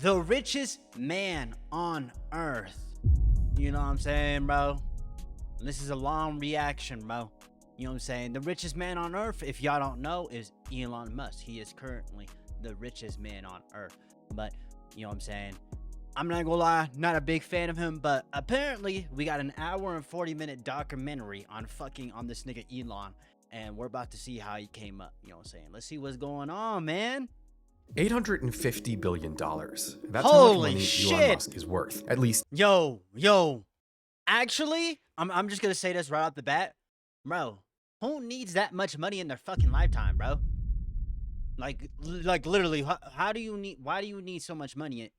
the richest man on earth. You know what I'm saying, bro? This is a long reaction, bro. You know what I'm saying? The richest man on earth, if y'all don't know, is Elon Musk. He is currently the richest man on earth. But, you know what I'm saying? I'm not gonna lie, not a big fan of him, but apparently we got an hour and 40-minute documentary on this nigga Elon, and we're about to see how he came up. You know what I'm saying? Let's see what's going on, man. $850 billion. That's how much Holy money shit. Elon Musk is worth. At least. Yo. Actually, I'm just gonna say this right off the bat. Bro, who needs that much money in their fucking lifetime, bro? Like literally, why do you need so much money?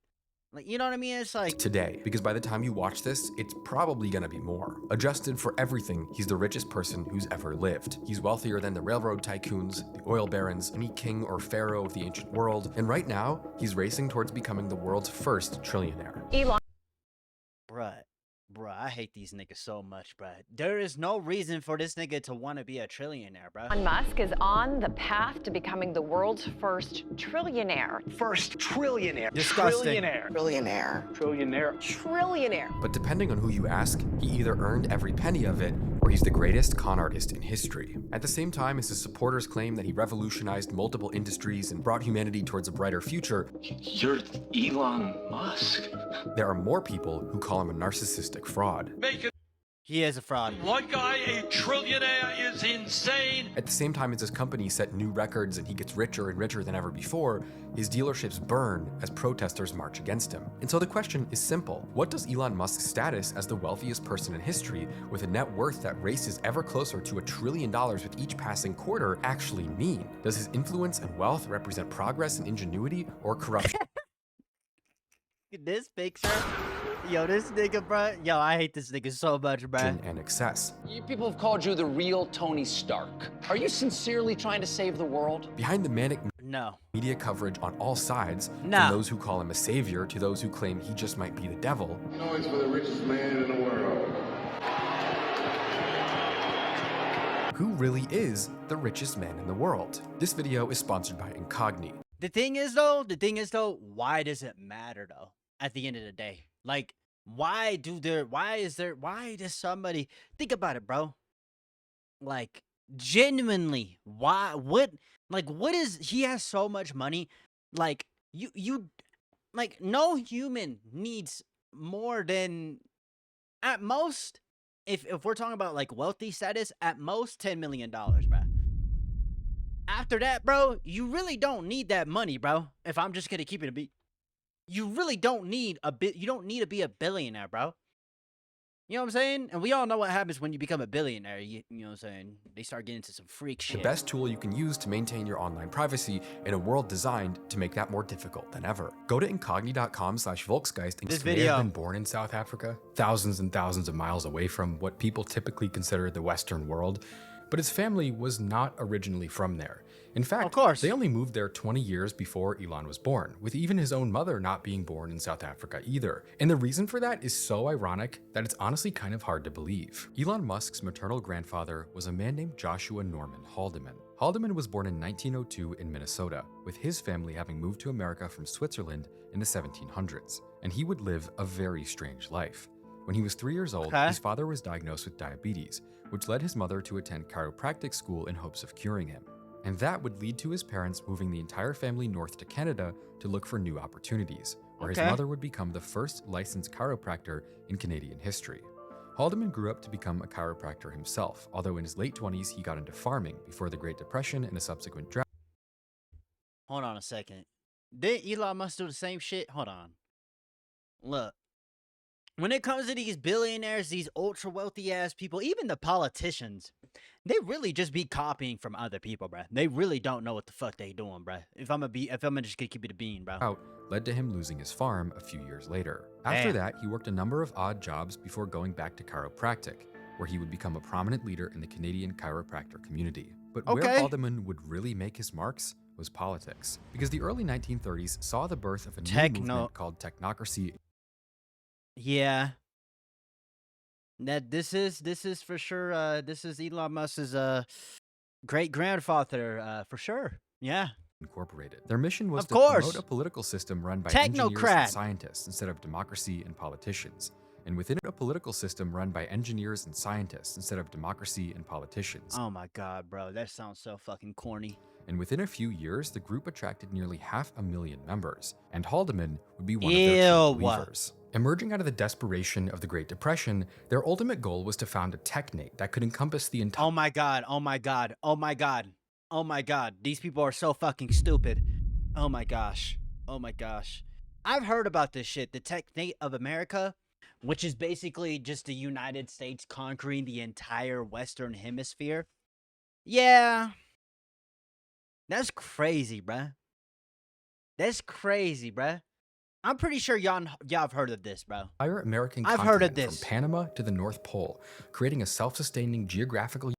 Like, you know what I mean? It's like Today, because by the time you watch this, it's probably gonna be more. Adjusted for everything, he's the richest person who's ever lived. He's wealthier than the railroad tycoons, the oil barons, any king or pharaoh of the ancient world, and right now, he's racing towards becoming the world's first trillionaire. Elon. Bruh, I hate these niggas so much, bruh. There is no reason for this nigga to want to be a trillionaire, bruh. Elon Musk is on the path to becoming the world's first trillionaire. First trillionaire. Disgusting. Trillionaire. But depending on who you ask, he either earned every penny of it, or he's the greatest con artist in history. At the same time as his supporters claim that he revolutionized multiple industries and brought humanity towards a brighter future, You're Elon Musk. there are more people who call him a narcissistic fraud. Make it He is a fraud. one guy a trillionaire is insane. At the same time as his company set new records and he gets richer and richer than ever before, his dealerships burn as protesters march against him. And so the question is simple. What does Elon Musk's status as the wealthiest person in history, with a net worth that races ever closer to $1 trillion with each passing quarter, actually mean? Does his influence and wealth represent progress and ingenuity, or corruption? This picture. Yo, this nigga, bro. Yo, I hate this nigga so much, bro. and excess? You people have called you the real Tony Stark. Are you sincerely trying to save the world? Behind the manic No. media coverage on all sides, No. from those who call him a savior to those who claim he just might be the devil, Noise for the richest man in the world. who really is the richest man in the world? This video is sponsored by Incogni. The thing is though, why does it matter though? At the end of the day, like, why does somebody think about it, bro? Like, genuinely, what is, he has so much money, like, you like, no human needs more than, at most, if we're talking about like wealthy status, at most $10 million, bro. After that, bro, you really don't need that money, bro. If I'm just gonna keep it a beat, you really don't need you don't need to be a billionaire, bro. You know what I'm saying? And we all know what happens when you become a billionaire. You know what I'm saying? They start getting into some freak shit. The best tool you can use to maintain your online privacy in a world designed to make that more difficult than ever. Go to incogni.com/Volksgeist and This may video. have been born in South Africa, thousands and thousands of miles away from what people typically consider the Western world. But his family was not originally from there. In fact, Of course. they only moved there 20 years before Elon was born, with even his own mother not being born in South Africa either. And the reason for that is so ironic that it's honestly kind of hard to believe. Elon Musk's maternal grandfather was a man named Joshua Norman Haldeman. Haldeman was born in 1902 in Minnesota, with his family having moved to America from Switzerland in the 1700s. And he would live a very strange life. When he was 3 years old, Okay. his father was diagnosed with diabetes, which led his mother to attend chiropractic school in hopes of curing him. And that would lead to his parents moving the entire family north to Canada to look for new opportunities, where his Okay. mother would become the first licensed chiropractor in Canadian history. Haldeman grew up to become a chiropractor himself, although in his late 20s he got into farming before the Great Depression and a subsequent drought. Hold on a second. Did Elon Musk do the same shit? Hold on. Look. When it comes to these billionaires, these ultra wealthy ass people, even the politicians, they really just be copying from other people, bruh. They really don't know what the fuck they doing, bruh. If I'm just gonna keep it a bean, bro. Led to him losing his farm a few years later. After Damn. that, he worked a number of odd jobs before going back to chiropractic, where he would become a prominent leader in the Canadian chiropractor community. But where Okay. Haldeman would really make his marks was politics, because the early 1930s saw the birth of a new movement called technocracy. Yeah. That this is for sure. This is Elon Musk's great grandfather, for sure. Yeah. Incorporated. Their mission was Of to promote course. a political system run by engineers and Technocrat. scientists instead of democracy and politicians. And within it, a political system run by engineers and scientists instead of democracy and politicians. Oh my god, bro. That sounds so fucking corny. And within a few years, the group attracted nearly 500,000 members, and Haldeman would be one of their true Ew. believers. Emerging out of the desperation of the Great Depression, their ultimate goal was to found a technate that could encompass the entire Oh my god. Oh my god. Oh my god. Oh my god. These people are so fucking stupid. Oh my gosh. Oh my gosh. I've heard about this shit. The Technate of America, which is basically just the United States conquering the entire Western Hemisphere. Yeah. That's crazy, bruh. That's crazy, bruh. I'm pretty sure y'all have heard of this, bro. American I've heard of continent this. from Panama to the North Pole, creating a self-sustaining geographical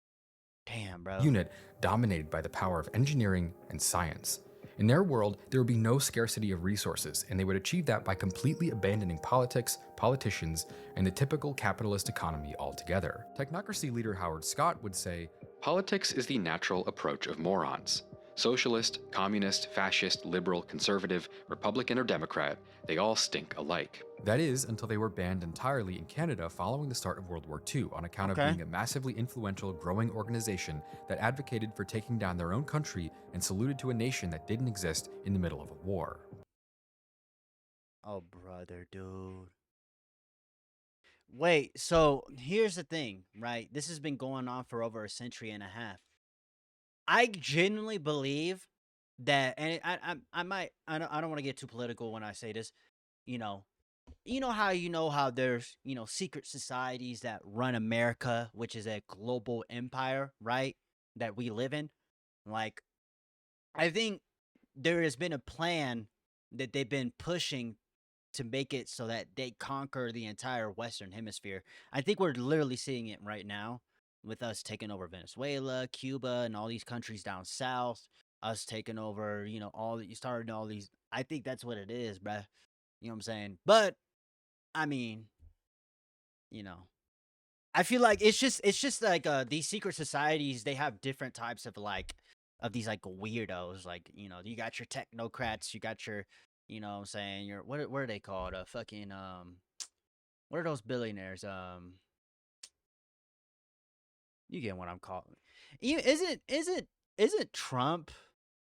Damn, bro. unit dominated by the power of engineering and science. In their world, there would be no scarcity of resources, and they would achieve that by completely abandoning politics, politicians, and the typical capitalist economy altogether. Technocracy leader Howard Scott would say, "Politics is the natural approach of morons. Socialist, communist, fascist, liberal, conservative, Republican, or Democrat, they all stink alike." That is, until they were banned entirely in Canada following the start of World War II on account of being a massively influential, growing organization that advocated for taking down their own country and saluted to a nation that didn't exist in the middle of a war. Oh, brother, dude. Wait, so here's the thing, right? This has been going on for over a century and a half. I genuinely believe that, and I don't want to get too political when I say this. You know how there's secret societies that run America, which is a global empire, right? That we live in. Like, I think there has been a plan that they've been pushing to make it so that they conquer the entire Western Hemisphere. I think we're literally seeing it right now with us taking over Venezuela, Cuba, and all these countries down south. Us taking over, starting all these. I think that's what it is, bruh. You know what I'm saying? But I mean, I feel like it's just like these secret societies. They have different types of these like weirdos. Like you got your technocrats, you got your, what I'm saying, your what are they called? Fucking what are those billionaires? You get what I'm calling. Isn't Trump?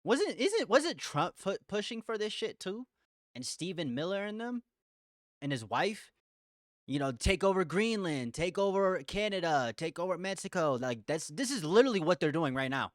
Was it Trump pushing for this shit too? And Stephen Miller and them and his wife, take over Greenland, take over Canada, take over Mexico. Like this is literally what they're doing right now.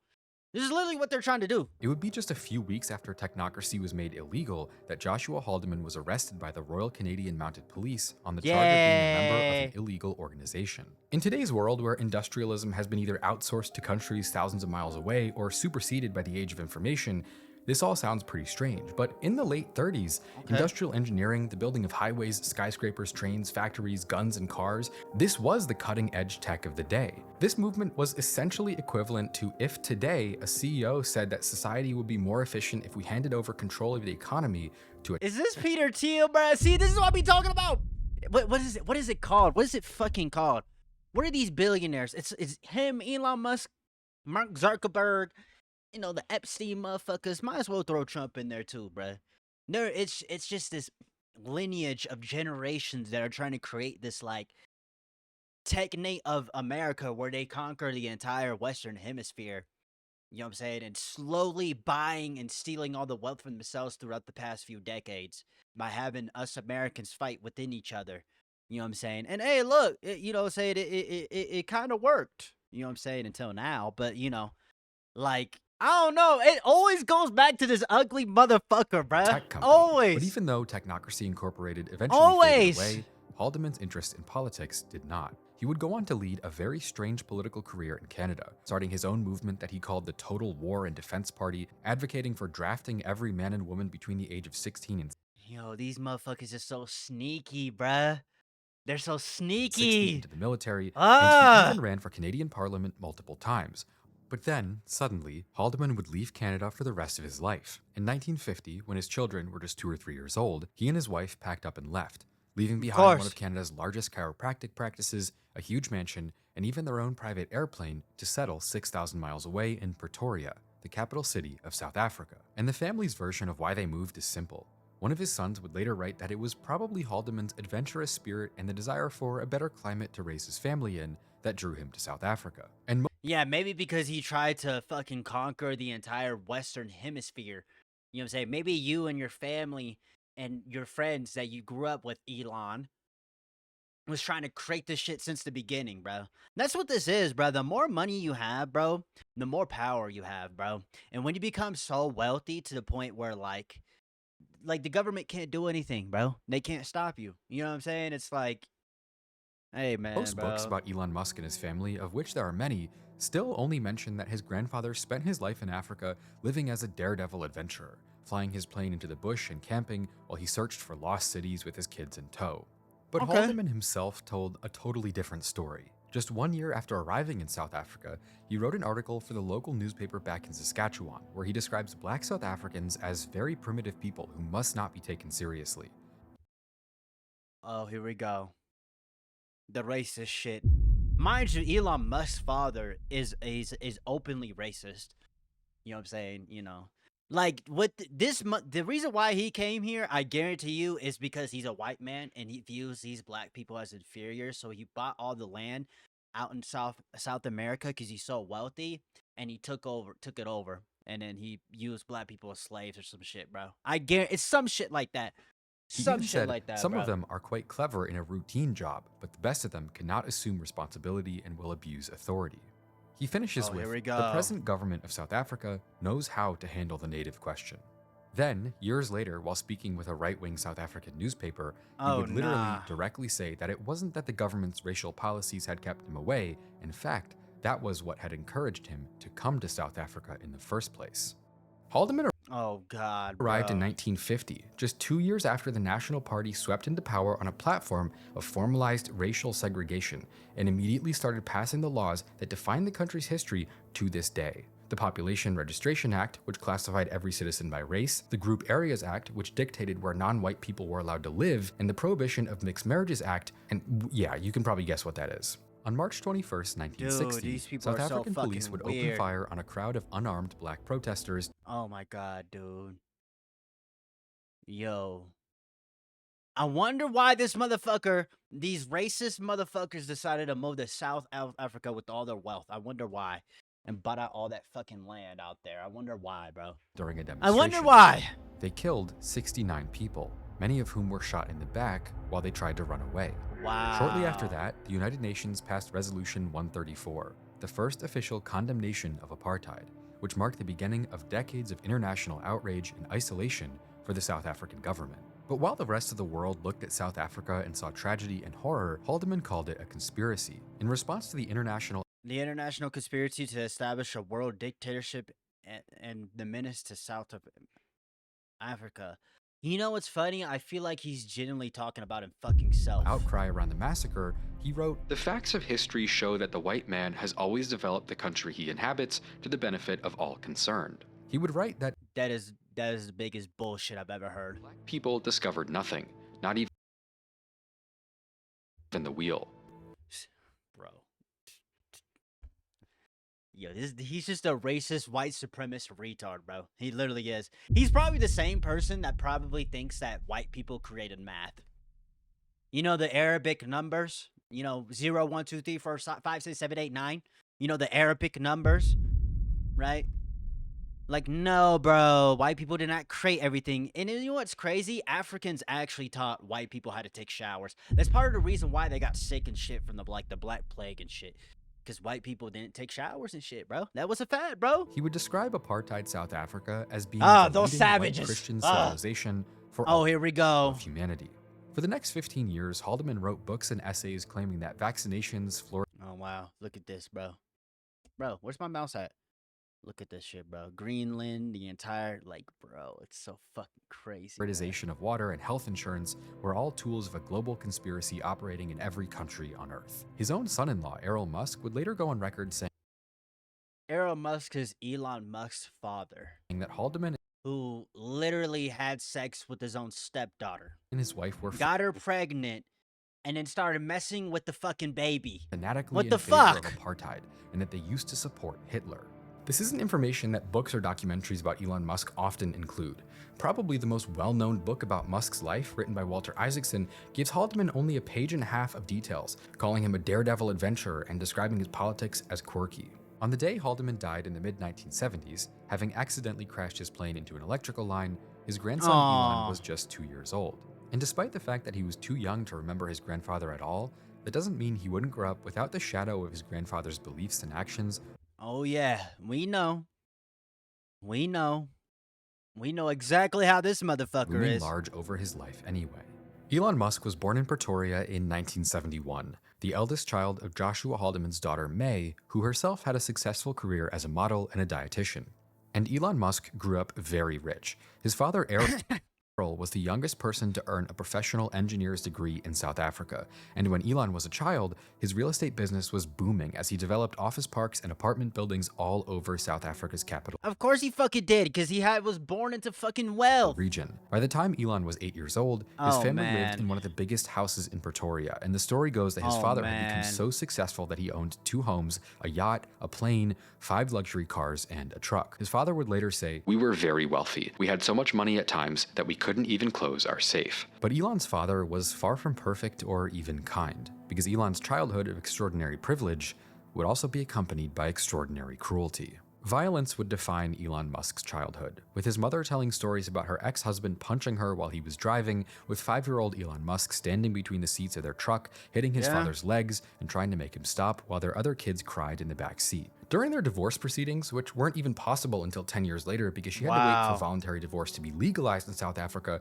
This is literally what they're trying to do. It would be just a few weeks after technocracy was made illegal that Joshua Haldeman was arrested by the Royal Canadian Mounted Police on the charge of being a member of an illegal organization. In today's world, where industrialism has been either outsourced to countries thousands of miles away or superseded by the age of information, this all sounds pretty strange, but in the late 30s, industrial engineering, the building of highways, skyscrapers, trains, factories, guns, and cars, this was the cutting-edge tech of the day. This movement was essentially equivalent to if today a CEO said that society would be more efficient if we handed over control of the economy to a— Is this Peter Thiel, bro? See, this is what I be talking about. What is it? What is it called? What is it fucking called? What are these billionaires? It's him, Elon Musk, Mark Zuckerberg. The Epstein motherfuckers. Might as well throw Trump in there too, bruh. It's just this lineage of generations that are trying to create this like technate of America where they conquer the entire Western Hemisphere. You know what I'm saying? And slowly buying and stealing all the wealth from themselves throughout the past few decades by having us Americans fight within each other. You know what I'm saying? And hey, look, it kind of worked. You know what I'm saying? Until now, but like, I don't know. It always goes back to this ugly motherfucker, bruh. tech company. Always. But even though Technocracy Incorporated eventually Always. faded away, Haldeman's interest in politics did not. He would go on to lead a very strange political career in Canada, starting his own movement that he called the Total War and Defense Party, advocating for drafting every man and woman between the age of 16 and These motherfuckers are so sneaky, bruh. They're so 60 sneaky. into the military, and he even ran for Canadian Parliament multiple times. But then, suddenly, Haldeman would leave Canada for the rest of his life. In 1950, when his children were just 2 or 3 years old, he and his wife packed up and left, leaving behind one of Canada's largest chiropractic practices, a huge mansion, and even their own private airplane to settle 6,000 miles away in Pretoria. the capital city of South Africa. And the family's version of why they moved is simple. One of his sons would later write that it was probably Haldeman's adventurous spirit and the desire for a better climate to raise his family in that drew him to South Africa. And Yeah, maybe because he tried to fucking conquer the entire Western Hemisphere. You know what I'm saying? Maybe you and your family and your friends that you grew up with, Elon, was trying to create this shit since the beginning, bro. That's what this is, bro. The more money you have, bro, the more power you have, bro. And when you become so wealthy to the point where like the government can't do anything, bro. They can't stop you. You know what I'm saying? It's like, hey, man, most books bro. about Elon Musk and his family, of which there are many, still only mention that his grandfather spent his life in Africa living as a daredevil adventurer, flying his plane into the bush and camping while he searched for lost cities with his kids in tow. But Okay. Haldeman himself told a totally different story. Just 1 year after arriving in South Africa, he wrote an article for the local newspaper back in Saskatchewan, where he describes black South Africans as very primitive people who must not be taken seriously. Oh, here we go. The racist shit. Mind you, Elon Musk's father is openly racist. You know what I'm saying? You know, like what the reason why he came here, I guarantee you, is because he's a white man and he views these black people as inferior. So he bought all the land out in South America because he's so wealthy, and he took it over, and then he used black people as slaves or some shit, bro. I guarantee it's some shit like that. He Some even shit said like that, some bro. of them are quite clever in a routine job, but the best of them cannot assume responsibility and will abuse authority. He finishes Oh, with, here we the go. present government of South Africa knows how to handle the native question. Then, years later, while speaking with a right-wing South African newspaper, he Oh, would literally nah. directly say that it wasn't that the government's racial policies had kept him away. In fact, that was what had encouraged him to come to South Africa in the first place. Haldeman Oh God, arrived in bro. 1950, just 2 years after the National Party swept into power on a platform of formalized racial segregation, and immediately started passing the laws that define the country's history to this day. The Population Registration Act, which classified every citizen by race, the Group Areas Act, which dictated where non-white people were allowed to live, and the Prohibition of Mixed Marriages Act, and yeah, you can probably guess what that is. On March 21st, 1960, Dude, these people South are so African police fucking would open weird. fire on a crowd of unarmed black protesters. Oh my God, dude. Yo. I wonder why these racist motherfuckers decided to move to South Africa with all their wealth. I wonder why. And bought out all that fucking land out there. I wonder why, bro. During a I demonstration. wonder why. They killed 69 people, many of whom were shot in the back while they tried to run away. Wow. Shortly after that, the United Nations passed Resolution 134, the first official condemnation of apartheid, which marked the beginning of decades of international outrage and isolation for the South African government. But while the rest of the world looked at South Africa and saw tragedy and horror, Haldeman called it a conspiracy. In response to the international conspiracy to establish a world dictatorship and the menace to South of Africa. You know what's funny? I feel like he's genuinely talking about him fucking self. outcry around the massacre, he wrote, The facts of history show that the white man has always developed the country he inhabits to the benefit of all concerned. he would write that That is the biggest bullshit I've ever heard. Black people discovered nothing, not even the wheel. Bro. Yo, he's just a racist white supremacist retard, bro. He literally is. He's probably the same person that probably thinks that white people created math. You know the Arabic numbers? You know, 0, 1, 2, 3, 4, 5, 6, 7, 8, 9? You know the Arabic numbers? Right? Like, no, bro. White people did not create everything. And you know what's crazy? Africans actually taught white people how to take showers. That's part of the reason why they got sick and shit from the Black Plague and shit. Because white people didn't take showers and shit, bro. That was a fact, bro. he would describe apartheid South Africa as being Ah, the those leading white savages. Christian Ah. civilization for Oh, all here we go. of humanity. For the next 15 years, Haldeman wrote books and essays claiming that vaccinations, Oh, wow. Look at this, bro. Bro, where's my mouse at? Look at this shit, bro. Greenland, the entire, like, bro, it's so fucking crazy. man. fluoridization of water, and health insurance were all tools of a global conspiracy operating in every country on Earth. His own son-in-law, Errol Musk, would later go on record saying Elon Musk is Elon Musk's father, that Haldeman who literally had sex with his own stepdaughter, and his wife were got her pregnant, and then started messing with the fucking baby. fanatically What in the favor fuck? of apartheid, and that they used to support Hitler. This isn't information that books or documentaries about Elon Musk often include. Probably the most well-known book about Musk's life, written by Walter Isaacson, gives Haldeman only a page and a half of details, calling him a daredevil adventurer and describing his politics as quirky. On the day Haldeman died in the mid-1970s, having accidentally crashed his plane into an electrical line, his grandson Elon was just 2 years old. And despite the fact that he was too young to remember his grandfather at all, that doesn't mean he wouldn't grow up without the shadow of his grandfather's beliefs and actions. Oh yeah, we know. We know. We know exactly how this motherfucker Looming is. large over his life anyway. Elon Musk was born in Pretoria in 1971, the eldest child of Joshua Haldeman's daughter May, who herself had a successful career as a model and a dietitian. And Elon Musk grew up very rich. His father, Errol, was the youngest person to earn a professional engineer's degree in South Africa, and when Elon was a child, his real estate business was booming as he developed office parks and apartment buildings all over South Africa's capital Of course he fucking did, because was born into fucking wealth. region. By the time Elon was 8 years old, his Oh, family man. lived in one of the biggest houses in Pretoria, and the story goes that his Oh, father had become man. so successful that he owned 2 homes, a yacht, a plane, 5 luxury cars, and a truck. His father would later say, We were very wealthy. We had so much money at times that we couldn't even close our safe. but Elon's father was far from perfect or even kind, because Elon's childhood of extraordinary privilege would also be accompanied by extraordinary cruelty. Violence would define Elon Musk's childhood, with his mother telling stories about her ex-husband punching her while he was driving, with 5-year-old Elon Musk standing between the seats of their truck, hitting his father's legs and trying to make him stop while their other kids cried in the back seat. During their divorce proceedings, which weren't even possible until 10 years later because she had to wait for voluntary divorce to be legalized in South Africa,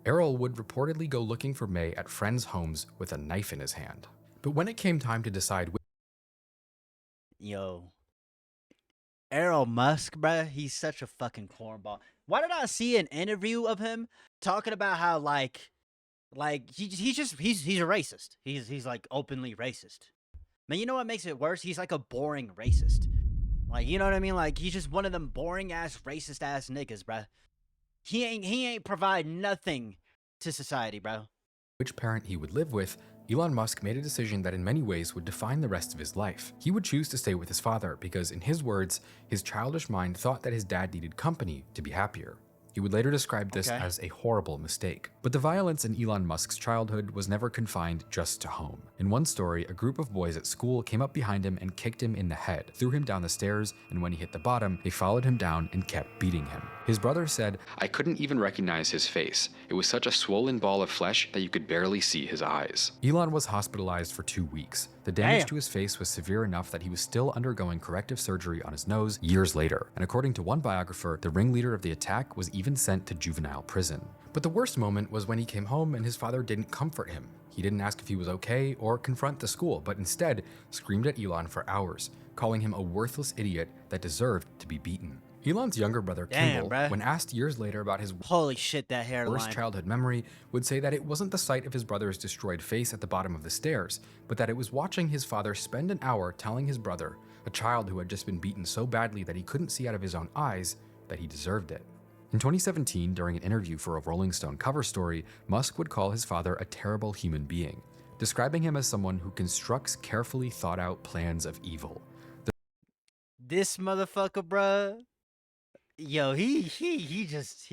Errol would reportedly go looking for May at friends' homes with a knife in his hand. But when it came time to decide Yo. Errol Musk, bruh, he's such a fucking cornball. Why did I see an interview of him talking about how like he's a racist. He's like openly racist. Man, you know what makes it worse? He's like a boring racist. Like, you know what I mean? Like, he's just one of them boring ass racist ass niggas, bruh. He ain't provide nothing to society, bro. which parent he would live with, Elon Musk made a decision that in many ways would define the rest of his life. He would choose to stay with his father because, in his words, his childish mind thought that his dad needed company to be happier. He would later describe this as a horrible mistake. But the violence in Elon Musk's childhood was never confined just to home. In one story, a group of boys at school came up behind him and kicked him in the head, threw him down the stairs, and when he hit the bottom, they followed him down and kept beating him. His brother said, I couldn't even recognize his face. It was such a swollen ball of flesh that you could barely see his eyes. Elon was hospitalized for 2 weeks. The damage to his face was severe enough that he was still undergoing corrective surgery on his nose years later. And according to one biographer, the ringleader of the attack was even sent to juvenile prison. But the worst moment was when he came home and his father didn't comfort him. He didn't ask if he was okay or confront the school, but instead screamed at Elon for hours, calling him a worthless idiot that deserved to be beaten. Elon's younger brother, Kimball, when asked years later about his holy shit, that hairline, worst childhood memory, would say that it wasn't the sight of his brother's destroyed face at the bottom of the stairs, but that it was watching his father spend an hour telling his brother, a child who had just been beaten so badly that he couldn't see out of his own eyes, that he deserved it. In 2017, during an interview for a Rolling Stone cover story, Musk would call his father a terrible human being, describing him as someone who constructs carefully thought out plans of evil. This motherfucker, bruh. Yo, he just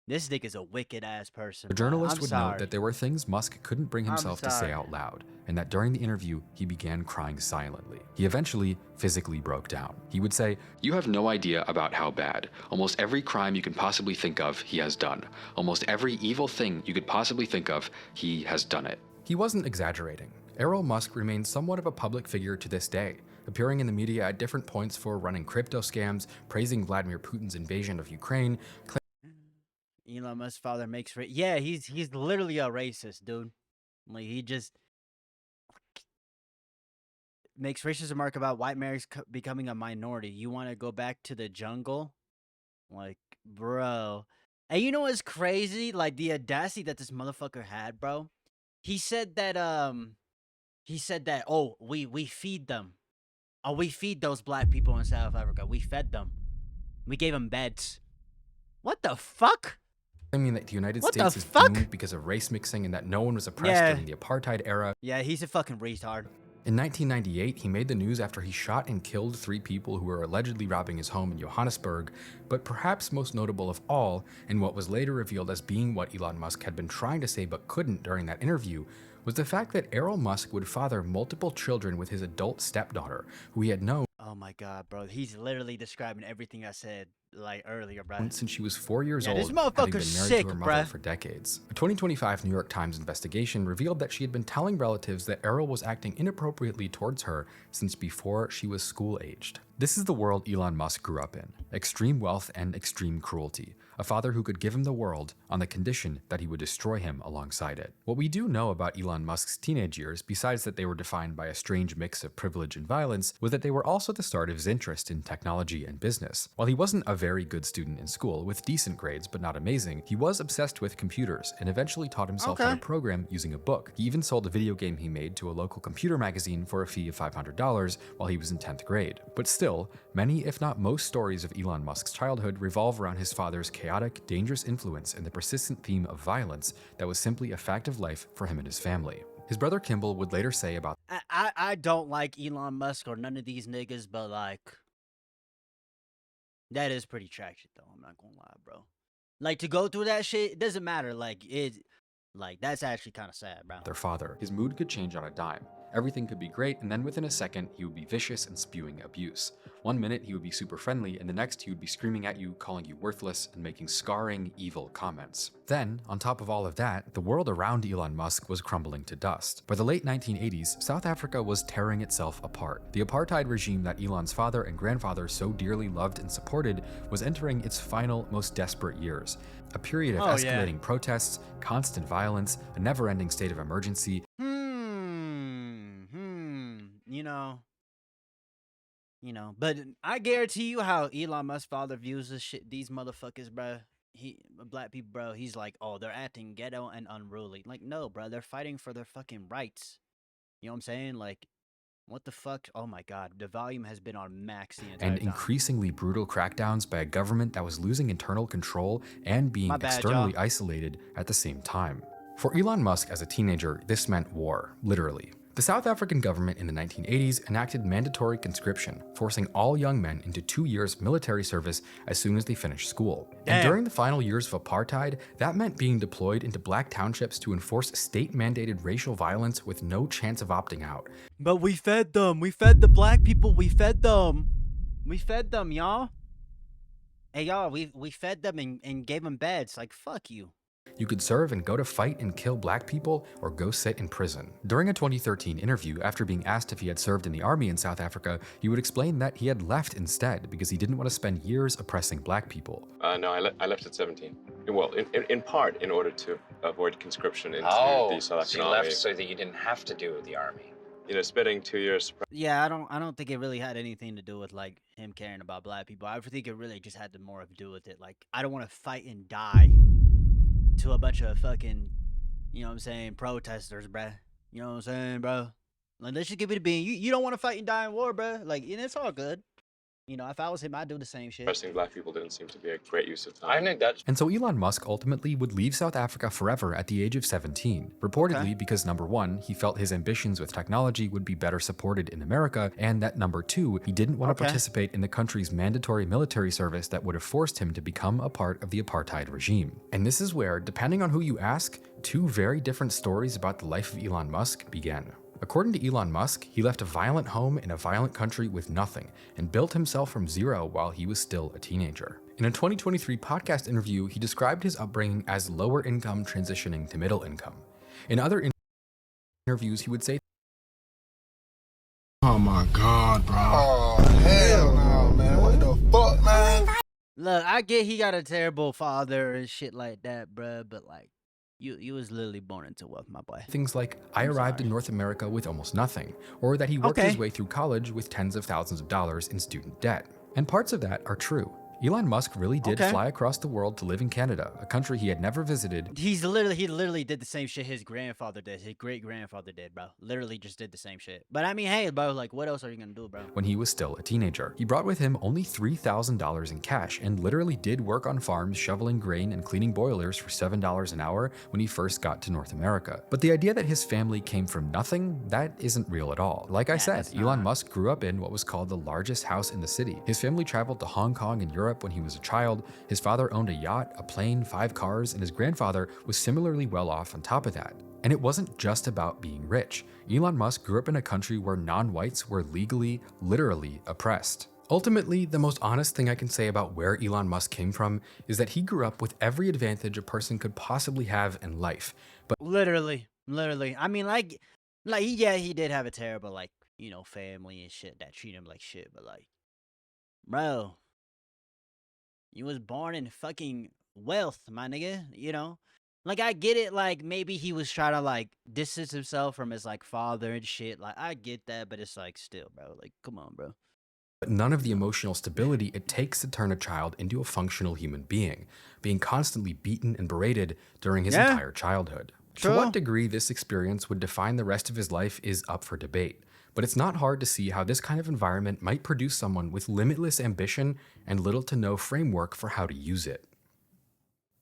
this nigga's a wicked ass person. The journalist would note that there were things Musk couldn't bring himself to say out loud, and that during the interview, he began crying silently. He eventually physically broke down. He would say, You have no idea about how bad. Almost every crime you can possibly think of, he has done. Almost every evil thing you could possibly think of, he has done it. He wasn't exaggerating. Elon Musk remains somewhat of a public figure to this day, appearing in the media at different points for running crypto scams, praising Vladimir Putin's invasion of Ukraine. Elon Musk's father makes yeah, he's literally a racist, dude. Like, he just makes racist remark about white males becoming a minority. You want to go back to the jungle? Like, bro. And you know what's crazy? Like, the audacity that this motherfucker had, bro. He said that oh, we feed them. Oh, we feed those black people in South Africa. We fed them. We gave them beds. What the fuck? I mean that the United What States the is fuck? doomed because of race mixing and that no one was oppressed during the apartheid era. Yeah, he's a fucking retard. In 1998, he made the news after he shot and killed 3 people who were allegedly robbing his home in Johannesburg, but perhaps most notable of all, and what was later revealed as being what Elon Musk had been trying to say but couldn't during that interview, was the fact that Elon Musk would father multiple children with his adult stepdaughter, who he had known Oh my god, bro. He's literally describing everything I said like earlier, bro. since she was 4 years Yeah, this old, having been motherfucker's married sick, to her mother bruh. for decades. A 2025 New York Times investigation revealed that she had been telling relatives that Errol was acting inappropriately towards her since before she was school-aged. This is the world Elon Musk grew up in. Extreme wealth and extreme cruelty. A father who could give him the world on the condition that he would destroy him alongside it. What we do know about Elon Musk's teenage years, besides that they were defined by a strange mix of privilege and violence, was that they were also the start of his interest in technology and business. While he wasn't a very good student in school, with decent grades but not amazing, he was obsessed with computers and eventually taught himself how to program using a book. He even sold a video game he made to a local computer magazine for a fee of $500 while he was in 10th grade. But still, many, if not most, stories of Elon Musk's childhood revolve around his father's chaotic, dangerous influence and the persistent theme of violence that was simply a fact of life for him and his family. His brother Kimball would later say about I don't like Elon Musk or none of these niggas, but like that is pretty tragic though. I'm not gonna lie, bro. Like to go through that shit, it doesn't matter. Like that's actually kind of sad, bro. their father. His mood could change on a dime. Everything could be great, and then within a second, he would be vicious and spewing abuse. One minute, he would be super friendly, and the next, he would be screaming at you, calling you worthless, and making scarring, evil comments. Then, on top of all of that, the world around Elon Musk was crumbling to dust. By the late 1980s, South Africa was tearing itself apart. The apartheid regime that Elon's father and grandfather so dearly loved and supported was entering its final, most desperate years. A period of escalating protests, constant violence, a never-ending state of emergency, But I guarantee you how Elon Musk's father views this shit, these motherfuckers, bro. Black people, bro. He's like, oh, they're acting ghetto and unruly. Like, no, bro, they're fighting for their fucking rights. You know what I'm saying? Like, what the fuck? Oh my god, the volume has been on max the entire and time. increasingly brutal crackdowns by a government that was losing internal control and being externally isolated at the same time. For Elon Musk as a teenager, this meant war, literally. The South African government in the 1980s enacted mandatory conscription, forcing all young men into 2 years military service as soon as they finished school. And during the final years of apartheid, that meant being deployed into black townships to enforce state-mandated racial violence with no chance of opting out. But we fed them. We fed the black people. We fed them. We fed them, y'all. Hey, y'all, we fed them and gave them beds. Like, fuck you. You could serve and go to fight and kill black people or go sit in prison. During a 2013 interview, after being asked if he had served in the army in South Africa, he would explain that he had left instead because he didn't want to spend years oppressing black people. No, I left at 17. Well, in part, in order to avoid conscription into the South African so you army. left so that you didn't have to do the army. You know, spending 2 years. Yeah, I don't think it really had anything to do with like him caring about black people. I think it really just had more to do with it. Like, I don't want to fight and die to a bunch of fucking, you know what I'm saying, protesters, bruh. You know what I'm saying, bro? Like, let's just give it a bean. You don't want to fight and die in war, bruh. Like, and it's all good. You know, if I was him, I'd do the same shit. Oppressing black people didn't seem to be a great use of time. I think that's... And so Elon Musk ultimately would leave South Africa forever at the age of 17, reportedly because number one, he felt his ambitions with technology would be better supported in America, and that number two, he didn't want to participate in the country's mandatory military service that would have forced him to become a part of the apartheid regime. And this is where, depending on who you ask, two very different stories about the life of Elon Musk began. According to Elon Musk, he left a violent home in a violent country with nothing and built himself from zero while he was still a teenager. In a 2023 podcast interview, he described his upbringing as lower income transitioning to middle income. In other interviews, he would say, "Oh my god, bro. Oh, hell no, man. What the fuck, man?" Look, I get he got a terrible father and shit like that, bruh, but like, You was literally born into wealth, my boy. Things like, I arrived in North America with almost nothing, or that he worked his way through college with tens of thousands of dollars in student debt. And parts of that are true. Elon Musk really did Okay. fly across the world to live in Canada, a country he had never visited. He literally did the same shit his grandfather did. His great grandfather did, bro. Literally just did the same shit. But I mean, hey, bro, like, what else are you gonna do, bro? When he was still a teenager. He brought with him only $3,000 in cash and literally did work on farms shoveling grain and cleaning boilers for $7 an hour when he first got to North America. But the idea that his family came from nothing, that isn't real at all. Like I said, Elon Musk grew up in what was called the largest house in the city. His family traveled to Hong Kong and Europe when he was a child. His father owned a yacht, a plane, 5 cars, and his grandfather was similarly well off on top of that. And it wasn't just about being rich. Elon Musk grew up in a country where non-whites were legally, literally oppressed. Ultimately, the most honest thing I can say about where Elon Musk came from is that he grew up with every advantage a person could possibly have in life. But Literally. I mean, yeah, he did have a terrible, like, family and shit that treat him like shit, but like, bro, you was born in fucking wealth, my nigga, Like, I get it, like, maybe he was trying to, like, distance himself from his, like, father and shit. Like, I get that, but it's like, still, bro. Like, come on, bro. none of the emotional stability it takes to turn a child into a functional human being, being constantly beaten and berated during his entire childhood. To what degree this experience would define the rest of his life is up for debate, but it's not hard to see how this kind of environment might produce someone with limitless ambition and little to no framework for how to use it.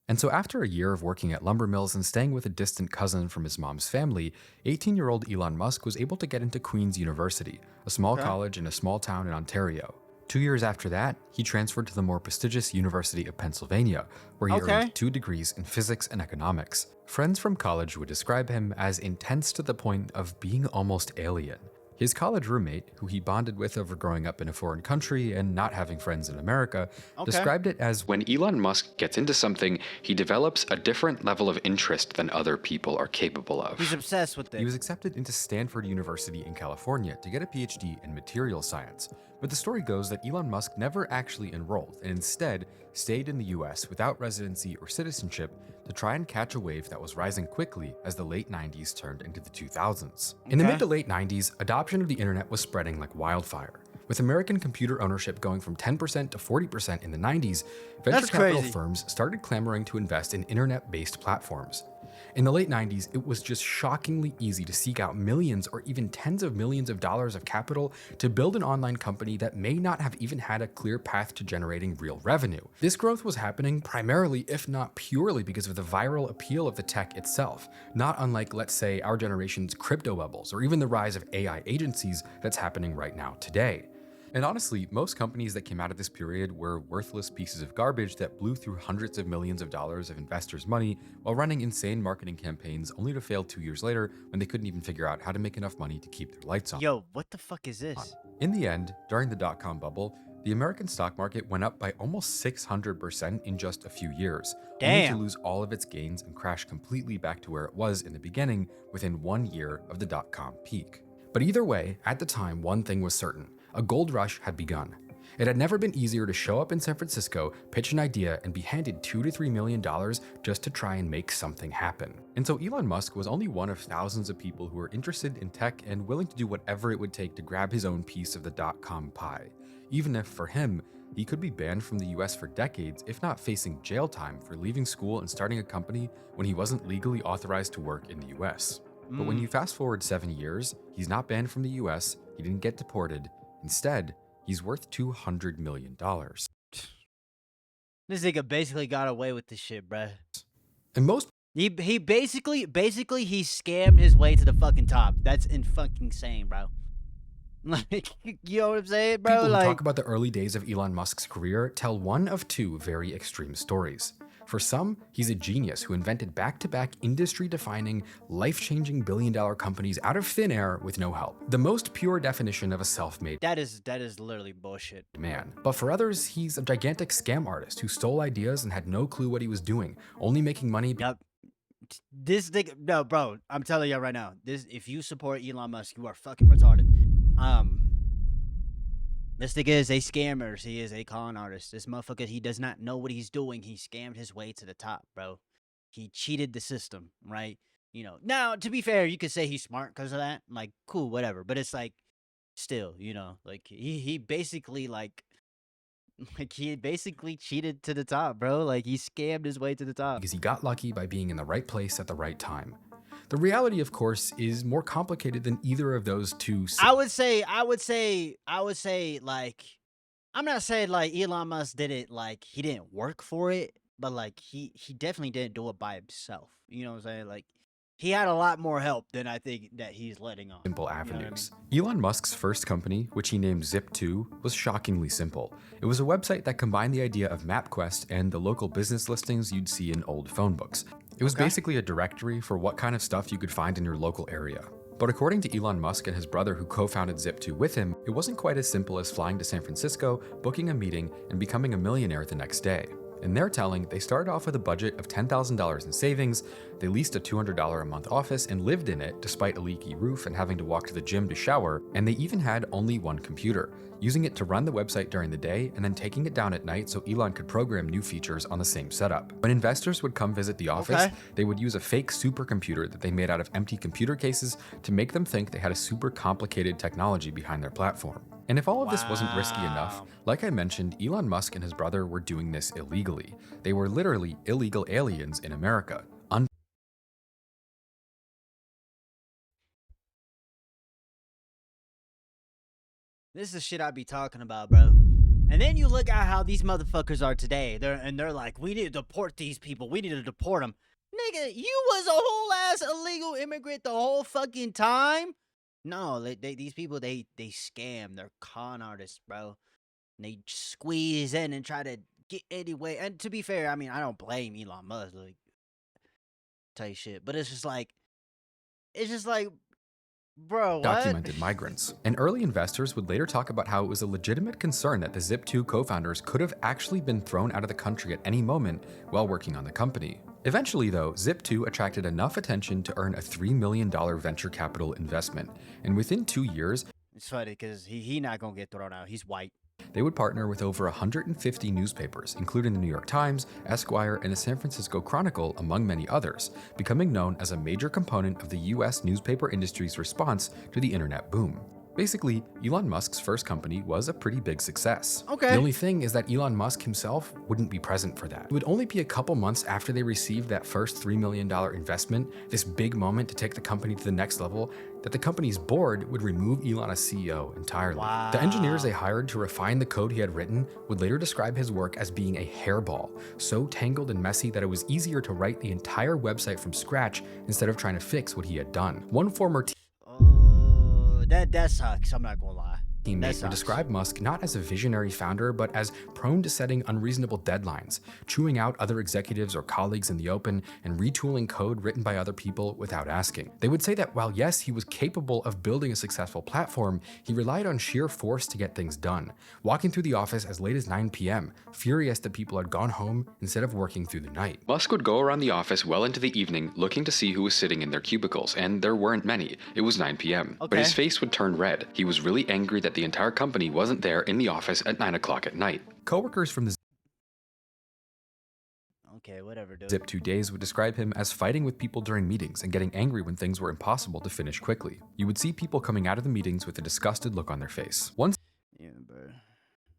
And so after a year of working at lumber mills and staying with a distant cousin from his mom's family, 18-year-old Elon Musk was able to get into Queen's University, a small college in a small town in Ontario. 2 years after that, he transferred to the more prestigious University of Pennsylvania, where he earned 2 degrees in physics and economics. Friends from college would describe him as intense to the point of being almost alien. His college roommate, who he bonded with over growing up in a foreign country and not having friends in America, described it as, when Elon Musk gets into something, he develops a different level of interest than other people are capable of. He's obsessed with it. He was accepted into Stanford University in California to get a PhD in material science. But the story goes that Elon Musk never actually enrolled and instead stayed in the US without residency or citizenship to try and catch a wave that was rising quickly as the late 90s turned into the 2000s. In the mid to late 90s, adoption of the internet was spreading like wildfire. With American computer ownership going from 10% to 40% in the 90s, venture capital firms started clamoring to invest in internet-based platforms. In the late 90s, it was just shockingly easy to seek out millions or even tens of millions of dollars of capital to build an online company that may not have even had a clear path to generating real revenue. This growth was happening primarily, if not purely, because of the viral appeal of the tech itself, not unlike, let's say, our generation's crypto bubbles or even the rise of AI agencies that's happening right now today. And honestly, most companies that came out of this period were worthless pieces of garbage that blew through hundreds of millions of dollars of investors' money while running insane marketing campaigns only to fail 2 years later when they couldn't even figure out how to make enough money to keep their lights on. Yo, what the fuck is this? In the end, during the dot-com bubble, the American stock market went up by almost 600% in just a few years, only to lose all of its gains and crash completely back to where it was in the beginning within 1 year of the dot-com peak. But either way, at the time, one thing was certain. A gold rush had begun. It had never been easier to show up in San Francisco, pitch an idea, and be handed $2 to $3 million just to try and make something happen. And so Elon Musk was only one of thousands of people who were interested in tech and willing to do whatever it would take to grab his own piece of the dot-com pie. Even if, for him, he could be banned from the US for decades, if not facing jail time for leaving school and starting a company when he wasn't legally authorized to work in the US. But when you fast forward 7 years, he's not banned from the US, he didn't get deported. Instead, he's worth $200 million. This nigga basically got away with this shit, bruh. And most He basically he scammed his way to the fucking top. That's insane, bro. Like, you know what I'm saying, bro? people like, who talk about the early days of Elon Musk's career tell one of 2 very extreme stories. For some, he's a genius who invented back-to-back industry-defining, life-changing billion-dollar companies out of thin air with no help. The most pure definition of a self-made that is literally bullshit. man. But for others, he's a gigantic scam artist who stole ideas and had no clue what he was doing, only making money. Yup. This nigga, no, bro. I'm telling you right now. If you support Elon Musk, you are fucking retarded. This nigga is a scammer. He is a con artist. This motherfucker, he does not know what he's doing. He scammed his way to the top, bro. He cheated the system, right? Now, to be fair, you could say he's smart because of that. Like, cool, whatever. But it's like, still, like, he basically, like, Like he basically cheated to the top, bro. Like he scammed his way to the top. because he got lucky by being in the right place at the right time. The reality, of course, is more complicated than either of those two. I would say, like, I'm not saying like Elon Musk did it, like he didn't work for it, but like he definitely didn't do it by himself. You know what I'm saying? Like he had a lot more help than I think that he's letting on. Simple You know what I mean? avenues. Elon Musk's first company, which he named Zip2, was shockingly simple. It was a website that combined the idea of MapQuest and the local business listings you'd see in old phone books. It was basically a directory for what kind of stuff you could find in your local area. But according to Elon Musk and his brother who co-founded Zip2 with him, it wasn't quite as simple as flying to San Francisco, booking a meeting, and becoming a millionaire the next day. In their telling, they started off with a budget of $10,000 in savings, they leased a $200 a month office and lived in it despite a leaky roof and having to walk to the gym to shower, and they even had only one computer, using it to run the website during the day and then taking it down at night so Elon could program new features on the same setup. When investors would come visit the office, they would use a fake supercomputer that they made out of empty computer cases to make them think they had a super complicated technology behind their platform. And if all of this wasn't risky enough, like I mentioned, Elon Musk and his brother were doing this illegally. They were literally illegal aliens in America. This is the shit I be talking about, bro. And then you look at how these motherfuckers are today. They're like, we need to deport these people. We need to deport them. Nigga, you was a whole ass illegal immigrant the whole fucking time. No, these people, they scam. They're con artists, bro. And they squeeze in and try to get any way. And to be fair, I mean, I don't blame Elon Musk. Like, tell you shit. But it's just like, bro, what? Documented migrants. And early investors would later talk about how it was a legitimate concern that the Zip2 co-founders could have actually been thrown out of the country at any moment while working on the company. Eventually, though, Zip2 attracted enough attention to earn a $3 million venture capital investment. And within 2 years, it's funny because he not gonna get thrown out. He's white. They would partner with over 150 newspapers, including the New York Times, Esquire, and the San Francisco Chronicle, among many others, becoming known as a major component of the US newspaper industry's response to the internet boom. Basically, Elon Musk's first company was a pretty big success. Okay. The only thing is that Elon Musk himself wouldn't be present for that. It would only be a couple months after they received that first $3 million investment, this big moment to take the company to the next level, that the company's board would remove Elon as CEO entirely. Wow. The engineers they hired to refine the code he had written would later describe his work as being a hairball, so tangled and messy that it was easier to write the entire website from scratch instead of trying to fix what he had done. One former that sucks. I'm not gonna lie. teammate would describe Musk not as a visionary founder, but as prone to setting unreasonable deadlines, chewing out other executives or colleagues in the open, and retooling code written by other people without asking. They would say that while yes, he was capable of building a successful platform, he relied on sheer force to get things done, walking through the office as late as 9 p.m., furious that people had gone home instead of working through the night. Musk would go around the office well into the evening looking to see who was sitting in their cubicles, and there weren't many. It was 9 p.m. But his face would turn red. He was really angry that the entire company wasn't there in the office at 9 o'clock at night. Coworkers from the whatever, dude. Zip2 days would describe him as fighting with people during meetings and getting angry when things were impossible to finish quickly. You would see people coming out of the meetings with a disgusted look on their face. One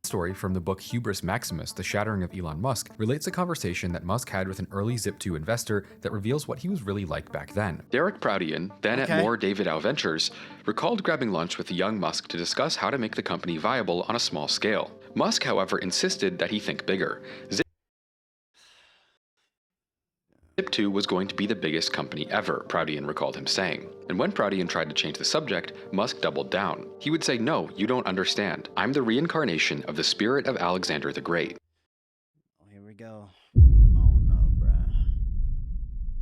story from the book Hubris Maximus, The Shattering of Elon Musk, relates a conversation that Musk had with an early Zip2 investor that reveals what he was really like back then. Derek Proudian, then at More David Dow Ventures, recalled grabbing lunch with the young Musk to discuss how to make the company viable on a small scale. Musk, however, insisted that he think bigger. Zip2 was going to be the biggest company ever, Proudian recalled him saying. And when Proudian tried to change the subject, Musk doubled down. He would say, "No, you don't understand. I'm the reincarnation of the spirit of Alexander the Great." Oh, here we go. Oh no, bruh.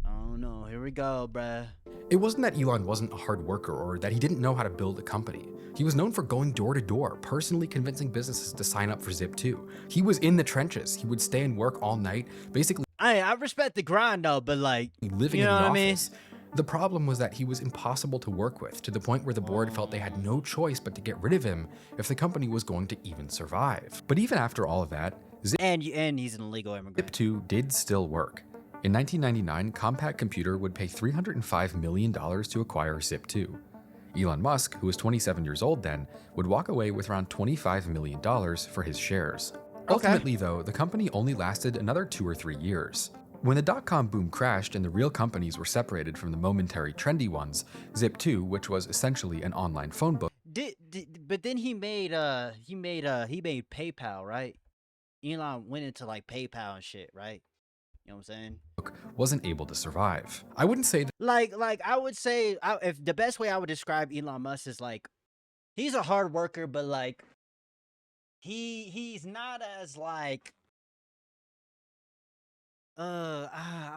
Oh no, here we go, bruh. It wasn't that Elon wasn't a hard worker or that he didn't know how to build a company. He was known for going door to door, personally convincing businesses to sign up for Zip2. He was in the trenches. He would stay and work all night, basically I respect the grind though, but like, living you in know the what I office. The problem was that he was impossible to work with, to the point where the board felt they had no choice but to get rid of him if the company was going to even survive. But even after all of that, and he's an illegal immigrant. Zip2 did still work. In 1999, Compaq Computer would pay $305 million to acquire Zip2. Elon Musk, who was 27 years old then, would walk away with around $25 million for his shares. Ultimately, though, the company only lasted another 2 or 3 years. When the dot-com boom crashed and the real companies were separated from the momentary trendy ones, Zip2, which was essentially an online phone book, But then he made PayPal, right? Elon went into like PayPal and shit, right? You know what I'm saying? wasn't able to survive. I wouldn't say that Like I would say, if the best way I would describe Elon Musk is like, he's a hard worker, but like he's not as like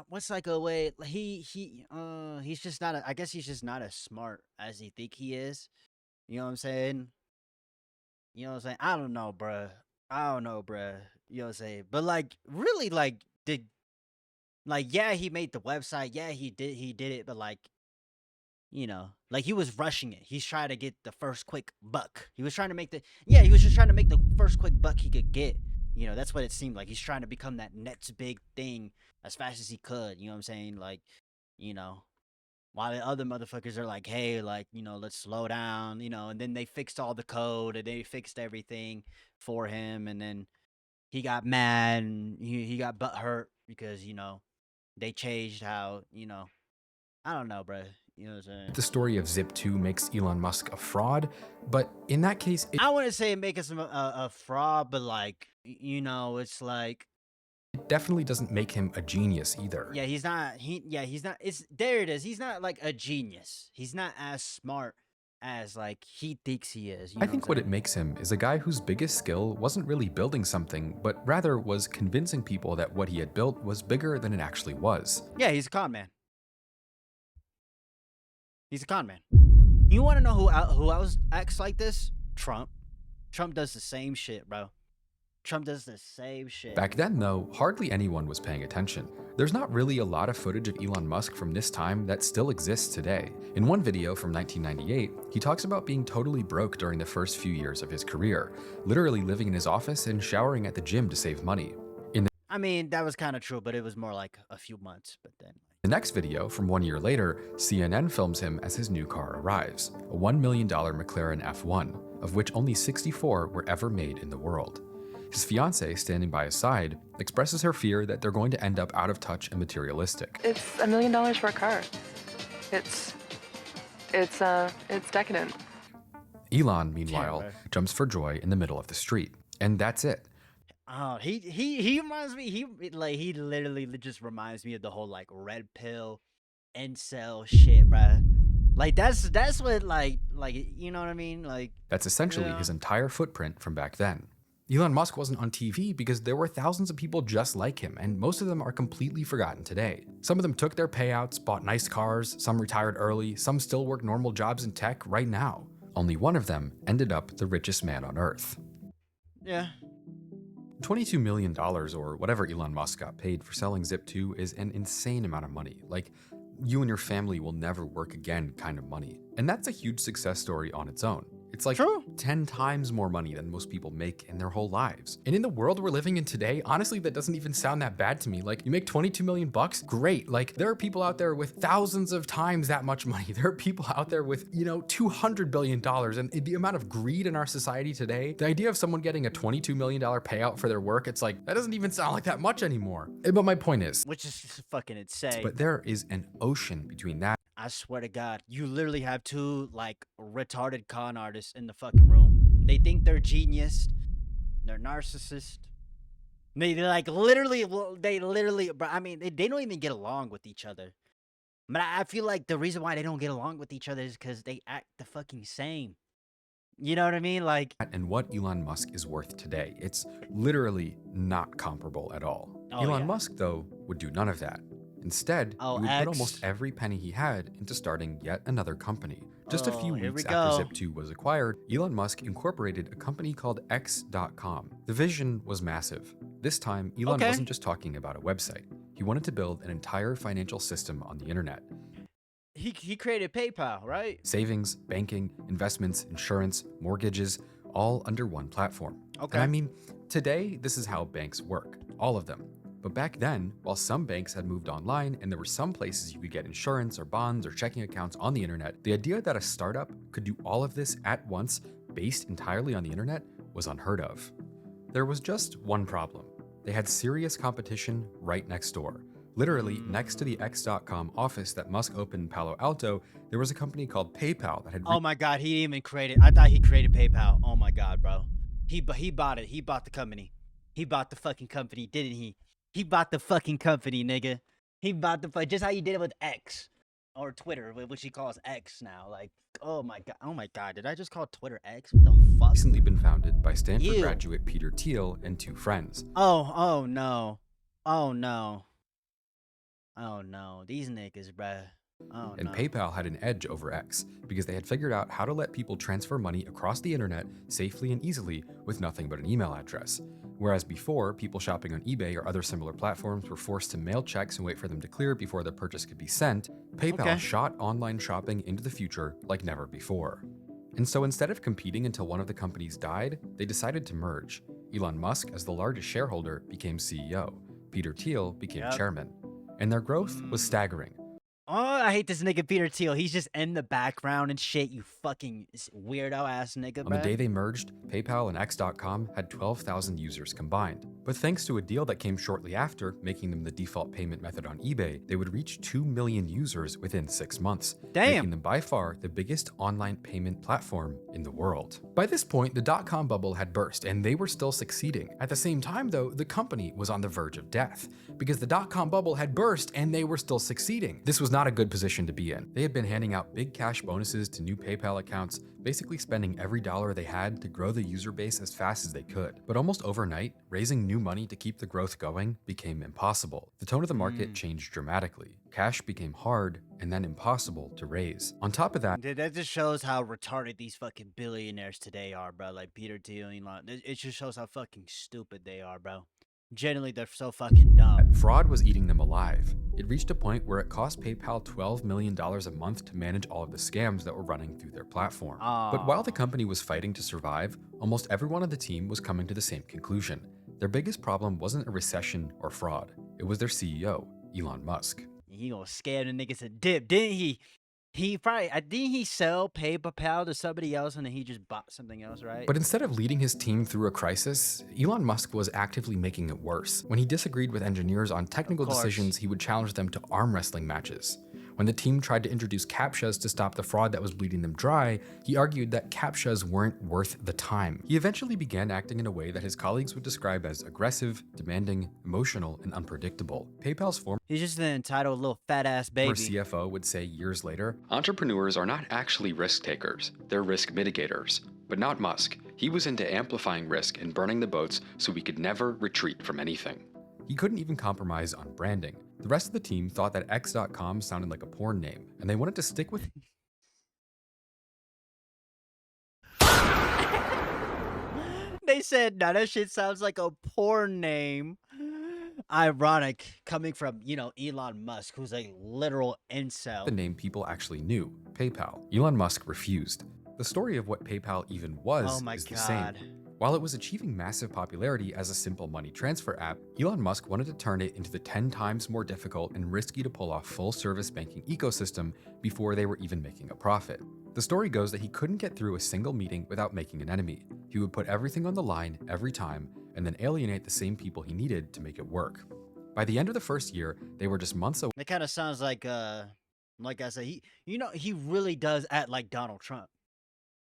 what's like a way he's just not I guess he's just not as smart as he think he is. You know what I'm saying? You know what I'm saying? I don't know, bruh. I don't know, bruh. You know what I'm saying? But like really yeah, he made the website. Yeah, he did it, but like, you know, like he was rushing it. He's trying to get the first quick buck. He was trying to make he was just trying to make the first quick buck he could get. You know, that's what it seemed like. He's trying to become that next big thing as fast as he could. You know what I'm saying? Like, you know, while the other motherfuckers are like, hey, like, you know, let's slow down, you know, and then they fixed all the code and they fixed everything for him. And then he got mad and he got butthurt because, you know, they changed how, you know, I don't know, bro. You know what I'm saying? the story of Zip2 makes Elon Musk a fraud, but in that case, I wouldn't say it makes him a fraud, but like, you know, it's like, it definitely doesn't make him a genius either. yeah, he's not, it's, there it is. He's not like a genius. He's not as smart as like he thinks he is. I think what it makes him is a guy whose biggest skill wasn't really building something, but rather was convincing people that what he had built was bigger than it actually was. Yeah, he's a con man. He's a con man. You want to know who else acts like this? Trump. Trump does the same shit, bro. Trump does the same shit. Back then, though, hardly anyone was paying attention. There's not really a lot of footage of Elon Musk from this time that still exists today. In one video from 1998, he talks about being totally broke during the first few years of his career, literally living in his office and showering at the gym to save money. I mean, that was kind of true, but it was more like a few months, but then. The next video, from 1 year later, CNN films him as his new car arrives, a $1 million McLaren F1, of which only 64 were ever made in the world. His fiancée, standing by his side, expresses her fear that they're going to end up out of touch and materialistic. It's $1 million for a car. It's decadent. Elon, meanwhile, jumps for joy in the middle of the street, and that's it. Oh, he reminds me. He literally just reminds me of the whole like red pill, incel shit, bruh. Like that's what like you know what I mean? Like that's essentially his entire footprint from back then. Elon Musk wasn't on TV because there were thousands of people just like him, and most of them are completely forgotten today. Some of them took their payouts, bought nice cars, some retired early, some still work normal jobs in tech right now. Only one of them ended up the richest man on Earth. Yeah. $22 million, or whatever Elon Musk got paid for selling Zip2, is an insane amount of money. Like, you and your family will never work again kind of money. And that's a huge success story on its own. It's like 10 times more money than most people make in their whole lives. And in the world we're living in today, honestly, that doesn't even sound that bad to me. Like, you make 22 million bucks, great. Like, there are people out there with thousands of times that much money. There are people out there with, you know, $200 billion. And the amount of greed in our society today, the idea of someone getting a $22 million payout for their work, it's like, that doesn't even sound like that much anymore. But my point is, which is fucking insane. But there is an ocean between that. I swear to God, you literally have two like retarded con artists in the fucking room. They think they're genius. They're narcissists. They literally, bro, I mean, they don't even get along with each other. But I feel like the reason why they don't get along with each other is because they act the fucking same. You know what I mean? Like, and what Elon Musk is worth today, it's literally not comparable at all. Elon Musk, though, would do none of that. Instead, he would put almost every penny he had into starting yet another company. Just a few weeks after Zip2 was acquired, Elon Musk incorporated a company called X.com. The vision was massive. This time, Elon wasn't just talking about a website. He wanted to build an entire financial system on the internet. He created PayPal, right? Savings, banking, investments, insurance, mortgages, all under one platform. And I mean, today, this is how banks work, all of them. But back then, while some banks had moved online and there were some places you could get insurance or bonds or checking accounts on the internet, the idea that a startup could do all of this at once, based entirely on the internet, was unheard of. There was just one problem. They had serious competition right next door. Literally, next to the X.com office that Musk opened in Palo Alto, there was a company called PayPal that had Oh my God, he didn't even create it. I thought he created PayPal. Oh my God, bro. He bought it. He bought the company. He bought the fucking company, didn't he? He bought the fucking company, nigga. He bought the just how you did it with X or Twitter, which he calls X now. Like, oh my God, did I just call Twitter X? What the fuck? recently been founded by Stanford Ew. graduate Peter Thiel and two friends. Oh no. Oh no. Oh no. These niggas, bruh. Oh And no. PayPal had an edge over X because they had figured out how to let people transfer money across the internet safely and easily with nothing but an email address. Whereas before, people shopping on eBay or other similar platforms were forced to mail checks and wait for them to clear before their purchase could be sent, PayPal shot online shopping into the future like never before. And so instead of competing until one of the companies died, they decided to merge. Elon Musk, as the largest shareholder, became CEO. Peter Thiel became chairman. And their growth was staggering. Oh, I hate this nigga Peter Thiel. He's just in the background and shit, you fucking weirdo ass nigga, On the day they merged, PayPal and X.com had 12,000 users combined. But thanks to a deal that came shortly after, making them the default payment method on eBay, they would reach 2 million users within 6 months, making them by far the biggest online payment platform in the world. By this point, the dot-com bubble had burst, and they were still succeeding. At the same time, though, the company was on the verge of death, because the dot-com bubble had burst and they were still succeeding. This was not a good position to be in. They had been handing out big cash bonuses to new PayPal accounts, basically spending every dollar they had to grow the user base as fast as they could. But almost overnight, raising new money to keep the growth going became impossible. The tone of the market changed dramatically. Cash became hard and then impossible to raise. On top of that, Dude, that just shows how retarded these fucking billionaires today are, bro. Like Peter Thiel, Elon. It just shows how fucking stupid they are, bro. Generally, they're so fucking dumb. fraud was eating them alive. It reached a point where it cost PayPal $12 million a month to manage all of the scams that were running through their platform. But while the company was fighting to survive, almost everyone on the team was coming to the same conclusion. Their biggest problem wasn't a recession or fraud. It was their CEO, Elon Musk. He gonna scare the niggas to dip, didn't he? He probably, didn't he sell PayPal to somebody else and then he just bought something else, right? But instead of leading his team through a crisis, Elon Musk was actively making it worse. When he disagreed with engineers on technical decisions, he would challenge them to arm wrestling matches. When the team tried to introduce CAPTCHAs to stop the fraud that was bleeding them dry, he argued that CAPTCHAs weren't worth the time. He eventually began acting in a way that his colleagues would describe as aggressive, demanding, emotional, and unpredictable. PayPal's former He's just an entitled little fat ass baby. CFO would say years later, Entrepreneurs are not actually risk takers, they're risk mitigators. But not Musk. He was into amplifying risk and burning the boats so we could never retreat from anything. he couldn't even compromise on branding. The rest of the team thought that X.com sounded like a porn name, and they wanted to stick with They said, nah, that shit sounds like a porn name. Ironic, coming from, you know, Elon Musk, who's a literal incel. the name people actually knew, PayPal. Elon Musk refused. The story of what PayPal even was is the same. While it was achieving massive popularity as a simple money transfer app, Elon Musk wanted to turn it into the 10 times more difficult and risky to pull off full-service banking ecosystem before they were even making a profit. The story goes that he couldn't get through a single meeting without making an enemy. He would put everything on the line every time and then alienate the same people he needed to make it work. By the end of the first year, they were just months away. It kind of sounds like I said, he really does act like Donald Trump.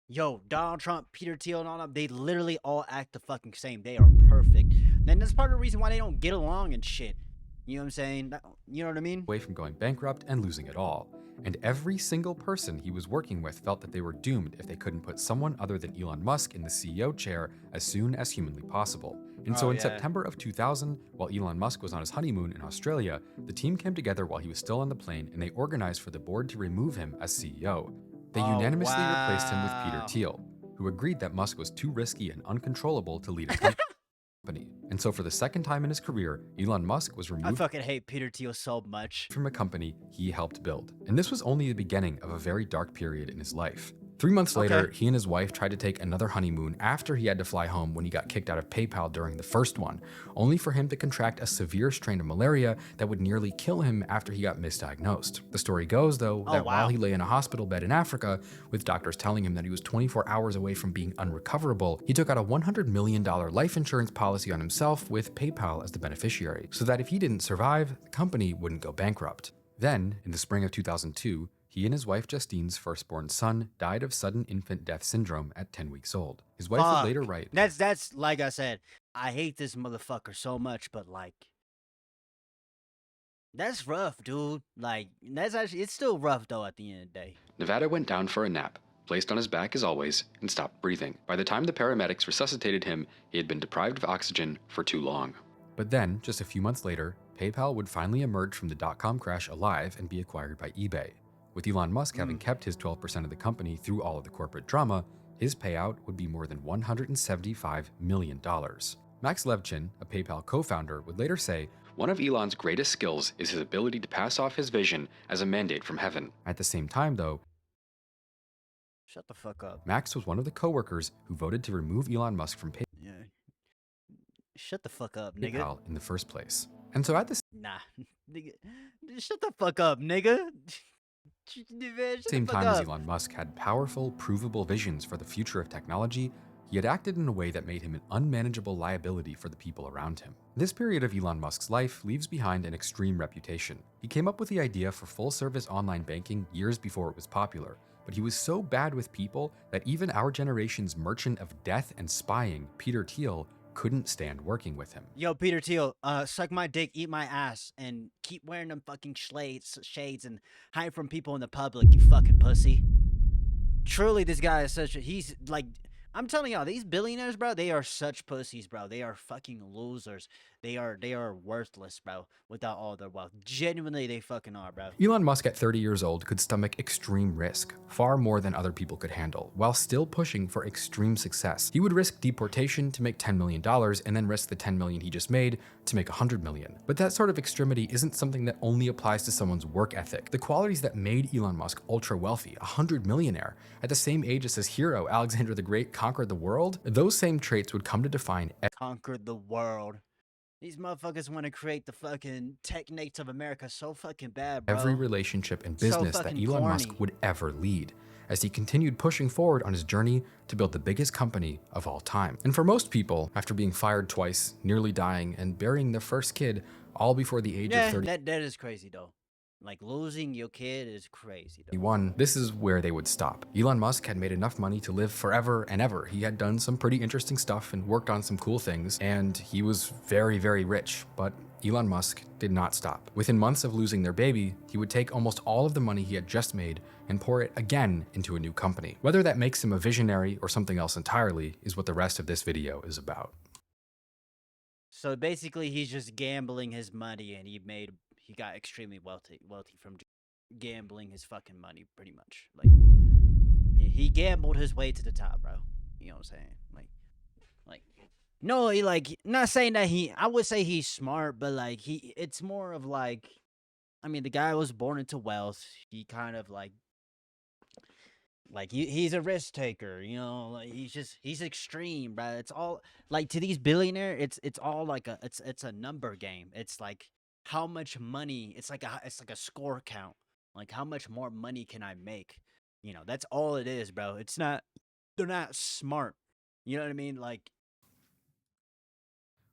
Yo, Donald Trump, Peter Thiel, and all them, they literally all act the fucking same. They are perfect. And that's part of the reason why they don't get along and shit. You know what I'm saying? You know what I mean? Away from going bankrupt and losing it all. And every single person he was working with felt that they were doomed if they couldn't put someone other than Elon Musk in the CEO chair as soon as humanly possible. And so in September of 2000, while Elon Musk was on his honeymoon in Australia, the team came together while he was still on the plane and they organized for the board to remove him as CEO. They unanimously replaced him with Peter Thiel, who agreed that Musk was too risky and uncontrollable to lead a company. And so for the second time in his career, Elon Musk was I removed fucking hate Peter Thiel so much. from a company he helped build. And this was only the beginning of a very dark period in his life. 3 months later, he and his wife tried to take another honeymoon after he had to fly home when he got kicked out of PayPal during the first one, only for him to contract a severe strain of malaria that would nearly kill him after he got misdiagnosed. The story goes, though, that while he lay in a hospital bed in Africa, with doctors telling him that he was 24 hours away from being unrecoverable, he took out a $100 million life insurance policy on himself with PayPal as the beneficiary, so that if he didn't survive, the company wouldn't go bankrupt. Then, in the spring of 2002, he and his wife Justine's firstborn son died of sudden infant death syndrome at 10 weeks old. His wife would later write, That's like I said, I hate this motherfucker so much, but like, that's rough, dude. Like, that's actually, it's still rough though at the end of the day. Nevada went down for a nap, placed on his back as always, and stopped breathing. By the time the paramedics resuscitated him, he had been deprived of oxygen for too long. But then, just a few months later, PayPal would finally emerge from the dot-com crash alive and be acquired by eBay. With Elon Musk having kept his 12% of the company through all of the corporate drama, his payout would be more than $175 million. Max Levchin, a PayPal co-founder, would later say, "One of Elon's greatest skills is his ability to pass off his vision as a mandate from heaven." At the same time, though, shut the fuck up. Max was one of the co-workers who voted to remove Elon Musk from Yeah. Shut the fuck up, nigga. PayPal in the first place. And so at the Nah, nigga. Shut the fuck up, nigga. same time as Elon Musk had powerful, provable visions for the future of technology, he had acted in a way that made him an unmanageable liability for the people around him. This period of Elon Musk's life leaves behind an extreme reputation. He came up with the idea for full-service online banking years before it was popular, but he was so bad with people that even our generation's merchant of death and spying, Peter Thiel, couldn't stand working with him. Yo, Peter Thiel, suck my dick, eat my ass, and keep wearing them fucking shades and hide from people in the public, you fucking pussy. Truly, this guy is he's like, I'm telling y'all, these billionaires, bro, they are such pussies, bro. They are fucking losers. They are worthless, bro, without all their wealth. Genuinely, they fucking are, bro. Elon Musk at 30 years old could stomach extreme risk, far more than other people could handle, while still pushing for extreme success. He would risk deportation to make $10 million and then risk the $10 million he just made to make $100 million. But that sort of extremity isn't something that only applies to someone's work ethic. The qualities that made Elon Musk ultra wealthy, a 100 millionaire, at the same age as his hero, Alexander the Great, conquered the world, those same traits would come to define conquered the world. These motherfuckers want to create the fucking technates of America so fucking bad, bro. Every relationship and business that Elon Musk would ever lead, as he continued pushing forward on his journey to build the biggest company of all time. And for most people, after being fired twice, nearly dying, and burying their first kid, all before the age of 30. That is crazy, though. Like, losing your kid is crazy, though. This is where they would stop. Elon Musk had made enough money to live forever and ever. He had done some pretty interesting stuff and worked on some cool things, and he was very, very rich, but Elon Musk did not stop. Within months of losing their baby, he would take almost all of the money he had just made and pour it again into a new company. Whether that makes him a visionary or something else entirely is what the rest of this video is about. So basically, he's just gambling his money, and he got extremely wealthy from gambling his fucking money, pretty much. Like, he gambled his way to the top, bro. You know what I'm saying? Like, no, not saying that I would say he's smart, but like, it's more of like, I mean, the guy was born into wealth. He kind of like he's a risk taker, you know, like he's extreme, bro. It's all like, to these billionaires, it's all like it's a number game. It's like, how much money, it's like a score count. Like, how much more money can I make? You know, that's all it is, bro. They're not smart. You know what I mean? Like,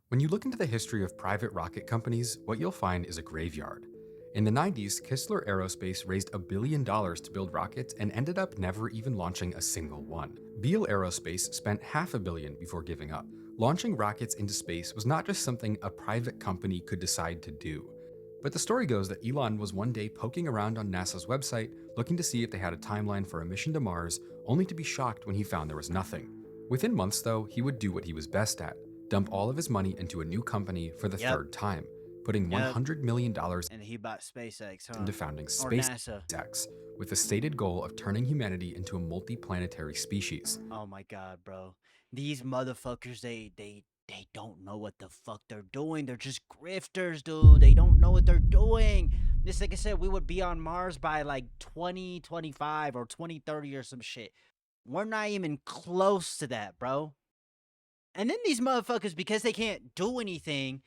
when you look into the history of private rocket companies, what you'll find is a graveyard. In the 90s, Kistler Aerospace raised $1 billion to build rockets and ended up never even launching a single one. Beale Aerospace spent $500 million before giving up. Launching rockets into space was not just something a private company could decide to do. But the story goes that Elon was one day poking around on NASA's website, looking to see if they had a timeline for a mission to Mars, only to be shocked when he found there was nothing. Within months, though, he would do what he was best at, dump all of his money into a new company for the third time, putting $100 million and he bought SpaceX, huh? into founding Or NASA. SpaceX, with the stated goal of turning humanity into a multi-planetary species. Oh my god, bro. These motherfuckers, they don't know what the fuck they're doing. They're just grifters, dude. They don't know what they're doing. This, like I said, we would be on Mars by like 2025 or 2030 or some shit. We're not even close to that, bro. And then these motherfuckers, because they can't do anything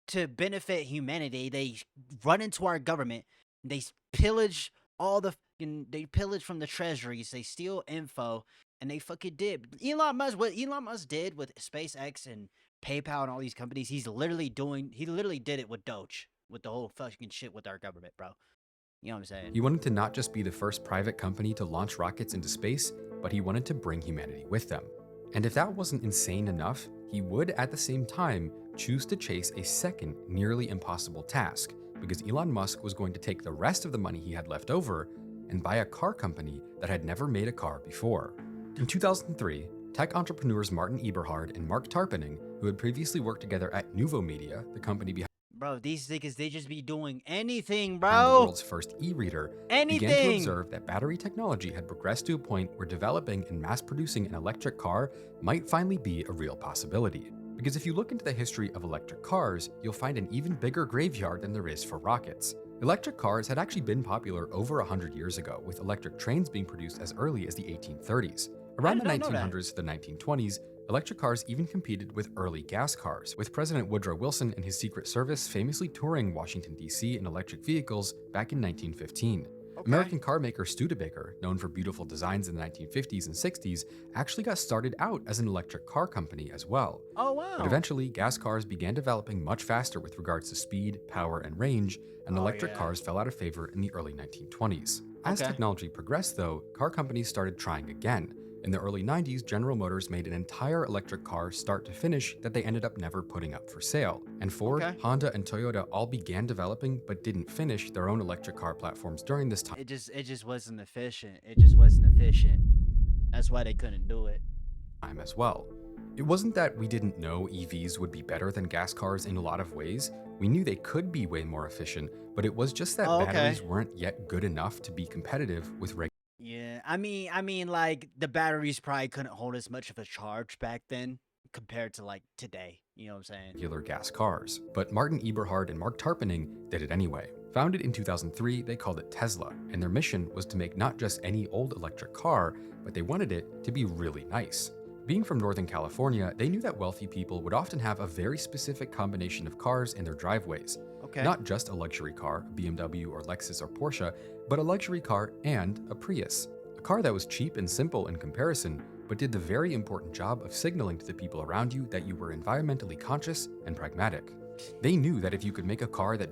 to benefit humanity, they run into our government. They pillage all the they pillage from the treasuries. They steal info, and they fucking did. What Elon Musk did with SpaceX and PayPal and all these companies, he literally did it with Doge, with the whole fucking shit with our government, bro. You know what I'm saying? He wanted to not just be the first private company to launch rockets into space, but he wanted to bring humanity with them. And if that wasn't insane enough, he would at the same time choose to chase a second nearly impossible task, because Elon Musk was going to take the rest of the money he had left over and buy a car company that had never made a car before. In 2003, tech entrepreneurs Martin Eberhard and Mark Tarpenning, who had previously worked together at Nuvo Media, the company behind Bro, these niggas, they just be doing anything, the bro. world's first e-reader, began to Anything. observe that battery technology had progressed to a point where developing and mass-producing an electric car might finally be a real possibility. Because if you look into the history of electric cars, you'll find an even bigger graveyard than there is for rockets. Electric cars had actually been popular over 100 years ago, with electric trains being produced as early as the 1830s. Around the did not know that. 1900s to the 1920s, electric cars even competed with early gas cars, with President Woodrow Wilson and his Secret Service famously touring Washington, D.C. in electric vehicles back in 1915. American car maker Studebaker, known for beautiful designs in the 1950s and 60s, actually got started out as an electric car company as well. Oh, wow. But eventually, gas cars began developing much faster with regards to speed, power, and range, and electric cars fell out of favor in the early 1920s. As technology progressed, though, car companies started trying again. In the early 90s, General Motors made an entire electric car start to finish that they ended up never putting up for sale. And Ford, Honda, and Toyota all began developing but didn't finish their own electric car platforms during this time. It just wasn't efficient. It just wasn't efficient. That's why they couldn't do it. As well. It wasn't that we didn't know EVs would be better than gas cars in a lot of ways. We knew they could be way more efficient, but it was just that batteries weren't yet good enough to be competitive with regular. Yeah, I mean, like, the batteries probably couldn't hold as much of a charge back then compared to, like, today. You know what I'm saying? Regular gas cars. But Martin Eberhard and Mark Tarpenning did it anyway. Founded in 2003, they called it Tesla, and their mission was to make not just any old electric car, but they wanted it to be really nice. Being from Northern California, they knew that wealthy people would often have a very specific combination of cars in their driveways. Not just a luxury car, a BMW or Lexus or Porsche, but a luxury car and a Prius. A car that was cheap and simple in comparison, but did the very important job of signaling to the people around you that you were environmentally conscious and pragmatic. They knew that if you could make a car that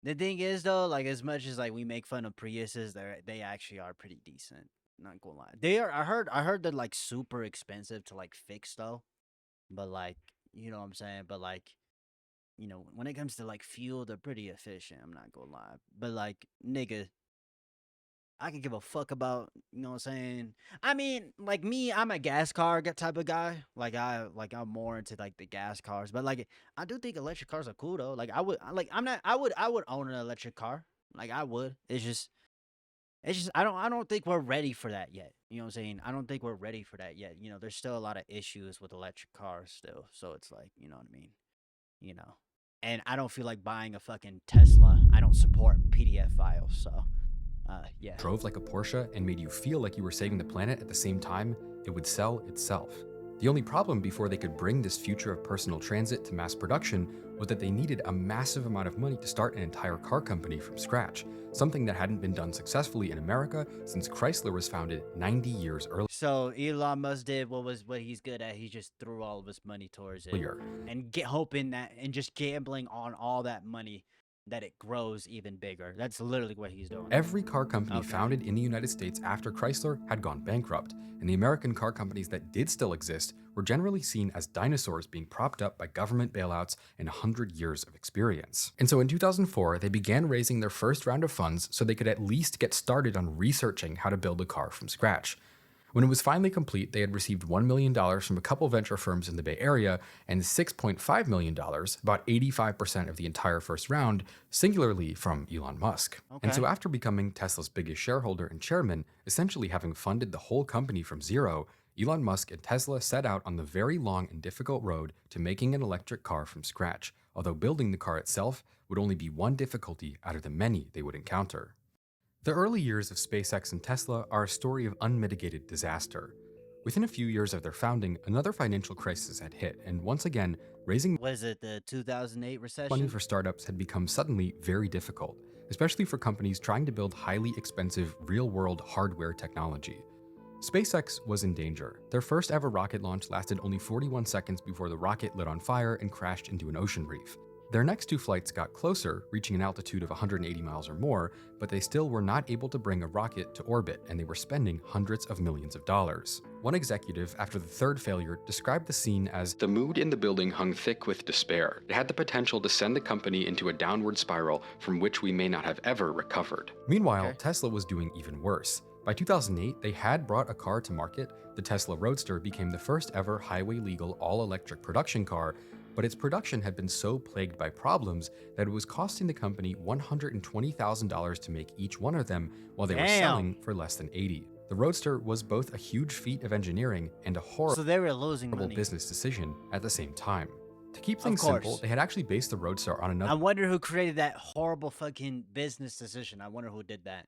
The thing is, though, like, as much as, like, we make fun of Priuses, they actually are pretty decent. Not gonna lie. They are. I heard they're, like, super expensive to, like, fix, though. But, like, you know what I'm saying? But, like, you know, when it comes to, like, fuel, they're pretty efficient. I'm not gonna lie. But, like, nigga, I can give a fuck about, you know what I'm saying? I mean, like, me, I'm a gas car type of guy. I'm more into, like, the gas cars. But, like, I do think electric cars are cool, though. Like, I would own an electric car. Like, I would. It's just I don't think we're ready for that yet. You know what I'm saying? I don't think we're ready for that yet. You know, there's still a lot of issues with electric cars still. So it's like, you know what I mean? You know. And I don't feel like buying a fucking Tesla. I don't support PDF files, so yeah. drove like a Porsche and made you feel like you were saving the planet at the same time, it would sell itself. The only problem before they could bring this future of personal transit to mass production was that they needed a massive amount of money to start an entire car company from scratch, something that hadn't been done successfully in America since Chrysler was founded 90 years earlier. So Elon Musk did what he's good at. He just threw all of his money towards it and hoping that and just gambling on all that money that it grows even bigger. That's literally what he's doing. Every car company founded in the United States after Chrysler had gone bankrupt, and the American car companies that did still exist were generally seen as dinosaurs being propped up by government bailouts and 100 years of experience. And so in 2004, they began raising their first round of funds so they could at least get started on researching how to build a car from scratch. When it was finally complete, they had received $1 million from a couple venture firms in the Bay Area and $6.5 million, about 85% of the entire first round, singularly from Elon Musk. And so after becoming Tesla's biggest shareholder and chairman, essentially having funded the whole company from zero, Elon Musk and Tesla set out on the very long and difficult road to making an electric car from scratch, although building the car itself would only be one difficulty out of the many they would encounter. The early years of SpaceX and Tesla are a story of unmitigated disaster. Within a few years of their founding, another financial crisis had hit, and once again, raising Was it the 2008 money recession? for startups had become suddenly very difficult, especially for companies trying to build highly expensive, real-world hardware technology. SpaceX was in danger. Their first ever rocket launch lasted only 41 seconds before the rocket lit on fire and crashed into an ocean reef. Their next two flights got closer, reaching an altitude of 180 miles or more, but they still were not able to bring a rocket to orbit, and they were spending hundreds of millions of dollars. One executive, after the third failure, described the scene as, The mood in the building hung thick with despair. It had the potential to send the company into a downward spiral from which we may not have ever recovered. Meanwhile, Okay. Tesla was doing even worse. By 2008, they had brought a car to market. The Tesla Roadster became the first ever highway-legal all-electric production car, but its production had been so plagued by problems that it was costing the company $120,000 to make each one of them, while they were Damn. selling for less than $80,000. The Roadster was both a huge feat of engineering and a So they were losing horrible money. business decision at the same time. To keep Of things simple, course. they had actually based the Roadster on I another wonder who created that horrible fucking business decision. I wonder who did that.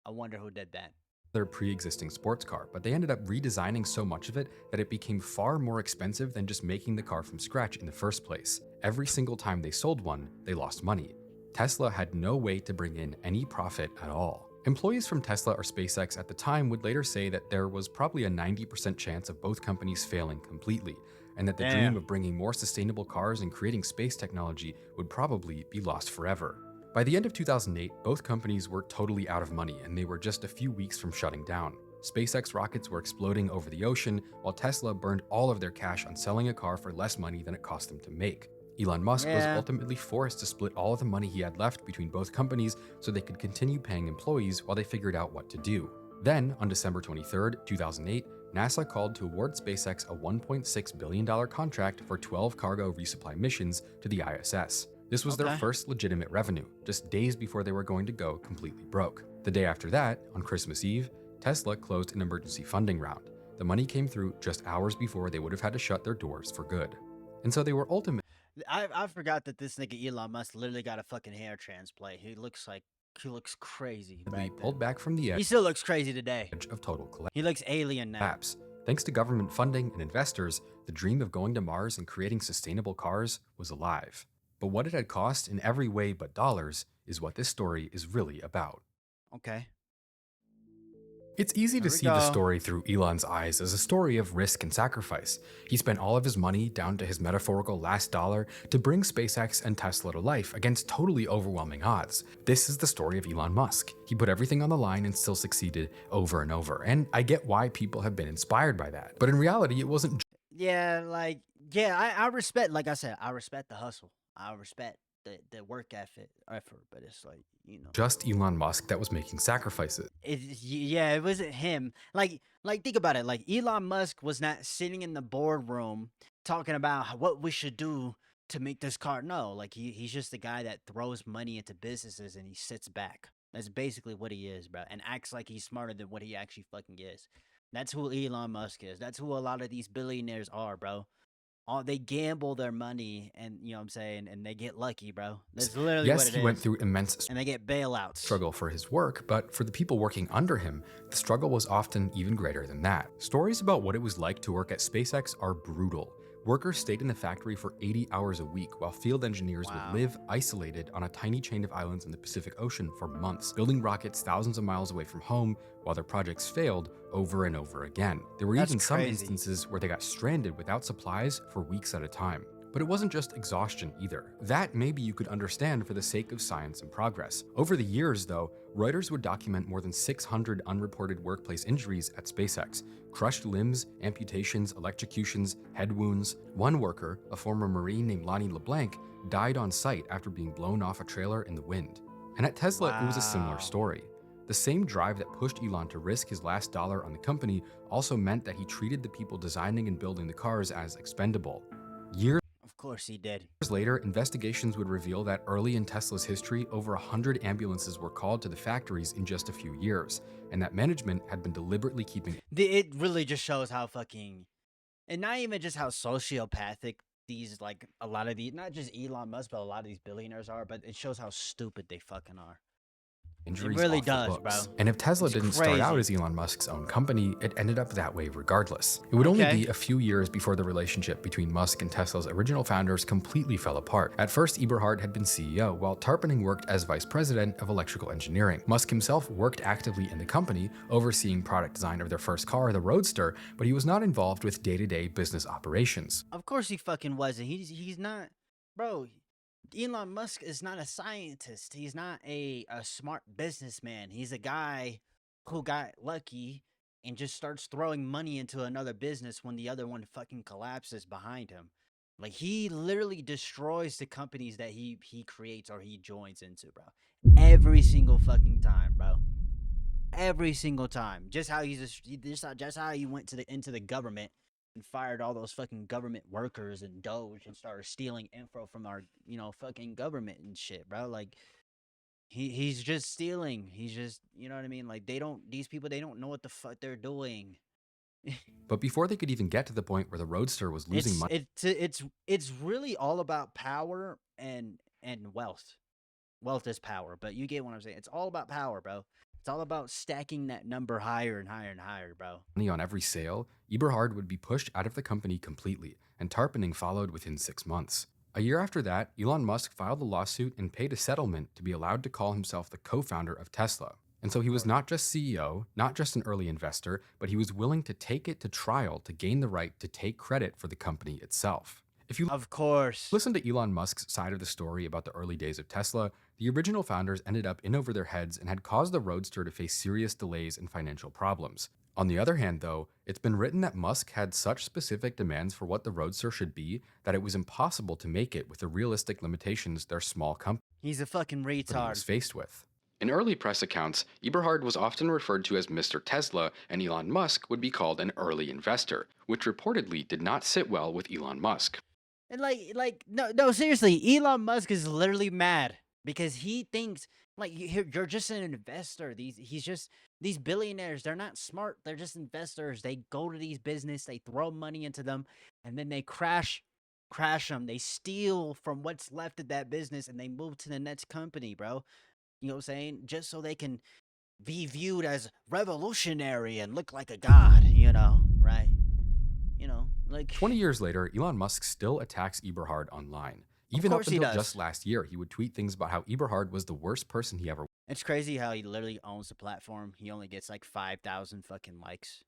I wonder who did that. their pre-existing sports car, but they ended up redesigning so much of it that it became far more expensive than just making the car from scratch in the first place. Every single time they sold one, they lost money. Tesla had no way to bring in any profit at all. Employees from Tesla or SpaceX at the time would later say that there was probably a 90% chance of both companies failing completely, and that the Damn. dream of bringing more sustainable cars and creating space technology would probably be lost forever. By the end of 2008, both companies were totally out of money, and they were just a few weeks from shutting down. SpaceX rockets were exploding over the ocean, while Tesla burned all of their cash on selling a car for less money than it cost them to make. Elon Musk was Yeah. ultimately forced to split all of the money he had left between both companies so they could continue paying employees while they figured out what to do. Then, on December 23rd, 2008, NASA called to award SpaceX a $1.6 billion contract for 12 cargo resupply missions to the ISS. This was their Okay. first legitimate revenue, just days before they were going to go completely broke. The day after that, on Christmas Eve, Tesla closed an emergency funding round. The money came through just hours before they would have had to shut their doors for good. And so they were ultimately I forgot that this nigga Elon Musk literally got a fucking hair transplant. He looks crazy. pulled back from the He still looks crazy today. edge of total He looks alien now. collapse. Thanks to government funding and investors, the dream of going to Mars and creating sustainable cars was alive. But what it had cost in every way but dollars is what this story is really about. Okay. It's easy to Here we see the go. story through Elon's eyes as a story of risk and sacrifice. He spent all of his money, down to his metaphorical last dollar, to bring SpaceX and Tesla to life against totally overwhelming odds. This is the story of Elon Musk. He put everything on the line and still succeeded over and over. And I get why people have been inspired by that. But in reality, it wasn't Yeah, I respect, like I said, I respect the hustle. I respect the work effort, but it's like, just Elon Musk that was making sacrifices. it wasn't him. Like think about it. Like Elon Musk was not sitting in the boardroom talking about what we should do to make this car. No, like he's just the guy that throws money into businesses and he sits back. That's basically what he is, bro, and acts like he's smarter than what he actually fucking is. That's who Elon Musk is. That's who a lot of these billionaires are, bro. They gamble their money, and you know what I'm saying, and they get lucky, bro. That's literally Yes, what it he is. went through immense And they get bailouts. struggle for his work, but for the people working under him, the struggle was often even greater than that. Stories about what it was like to work at SpaceX are brutal. Workers stayed in the factory for 80 hours a week, while field engineers Wow. would live isolated on a tiny chain of islands in the Pacific Ocean for months, building rockets thousands of miles away from home while their projects failed over and over again. There were That's even some crazy. instances where they got stranded without supplies for weeks at a time. But it wasn't just exhaustion either. That maybe you could understand for the sake of science and progress. Over the years, though, Reuters would document more than 600 unreported workplace injuries at SpaceX. Crushed limbs, amputations, electrocutions, head wounds. One worker, a former Marine named Lonnie LeBlanc, died on site after being blown off a trailer in the wind. And at Tesla, it was a similar Wow. story. The same drive that pushed Elon to risk his last dollar on the company also meant that he treated the people designing and building the cars as expendable. Years Of course he did. later, investigations would reveal that early in Tesla's history, over 100 ambulances were called to the factories in just a few years, and that management had been deliberately keeping It really just shows how fucking, and not even just how sociopathic these, like, a lot of these, not just Elon Musk, but a lot of these billionaires are, but it shows how stupid they fucking are. injuries really off the does, books. bro. And if Tesla It's didn't start out crazy. as Elon Musk's own company, it ended up that way regardless. It would only Okay. be a few years before the relationship between Musk and Tesla's original founders completely fell apart. At first, Eberhard had been CEO, while Tarpening worked as vice president of electrical engineering. Musk himself worked actively in the company, overseeing product design of their first car, the Roadster, but he was not involved with day-to-day business operations. Of course he fucking wasn't. He's not, bro. Elon Musk is not a scientist. He's not a smart businessman. He's a guy who got lucky and just starts throwing money into another business when the other one fucking collapses behind him. Like he literally destroys the companies that he creates or he joins into, bro. Every single fucking time, bro. Every single time. Just how just how he went into the government and fired all those fucking government workers and Doge and started stealing info from our, fucking government and shit, bro. Like he's just stealing. He's just, you know what I mean? Like these people, they don't know what the fuck they're doing. But before they could even get to the point where the Roadster was losing money, It's really all about power and wealth. Wealth is power, but you get what I'm saying. It's all about power, bro. It's all about stacking that number higher and higher and higher, bro. on every sale, Eberhard would be pushed out of the company completely, and Tarpening followed within 6 months. A year after that, Elon Musk filed a lawsuit and paid a settlement to be allowed to call himself the co-founder of Tesla. And so he was not just CEO, not just an early investor, but he was willing to take it to trial to gain the right to take credit for the company itself. If you Of course. listen to Elon Musk's side of the story about the early days of Tesla, the original founders ended up in over their heads and had caused the Roadster to face serious delays and financial problems. On the other hand, though, it's been written that Musk had such specific demands for what the Roadster should be that it was impossible to make it with the realistic limitations their small company He's a fucking was retard. faced with. In early press accounts, Eberhard was often referred to as Mr. Tesla, and Elon Musk would be called an early investor, which reportedly did not sit well with Elon Musk. And no, seriously, Elon Musk is literally mad because he thinks like you're just an investor. These billionaires, they're not smart. They're just investors. They go to these business, they throw money into them, and then they crash them. They steal from what's left of that business and they move to the next company, bro. You know what I'm saying? Just so they can be viewed as revolutionary and look like a god, right? Like 20 years later, Elon Musk still attacks Eberhard online. Even up course he until does. just last year, he would tweet things about how Eberhard was the worst person he ever It's crazy how he literally owns the platform. He only gets like 5,000 fucking likes.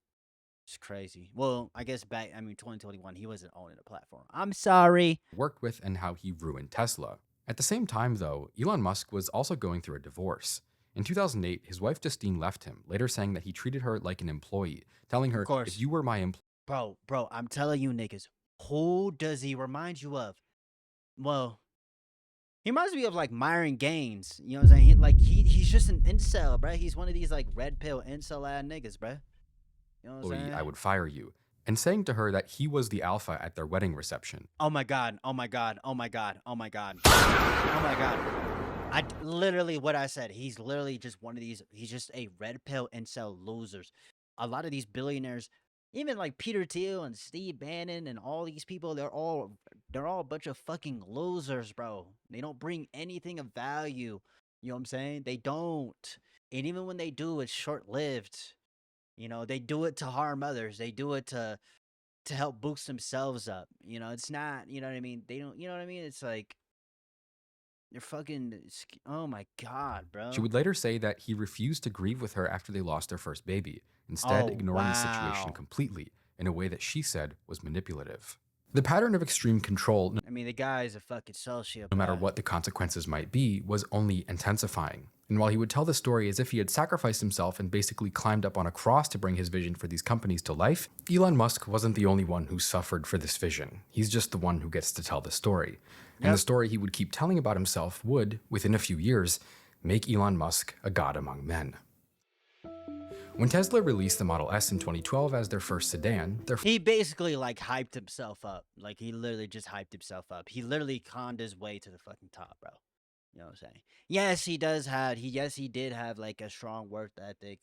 It's crazy. Well, I guess 2021, he wasn't owning the platform. I'm sorry. worked with and how he ruined Tesla. At the same time, though, Elon Musk was also going through a divorce. In 2008, his wife Justine left him, later saying that he treated her like an employee, telling her, course. if you were my employee, Bro, I'm telling you niggas, who does he remind you of? Well, he reminds me of like Myron Gaines. You know what I'm saying? He's just an incel, bro. He's one of these like red pill incel ass niggas, bro. You know what I'm saying? I would fire you. And saying to her that he was the alpha at their wedding reception. Oh my god. Oh my god. Oh my god. Oh my god. Oh my god. Literally what I said. He's literally just one of these. He's just a red pill incel losers. A lot of these billionaires, even like Peter Thiel and Steve Bannon and all these people, they're all a bunch of fucking losers, bro. They don't bring anything of value. You know what I'm saying? They don't. And even when they do, it's short-lived. They do it to harm others. They do it to help boost themselves up. It's not, you know what I mean? They don't, you know what I mean? It's like they're fucking, oh my god, bro. She would later say that he refused to grieve with her after they lost their first baby, instead ignoring the situation completely in a way that she said was manipulative. The pattern of extreme control, I mean, the guy is a fucking sociopath. no matter what the consequences might be, was only intensifying. And while he would tell the story as if he had sacrificed himself and basically climbed up on a cross to bring his vision for these companies to life, Elon Musk wasn't the only one who suffered for this vision. He's just the one who gets to tell the story. And the story he would keep telling about himself would, within a few years, make Elon Musk a god among men. When Tesla released the Model S in 2012 as their first sedan, he basically like hyped himself up. Like he literally just hyped himself up. He literally conned his way to the fucking top, bro. You know what I'm saying? Yes, he did have like a strong work ethic.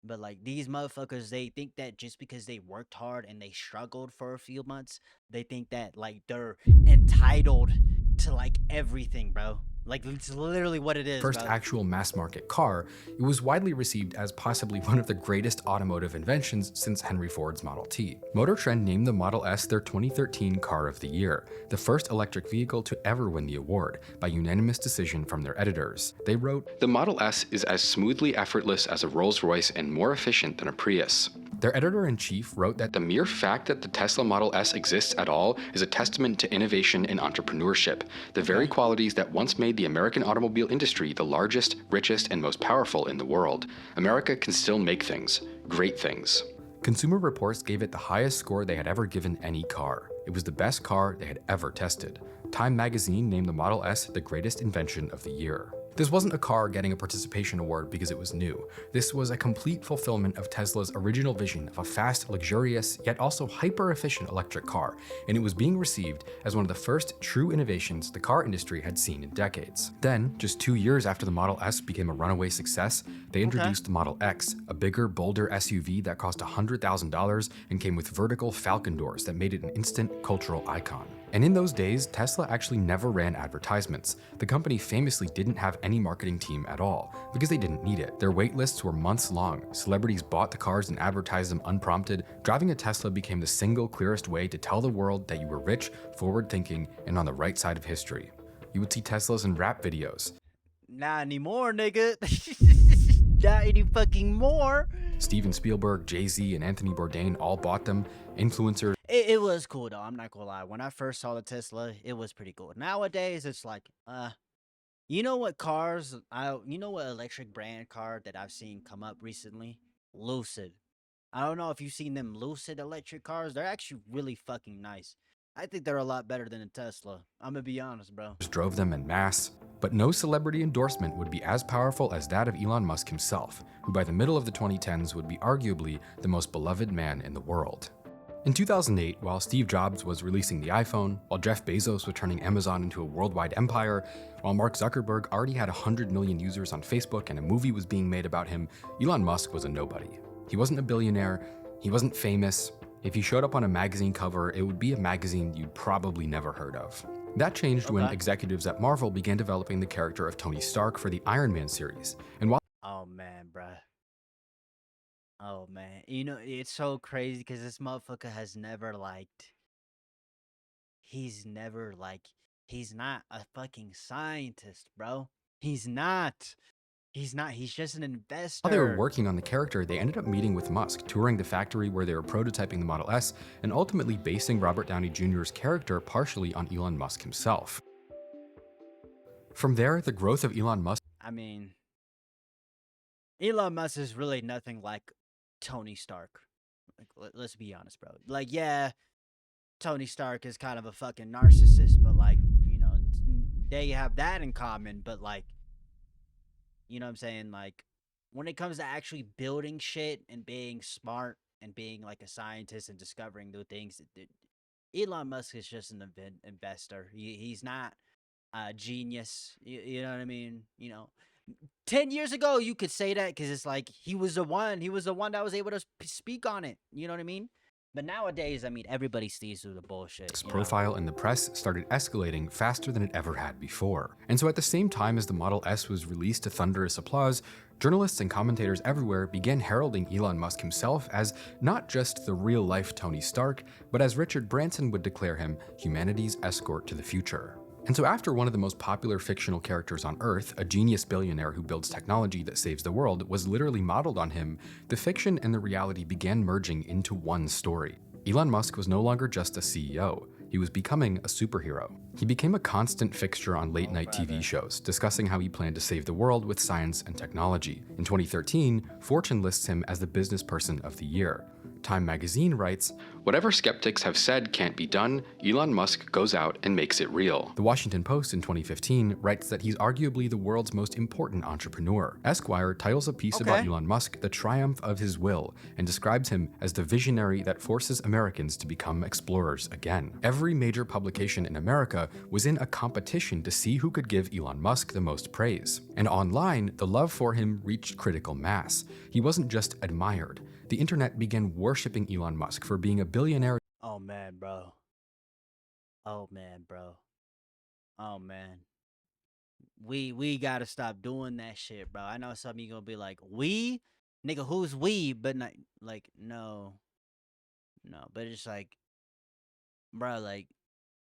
But like these motherfuckers, they think that just because they worked hard and they struggled for a few months, they think that like they're entitled to like everything, bro. Like, it's literally what it is, First bro. actual mass market car, it was widely received as possibly one of the greatest automotive inventions since Henry Ford's Model T. Motor Trend named the Model S their 2013 Car of the Year, the first electric vehicle to ever win the award, by unanimous decision from their editors. They wrote, "The Model S is as smoothly effortless as a Rolls-Royce and more efficient than a Prius." Their editor-in-chief wrote that The mere fact that the Tesla Model S exists at all is a testament to innovation and entrepreneurship, the very qualities that once made the American automobile industry the largest, richest, and most powerful in the world. America can still make things, great things. Consumer Reports gave it the highest score they had ever given any car. It was the best car they had ever tested. Time magazine named the Model S the greatest invention of the year. This wasn't a car getting a participation award because it was new. This was a complete fulfillment of Tesla's original vision of a fast, luxurious, yet also hyper-efficient electric car, and it was being received as one of the first true innovations the car industry had seen in decades. Then, just 2 years after the Model S became a runaway success, they introduced the Model X, a bigger, bolder SUV that cost $100,000 and came with vertical Falcon doors that made it an instant cultural icon. And in those days, Tesla actually never ran advertisements. The company famously didn't have any marketing team at all, because they didn't need it. Their wait lists were months long. Celebrities bought the cars and advertised them unprompted. Driving a Tesla became the single clearest way to tell the world that you were rich, forward-thinking, and on the right side of history. You would see Teslas in rap videos. Not anymore, nigga. Not any fucking more. Steven Spielberg, Jay-Z, and Anthony Bourdain all bought them. Influencers. It was cool though. I'm not gonna lie. When I first saw the Tesla, it was pretty cool. Nowadays, it's like, you know what cars? You know what electric brand car that I've seen come up recently? Lucid. I don't know if you've seen them Lucid electric cars. They're actually really fucking nice. I think they're a lot better than a Tesla. I'm gonna be honest, bro. Drove them en masse. But no celebrity endorsement would be as powerful as that of Elon Musk himself, who by the middle of the 2010s would be arguably the most beloved man in the world. In 2008, while Steve Jobs was releasing the iPhone, while Jeff Bezos was turning Amazon into a worldwide empire, while Mark Zuckerberg already had 100 million users on Facebook and a movie was being made about him, Elon Musk was a nobody. He wasn't a billionaire, he wasn't famous. If he showed up on a magazine cover, it would be a magazine you'd probably never heard of. That changed when executives at Marvel began developing the character of Tony Stark for the Iron Man series. And while Oh man, bruh. Oh man, you know, it's so crazy because this motherfucker has never he's not a fucking scientist, bro. He's not. He's just an investor. while they were working on the character, they ended up meeting with Musk, touring the factory where they were prototyping the Model S, and ultimately basing Robert Downey Jr.'s character partially on Elon Musk himself. From there, the growth of Elon Musk. I mean, Elon Musk is really nothing like Tony Stark. Like, let's be honest, bro. Like, yeah, Tony Stark is kind of a fucking narcissist, but like, you know, they have that in common, but like, you know what I'm saying? Like, when it comes to actually building shit and being smart and being like a scientist and discovering new things, Elon Musk is just an investor. He's not a genius. You know what I mean? You know, 10 years ago, you could say that because it's like he was the one that was able to speak on it. You know what I mean? But nowadays, I mean, everybody sees through the bullshit. Musk's profile in the press started escalating faster than it ever had before. And so at the same time as the Model S was released to thunderous applause, journalists and commentators everywhere began heralding Elon Musk himself as not just the real-life Tony Stark, but as Richard Branson would declare him, humanity's escort to the future. And so after one of the most popular fictional characters on Earth, a genius billionaire who builds technology that saves the world, was literally modeled on him, the fiction and the reality began merging into one story. Elon Musk was no longer just a CEO. He was becoming a superhero. He became a constant fixture on late-night TV shows, discussing how he planned to save the world with science and technology. In 2013, Fortune lists him as the business person of the year. Time magazine writes, "Whatever skeptics have said can't be done, Elon Musk goes out and makes it real." The Washington Post in 2015 writes that he's arguably the world's most important entrepreneur. Esquire titles a piece about Elon Musk the triumph of his will and describes him as the visionary that forces Americans to become explorers again. Every major publication in America was in a competition to see who could give Elon Musk the most praise. And online, the love for him reached critical mass. He wasn't just admired. The internet began worshipping Elon Musk for being a billionaire. Oh man, bro. Oh man, bro. Oh man. We gotta stop doing that shit, bro. I know some of you gonna be like, we? Nigga, who's we? But not, like, no. No, but it's like, bro, like,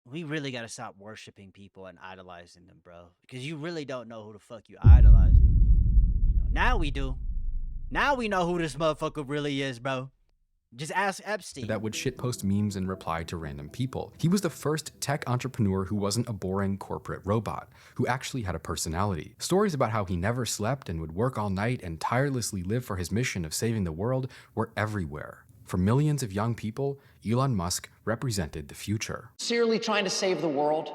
we really gotta stop worshiping people and idolizing them, bro. Because you really don't know who the fuck you idolizing. You know, now we do. Now we know who this motherfucker really is, bro. Just ask Epstein. That would shitpost memes and reply to random people. He was the first tech entrepreneur who wasn't a boring corporate robot, who actually had a personality. Stories about how he never slept and would work all night and tirelessly live for his mission of saving the world were everywhere. For millions of young people, Elon Musk represented the future. Sincerely trying to save the world?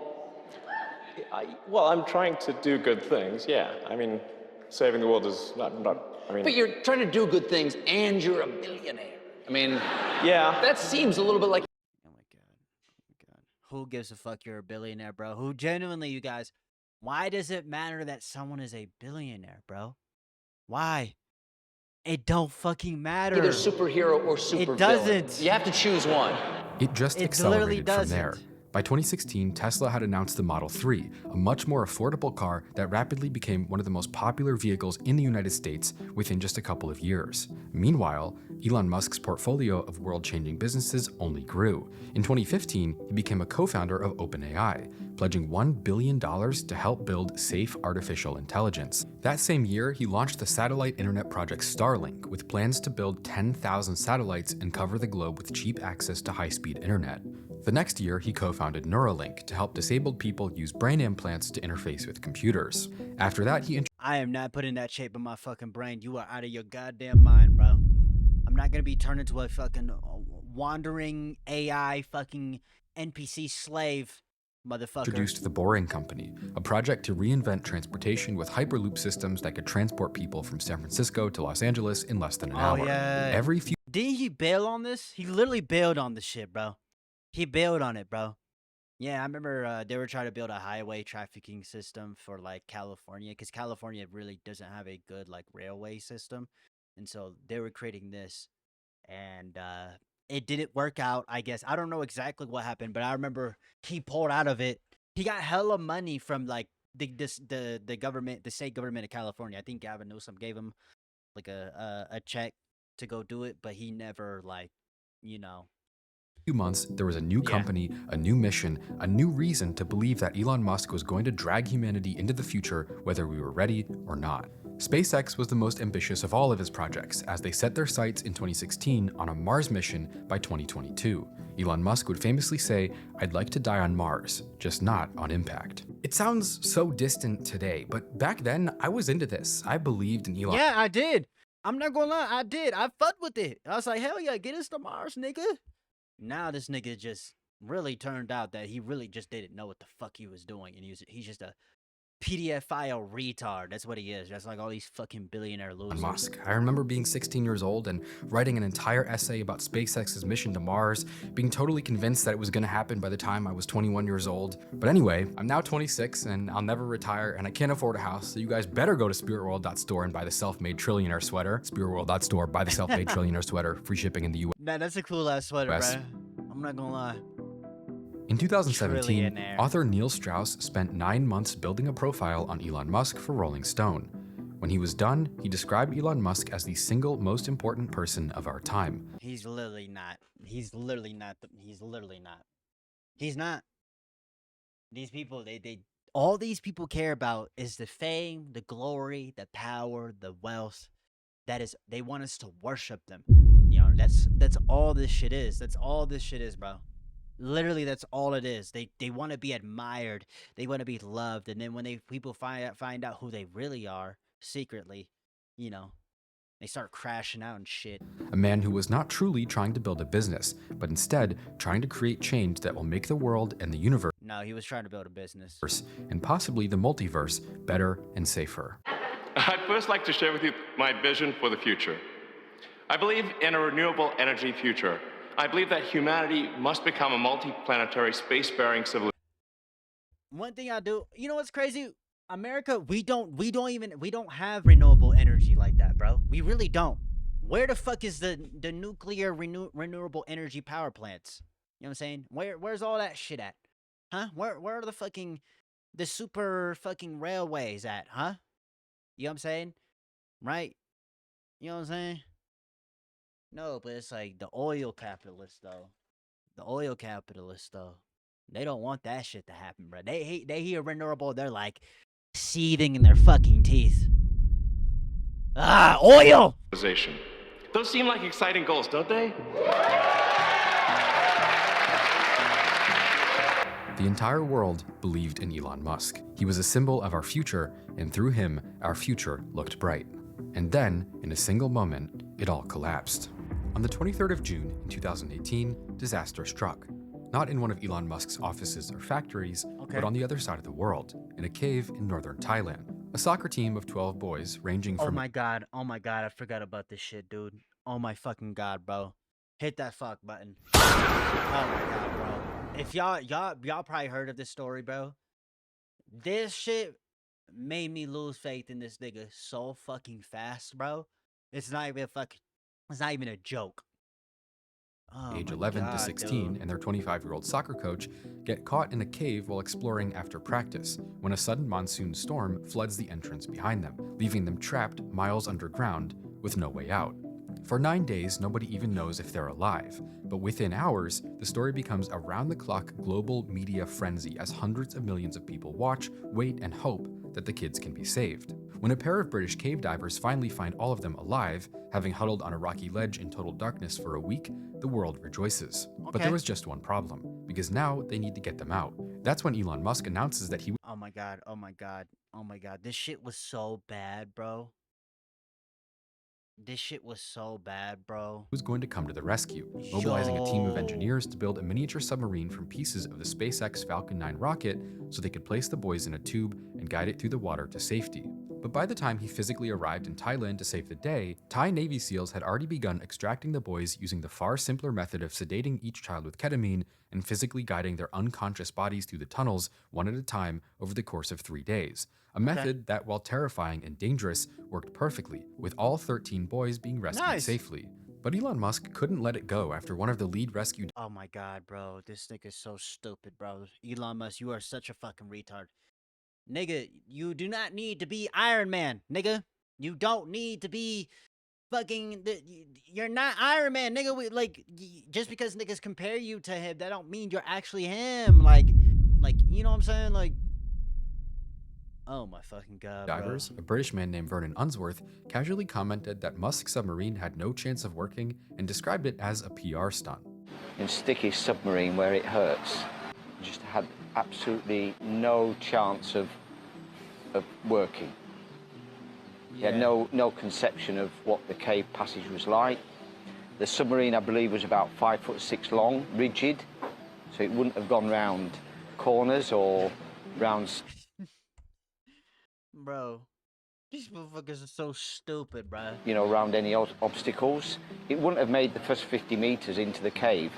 Well, I'm trying to do good things, yeah. I mean, saving the world is not I mean... But you're trying to do good things and you're a billionaire. I mean, yeah. That seems a little bit like... Oh my god. Who gives a fuck you're a billionaire, bro? Who genuinely, you guys, why does it matter that someone is a billionaire, bro? Why? It don't fucking matter. Either superhero or super It doesn't. You have to choose one. It just It literally accelerated from there. doesn't. By 2016, Tesla had announced the Model 3, a much more affordable car that rapidly became one of the most popular vehicles in the United States within just a couple of years. Meanwhile, Elon Musk's portfolio of world-changing businesses only grew. In 2015, he became a co-founder of OpenAI, pledging $1 billion to help build safe artificial intelligence. That same year, he launched the satellite internet project Starlink, with plans to build 10,000 satellites and cover the globe with cheap access to high-speed internet. The next year, he co-founded Neuralink to help disabled people use brain implants to interface with computers. After that, I am not putting that shape in my fucking brain. You are out of your goddamn mind, bro. I'm not gonna be turned into a fucking wandering AI fucking NPC slave, motherfucker. introduced the Boring Company, a project to reinvent transportation with Hyperloop systems that could transport people from San Francisco to Los Angeles in less than an hour. Yeah. Every few Didn't he bail on this? He literally bailed on this shit, bro. He bailed on it, bro. Yeah, I remember they were trying to build a highway trafficking system for like California, because California really doesn't have a good like railway system, and so they were creating this, and it didn't work out. I guess I don't know exactly what happened, but I remember he pulled out of it. He got hella money from like the government, the state government of California. I think Gavin Newsom gave him like a check to go do it, but he never like, you know. few months, there was a new company, a new mission, a new reason to believe that Elon Musk was going to drag humanity into the future whether we were ready or not. SpaceX was the most ambitious of all of his projects, as they set their sights in 2016 on a Mars mission by 2022. Elon Musk would famously say, "I'd like to die on Mars, just not on impact." It sounds so distant today, but back then, I was into this. I believed in Elon. Yeah, I did. I'm not gonna lie, I did. I fucked with it. I was like, hell yeah, get us to Mars, nigga. Now this nigga just really turned out that he really just didn't know what the fuck he was doing, and he's just a PDF file retard. That's what he is. Just like all these fucking billionaire losers. Musk. I remember being 16 years old and writing an entire essay about SpaceX's mission to Mars, being totally convinced that it was going to happen by the time I was 21 years old. But anyway, I'm now 26 and I'll never retire, and I can't afford a house, so you guys better go to spiritworld.store and buy the self-made trillionaire sweater. Spiritworld.store, buy the self-made trillionaire sweater, free shipping in the US. Nah, that's a cool ass sweater, bro. I'm not gonna lie. In 2017, Trillionaire. author Neil Strauss spent 9 months building a profile on Elon Musk for Rolling Stone. When he was done, he described Elon Musk as the single most important person of our time. He's literally not. He's literally not. He's literally not. He's not. These people, all these people care about is the fame, the glory, the power, the wealth. They want us to worship them. You know, that's all this shit is. That's all this shit is, bro. Literally, that's all it is. They want to be admired. They want to be loved. And then when people find out who they really are secretly, you know, they start crashing out and shit. A man who was not truly trying to build a business, but instead trying to create change that will make the world and the universe, No, he was trying to build a business. and possibly the multiverse, better and safer. I'd first like to share with you my vision for the future. I believe in a renewable energy future. I believe that humanity must become a multi-planetary space-faring civilization. One thing I do, you know what's crazy? America, we don't have renewable energy like that, bro. We really don't. Where the fuck is the nuclear renewable energy power plants? You know what I'm saying? Where's all that shit at? Huh? Where are the fucking the super fucking railways at, huh? You know what I'm saying? Right? You know what I'm saying? No, but it's like the oil capitalists though. The oil capitalists though. They don't want that shit to happen, bro. They hear renewable, they're like seething in their fucking teeth. Ah, oil! Those seem like exciting goals, don't they? The entire world believed in Elon Musk. He was a symbol of our future, and through him, our future looked bright. And then, in a single moment, it all collapsed. On the 23rd of June in 2018, disaster struck. Not in one of Elon Musk's offices or factories, but on the other side of the world, in a cave in northern Thailand. A soccer team of 12 boys ranging from— oh my god, I forgot about this shit, dude. Oh my fucking god, bro. Hit that fuck button. Oh my god, bro. If y'all probably heard of this story, bro. This shit made me lose faith in this nigga so fucking fast, bro. It's not even a joke. Oh age my 11 to God, 16 dude. and their 25-year-old soccer coach get caught in a cave while exploring after practice when a sudden monsoon storm floods the entrance behind them, leaving them trapped miles underground with no way out. For 9 days, nobody even knows if they're alive, but within hours, the story becomes a round-the-clock global media frenzy as hundreds of millions of people watch, wait, and hope that the kids can be saved. When a pair of British cave divers finally find all of them alive, having huddled on a rocky ledge in total darkness for a week, the world rejoices. But there was just one problem, because now they need to get them out. That's when Elon Musk announces that he Oh my god, oh my god, oh my god. This shit was so bad, bro. This shit was so bad, bro. was going to come to the rescue, mobilizing a team of engineers to build a miniature submarine from pieces of the SpaceX Falcon 9 rocket so they could place the boys in a tube and guide it through the water to safety. But by the time he physically arrived in Thailand to save the day, Thai Navy SEALs had already begun extracting the boys using the far simpler method of sedating each child with ketamine and physically guiding their unconscious bodies through the tunnels one at a time over the course of 3 days. A method that, while terrifying and dangerous, worked perfectly, with all 13 boys being rescued safely. But Elon Musk couldn't let it go after one of the lead rescue— Oh my god, bro. This nigga's so stupid, bro. Elon Musk, you are such a fucking retard. Nigga, you do not need to be Iron Man, nigga. You don't need to be fucking you're not Iron Man, nigga. Just because niggas compare you to him, that don't mean you're actually him. Like you know what I'm saying? Like, oh my fucking god, divers, bro. a British man named Vernon Unsworth, casually commented that Musk's submarine had no chance of working and described it as a PR stunt. In sticky submarine where it hurts, just had absolutely no chance of working. He had no conception of what the cave passage was like. The submarine, I believe, was about 5'6" long, rigid, so it wouldn't have gone round corners or round. Bro, these motherfuckers are so stupid, bro. You know, around any obstacles. It wouldn't have made the first 50 meters into the cave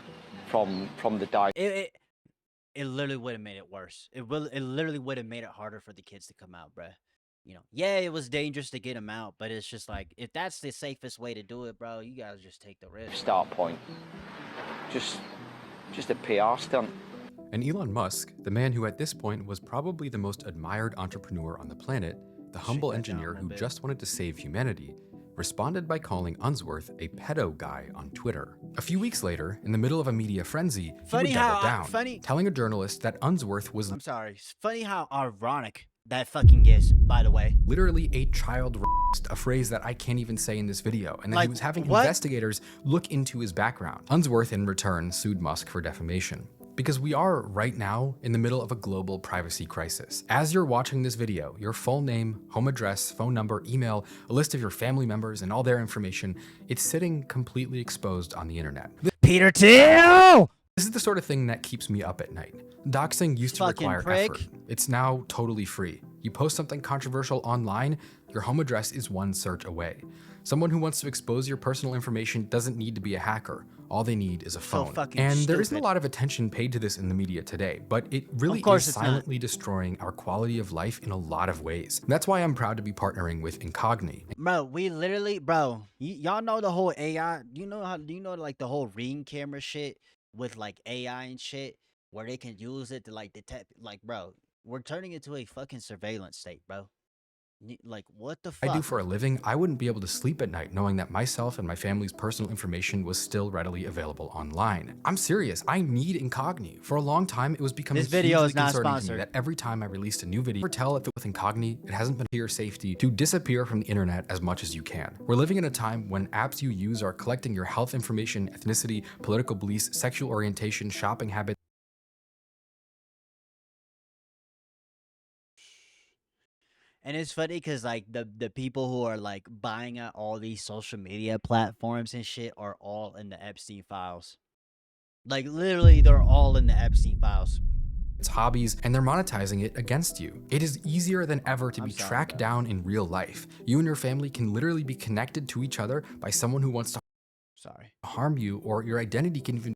from the dive. It literally would have made it worse. It literally would have made it harder for the kids to come out, bro. You know, yeah, it was dangerous to get them out, but it's just like, if that's the safest way to do it, bro, you guys just take the risk. Start point. Just a PR stunt. And Elon Musk, the man who at this point was probably the most admired entrepreneur on the planet, the humble engineer who just wanted to save humanity, responded by calling Unsworth a pedo guy on Twitter. A few weeks later, in the middle of a media frenzy, he would double down, telling a journalist that Unsworth was— I'm sorry. It's funny how ironic that fucking is, by the way. Literally a child rapist, a phrase that I can't even say in this video, and that he was having investigators look into his background. Unsworth, in return, sued Musk for defamation. Because we are, right now, in the middle of a global privacy crisis. As you're watching this video, your full name, home address, phone number, email, a list of your family members, and all their information, it's sitting completely exposed on the internet. Peter Thiel! This is the sort of thing that keeps me up at night. Doxing used to require effort. It's now totally free. You post something controversial online, your home address is one search away. Someone who wants to expose your personal information doesn't need to be a hacker. All they need is a phone. And there isn't a lot of attention paid to this in the media today, but it really is silently destroying our quality of life in a lot of ways. That's why I'm proud to be partnering with Incogni. Bro, we literally, y'all know the whole AI, do you know like the whole Ring camera shit with like AI and shit, where they can use it to like detect, like, bro, we're turning into a fucking surveillance state, bro. Like, what the I do fuck? for a living, I wouldn't be able to sleep at night knowing that myself and my family's personal information was still readily available online. I'm serious, I need Incogni. For a long time, it was becoming This video hugely is not concerning to me sponsored. that every time I released a new video, never tell if it was Incogni, it hasn't been your safety to disappear from the internet as much as you can. We're living in a time when apps you use are collecting your health information, ethnicity, political beliefs, sexual orientation, shopping habits. And it's funny because like the people who are like buying out all these social media platforms and shit are all in the Epstein files. Like literally, they're all in the Epstein files. It's hobbies, and they're monetizing it against you. It is easier than ever to be sorry, tracked bro. down in real life. You and your family can literally be connected to each other by someone who wants to harm you, or your identity can even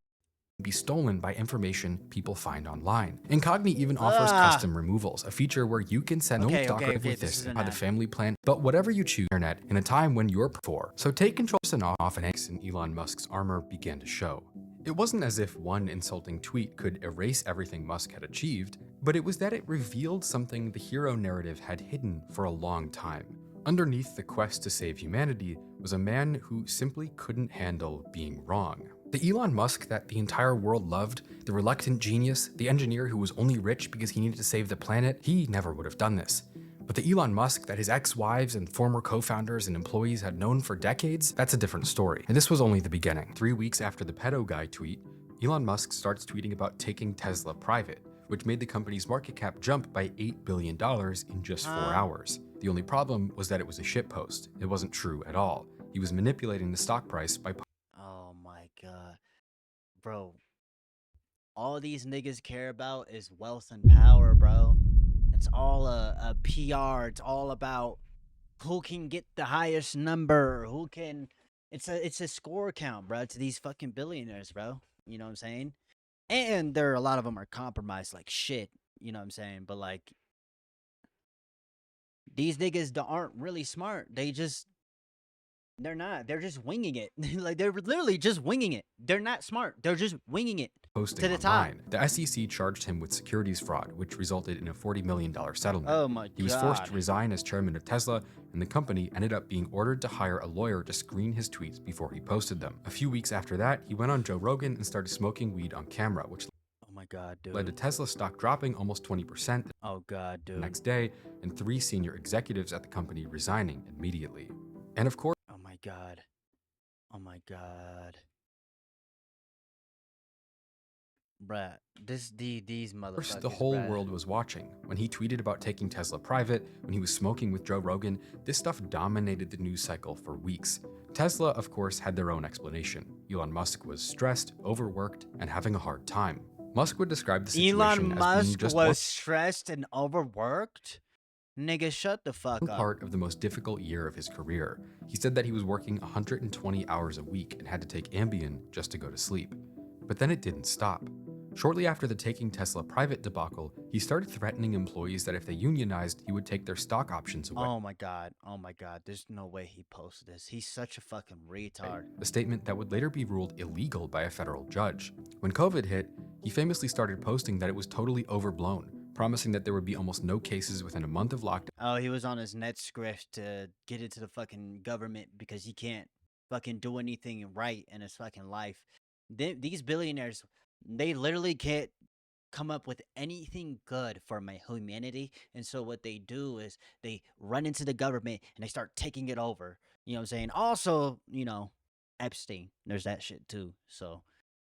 be stolen by information people find online. Incogni even offers custom removals, a feature where you can send no stalker with this by the family plan, but whatever you choose internet in a time when you're for. So take control off and eggs in Elon Musk's armor began to show. It wasn't as if one insulting tweet could erase everything Musk had achieved, but it was that it revealed something the hero narrative had hidden for a long time. Underneath the quest to save humanity was a man who simply couldn't handle being wrong. The Elon Musk that the entire world loved, the reluctant genius, the engineer who was only rich because he needed to save the planet, he never would have done this. But the Elon Musk that his ex-wives and former co-founders and employees had known for decades, that's a different story. And this was only the beginning. 3 weeks after the pedo guy tweet, Elon Musk starts tweeting about taking Tesla private, which made the company's market cap jump by $8 billion in just 4 hours. The only problem was that it was a shitpost. It wasn't true at all. He was manipulating the stock price by... Oh my god. Bro. All these niggas care about is wealth and power, bro. It's all a PR. It's all about who can get the highest number, who can... It's a score count, bro, to these fucking billionaires, bro. You know what I'm saying? And there are a lot of them are compromised like shit. You know what I'm saying? But like, these niggas aren't really smart. They're not. They're just winging it. Like, they're literally just winging it. They're not smart. They're just winging it posting to the online. top. The SEC charged him with securities fraud, which resulted in a $40 million settlement. Oh my god. He was forced to resign as chairman of Tesla, and the company ended up being ordered to hire a lawyer to screen his tweets before he posted them. A few weeks after that, he went on Joe Rogan and started smoking weed on camera, which oh my god, dude. led to Tesla stock dropping almost 20% Oh god, dude. the next day, and 3 senior executives at the company resigning immediately. And of course, Oh my god. Oh my god. Bruh, these motherfuckers. the whole bruh. world was watching. When he tweeted about taking Tesla private, when he was smoking with Joe Rogan, this stuff dominated the news cycle for weeks. Tesla, of course, had their own explanation. Elon Musk was stressed, overworked, and having a hard time. Musk would describe the situation Elon as being Musk just was stressed and overworked? Nigga, shut the fuck one up. part of the most difficult year of his career. He said that he was working 120 hours a week and had to take Ambien just to go to sleep. But then it didn't stop. Shortly after the taking Tesla private debacle, he started threatening employees that if they unionized, he would take their stock options away. Oh my god. Oh my god. There's no way he posted this. He's such a fucking retard. A statement that would later be ruled illegal by a federal judge. When COVID hit, he famously started posting that it was totally overblown, promising that there would be almost no cases within a month of lockdown. Oh, he was on his net script to get into the fucking government because he can't fucking do anything right in his fucking life. These billionaires, they literally can't come up with anything good for my humanity. And so what they do is they run into the government and they start taking it over. You know what I'm saying? Also, you know, Epstein, there's that shit too. So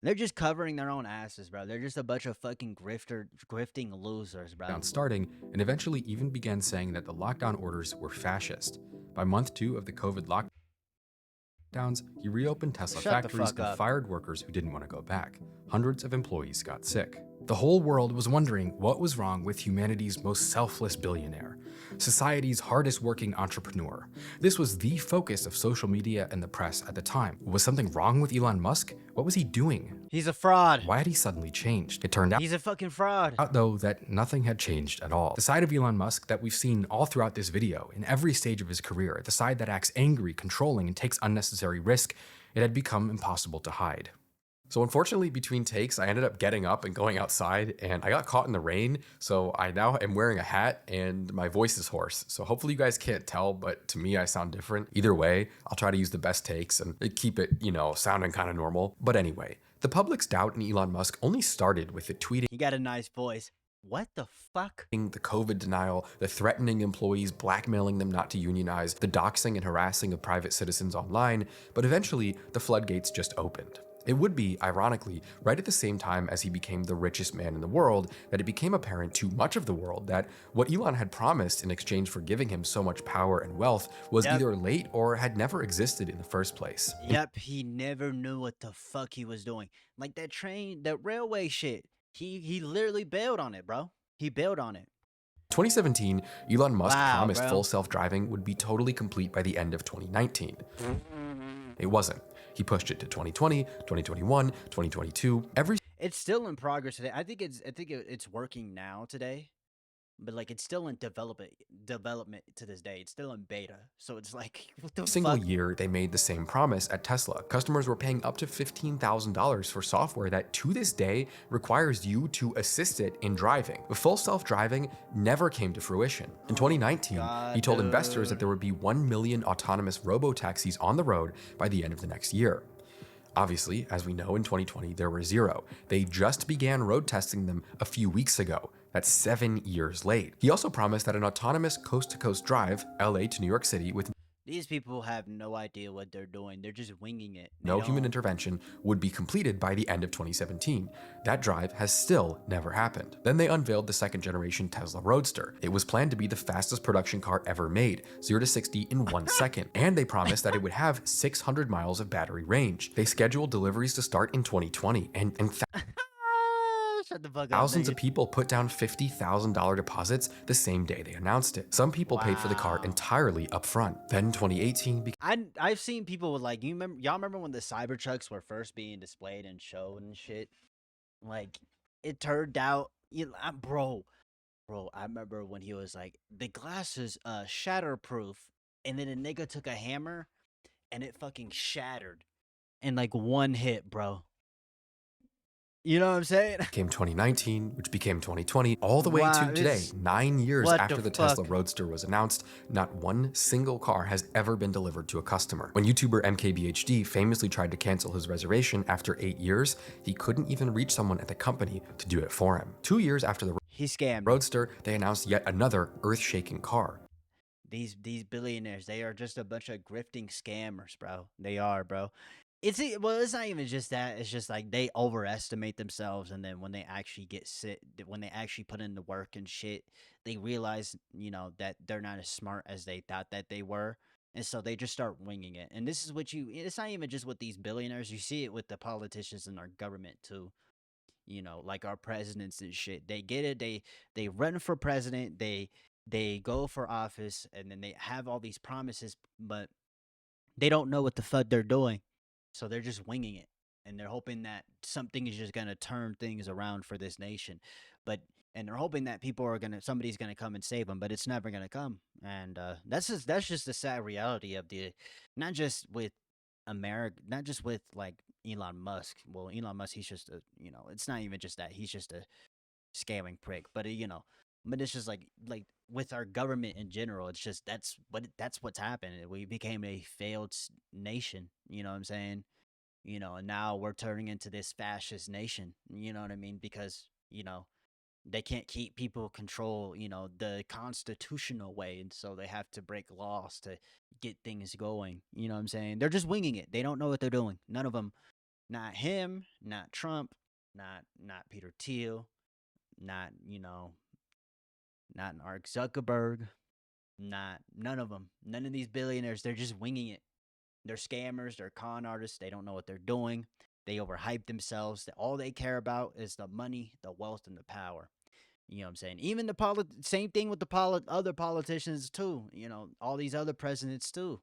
they're just covering their own asses, bro. They're just a bunch of fucking grifting losers, bro. Starting, and eventually even began saying that the lockdown orders were fascist. By month 2 of the COVID lockdowns, he reopened Tesla factories and fired workers who didn't want to go back. Hundreds of employees got sick. The whole world was wondering what was wrong with humanity's most selfless billionaire, society's hardest working entrepreneur. This was the focus of social media and the press at the time. Was something wrong with Elon Musk? What was he doing? He's a fraud. Why had he suddenly changed? It turned out he's a fucking fraud. Though that nothing had changed at all. The side of Elon Musk that we've seen all throughout this video, in every stage of his career, the side that acts angry, controlling, and takes unnecessary risk, it had become impossible to hide. So unfortunately, between takes, I ended up getting up and going outside, and I got caught in the rain. So I now am wearing a hat and my voice is hoarse. So hopefully you guys can't tell, but to me, I sound different. Either way, I'll try to use the best takes and keep it, sounding kind of normal. But anyway, the public's doubt in Elon Musk only started with the tweeting. He got a nice voice. What the fuck? The COVID denial, the threatening employees, blackmailing them not to unionize, the doxing and harassing of private citizens online, but eventually the floodgates just opened. It would be, ironically, right at the same time as he became the richest man in the world, that it became apparent to much of the world that what Elon had promised in exchange for giving him so much power and wealth was either late or had never existed in the first place. Yep, he never knew what the fuck he was doing. Like that railway shit. He literally bailed on it, bro. He bailed on it. 2017, Elon Musk promised full self-driving would be totally complete by the end of 2019. It wasn't. He pushed it to 2020, 2021, 2022. It's still in progress today. I think it's working now today. But like it's still in development to this day. It's still in beta. So it's like what the single fuck? year they made the same promise at Tesla. Customers were paying up to $15,000 for software that to this day requires you to assist it in driving. But full self-driving never came to fruition. In 2019, he told investors that there would be 1 million autonomous robo-taxis on the road by the end of the next year. Obviously, as we know, in 2020, there were 0. They just began road testing them a few weeks ago. That's 7 years late. He also promised that an autonomous coast-to-coast drive, LA to New York City, with these people have no idea what they're doing. They're just winging it. No human intervention would be completed by the end of 2017. That drive has still never happened. Then they unveiled the second generation Tesla Roadster. It was planned to be the fastest production car ever made, 0 to 60 in 1 second. And they promised that it would have 600 miles of battery range. They scheduled deliveries to start in 2020 and Shut the fuck up, thousands of people put down $50,000 deposits the same day they announced it. Some people paid for the car entirely up front. Then 2018 I've seen people with like y'all remember when the Cybertrucks were first being displayed and showed and shit? Like it turned out bro, I remember when he was like the glass is shatterproof, and then a nigga took a hammer and it fucking shattered in like one hit, bro. You know what I'm saying? Came 2019, which became 2020, all the way to today, 9 years after the Tesla Roadster was announced. Not one single car has ever been delivered to a customer. When YouTuber MKBHD famously tried to cancel his reservation after 8 years, he couldn't even reach someone at the company to do it for him. 2 years after the Roadster, they announced yet another earth-shaking car. These billionaires, they are just a bunch of grifting scammers, bro. They are, bro. It's not even just that. It's just like they overestimate themselves, and then when they actually get when they actually put in the work and shit, they realize, that they're not as smart as they thought that they were, and so they just start winging it. And this is it's not even just with these billionaires. You see it with the politicians in our government too. Like our presidents and shit. They get it. They run for president. They go for office, and then they have all these promises, but they don't know what the fuck they're doing. So they're just winging it, and they're hoping that something is just gonna turn things around for this nation, and they're hoping that somebody's gonna come and save them, but it's never gonna come, and that's just the sad reality of not just with America, not just with like Elon Musk. Well, Elon Musk, he's just it's not even just that, he's just a scamming prick, but but it's just like with our government in general, it's just that's what's happened. We became a failed nation. You know what I'm saying? And now we're turning into this fascist nation. You know what I mean? Because they can't keep people control. The constitutional way, and so they have to break laws to get things going. You know what I'm saying? They're just winging it. They don't know what they're doing. None of them. Not him. Not Trump. Not Peter Thiel. Not Not Mark Zuckerberg. None of them. None of these billionaires. They're just winging it. They're scammers. They're con artists. They don't know what they're doing. They overhype themselves. All they care about is the money, the wealth, and the power. You know what I'm saying? Even same thing with the other politicians too. All these other presidents too.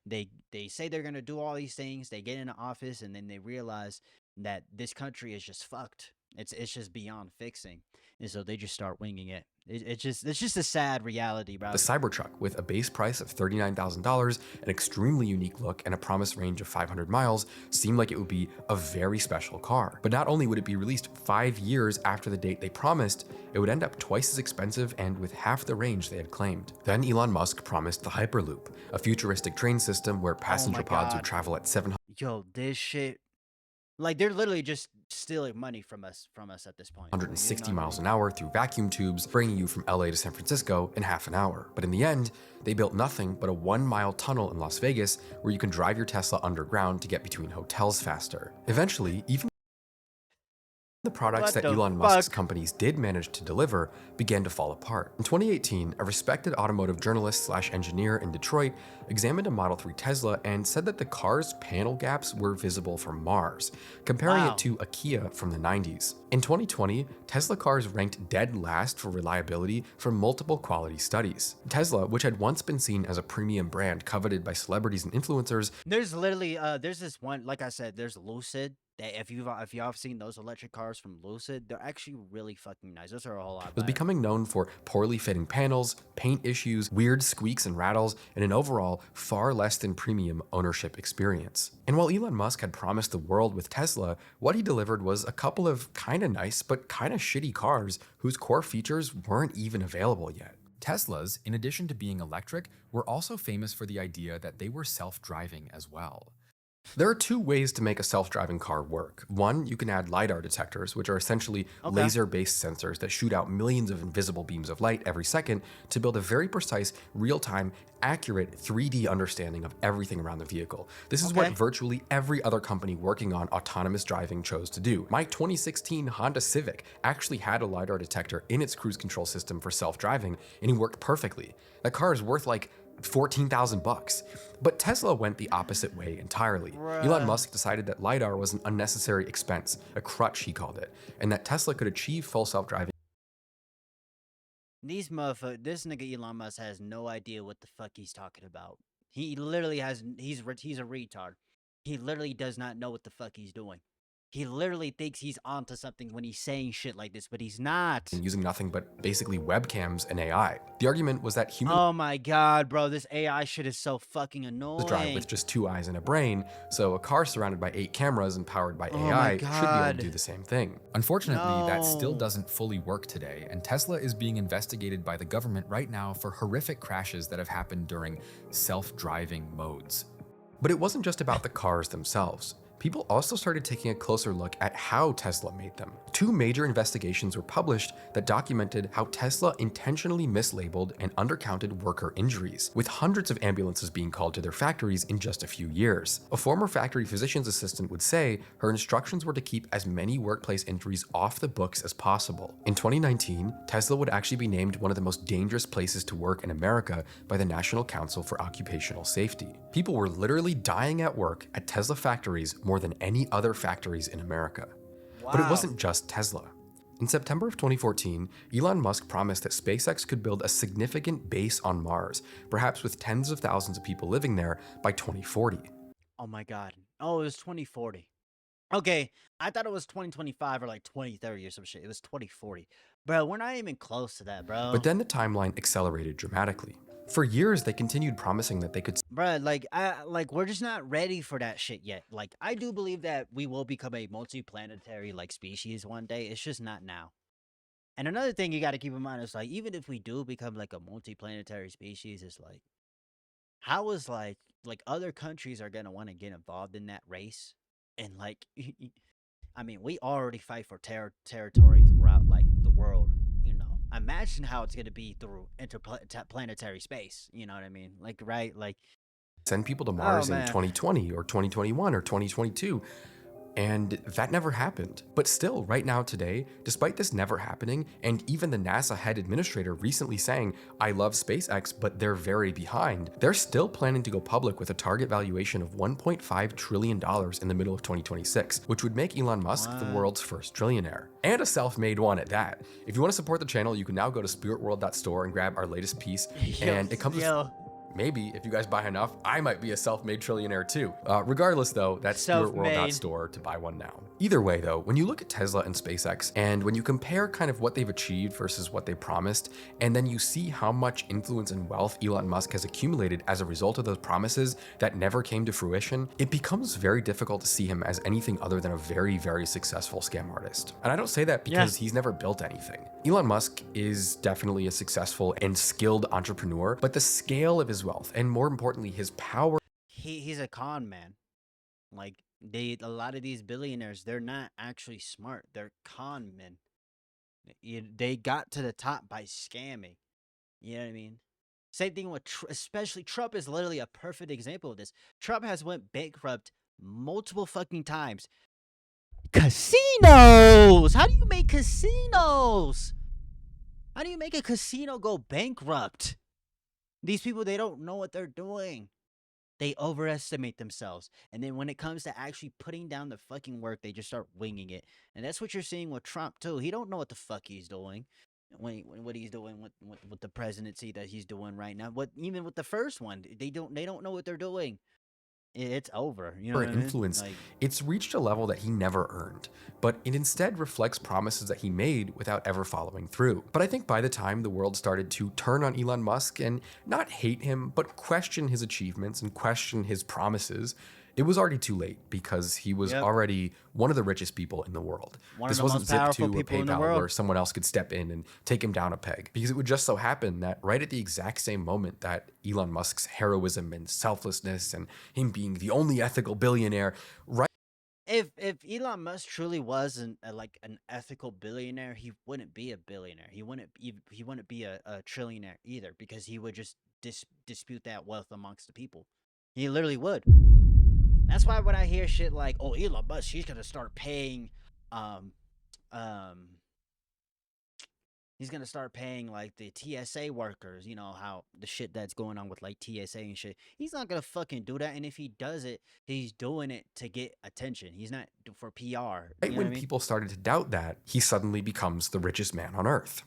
They say they're gonna do all these things. They get into office, and then they realize that this country is just fucked. It's just beyond fixing, and so they just start winging it. It's just a sad reality, bro. The Cybertruck, with a base price of $39,000, an extremely unique look, and a promised range of 500 miles, seemed like it would be a very special car. But not only would it be released 5 years after the date they promised, it would end up twice as expensive and with half the range they had claimed. Then Elon Musk promised the Hyperloop, a futuristic train system where passenger pods would travel at 700 Yo, this shit, like they're literally just stealing money from us at this point. 160 miles an hour through vacuum tubes, bringing you from LA to San Francisco in half an hour. But in the end, they built nothing but a 1-mile tunnel in Las Vegas where you can drive your Tesla underground to get between hotels faster. Eventually, even the products that Elon Musk's companies did manage to deliver began to fall apart. In 2018, a respected automotive journalist/engineer in Detroit examined a Model 3 Tesla and said that the car's panel gaps were visible from Mars, comparing it to a Kia from the 90s. In 2020, Tesla cars ranked dead last for reliability from multiple quality studies. Tesla, which had once been seen as a premium brand coveted by celebrities and influencers, there's literally there's this one, like I said, there's Lucid. If y'all have seen those electric cars from Lucid, they're actually really fucking nice. Those are a whole lot was becoming known for poorly fitting panels, paint issues, weird squeaks and rattles, and an overall far less than premium ownership experience. And while Elon Musk had promised the world with Tesla, what he delivered was a couple of kinda nice but kinda shitty cars whose core features weren't even available yet. Teslas, in addition to being electric, were also famous for the idea that they were self-driving as well. There are 2 ways to make a self-driving car work. One, you can add LiDAR detectors, which are essentially laser-based sensors that shoot out millions of invisible beams of light every second to build a very precise, real-time, accurate 3D understanding of everything around the vehicle. This is what virtually every other company working on autonomous driving chose to do. My 2016 Honda Civic actually had a LiDAR detector in its cruise control system for self-driving, and it worked perfectly. That car is worth like $14,000. But Tesla went the opposite way entirely. Elon Musk decided that LiDAR was an unnecessary expense, a crutch he called it, and that Tesla could achieve full self-driving. These motherfuckers, this nigga Elon Musk has no idea what the fuck he's talking about. He literally has, he's a retard. He literally does not know what the fuck he's doing. He literally thinks he's onto something when he's saying shit like this, but he's not. Using nothing but basically webcams and AI. The argument was that humans Oh my god, bro, this AI shit is so fucking annoying. drive with just 2 eyes and a brain, so a car surrounded by 8 cameras and powered by AI should be able to do the same thing. Unfortunately, that still doesn't fully work today, and Tesla is being investigated by the government right now for horrific crashes that have happened during self-driving modes. But it wasn't just about the cars themselves. People also started taking a closer look at how Tesla made them. 2 major investigations were published that documented how Tesla intentionally mislabeled and undercounted worker injuries, with hundreds of ambulances being called to their factories in just a few years. A former factory physician's assistant would say her instructions were to keep as many workplace injuries off the books as possible. In 2019, Tesla would actually be named one of the most dangerous places to work in America by the National Council for Occupational Safety. People were literally dying at work at Tesla factories more than any other factories in America. But it wasn't just Tesla. In September of 2014, Elon Musk promised that SpaceX could build a significant base on Mars, perhaps with tens of thousands of people living there by 2040. Oh my god. Oh, it was 2040. Okay, I thought it was 2025 or like 2030 or some shit. It was 2040. Bro, we're not even close to that, bro. But then the timeline accelerated dramatically. For years, they continued promising that they could. Bruh, like we're just not ready for that shit yet. Like, I do believe that we will become a multi-planetary like species one day. It's just not now. And another thing you got to keep in mind is like, even if we do become like a multi-planetary species, it's like, how is like other countries are gonna want to get involved in that race? And like, I mean, we already fight for territory throughout like the world. You know, imagine how it's gonna be through interplanetary space. You know what I mean? Like, right? Like, send people to Mars in 2020 or 2021 or 2022. And that never happened. But still, right now today, despite this never happening, and even the NASA head administrator recently saying, I love SpaceX, but they're very behind, they're still planning to go public with a target valuation of $1.5 trillion in the middle of 2026, which would make Elon Musk the world's first trillionaire. And a self-made one at that. If you want to support the channel, you can now go to spiritworld.store and grab our latest piece, and it comes with Maybe if you guys buy enough, I might be a self-made trillionaire too. Regardless though, that's stewartworld.store to buy one now. Either way though, when you look at Tesla and SpaceX, and when you compare kind of what they've achieved versus what they promised, and then you see how much influence and wealth Elon Musk has accumulated as a result of those promises that never came to fruition, it becomes very difficult to see him as anything other than a very, very successful scam artist. And I don't say that because he's never built anything. Elon Musk is definitely a successful and skilled entrepreneur, but the scale of his wealth, and more importantly, his power. He's a con man. Like a lot of these billionaires, they're not actually smart. They're con men. They got to the top by scamming. You know what I mean? Same thing with especially Trump is literally a perfect example of this. Trump has went bankrupt multiple fucking times. Casinos! How do you make casinos? How do you make a casino go bankrupt? These people, they don't know what they're doing. They overestimate themselves. And then when it comes to actually putting down the fucking work, they just start winging it. And that's what you're seeing with Trump, too. He don't know what the fuck he's doing. What he's doing with the presidency that he's doing right now. Even with the first one, they don't know what they're doing. It's over. You know what I mean? Influence, it's reached a level that he never earned, but it instead reflects promises that he made without ever following through. But I think by the time the world started to turn on Elon Musk and not hate him, but question his achievements and question his promises, it was already too late because he was already one of the richest people in the world. This wasn't Zip2 or PayPal where someone else could step in and take him down a peg, because it would just so happen that right at the exact same moment that Elon Musk's heroism and selflessness and him being the only ethical billionaire, right? If Elon Musk truly was an ethical billionaire, he wouldn't be a billionaire. He wouldn't be a trillionaire either, because he would just dispute that wealth amongst the people. He literally would. That's why when I hear shit like, "Oh, Elon Musk, he's gonna start paying, he's gonna start paying like the TSA workers," you know how the shit that's going on with like TSA and shit. He's not gonna fucking do that, and if he does it, he's doing it to get attention. He's not for PR. Right when people started to doubt that, he suddenly becomes the richest man on earth.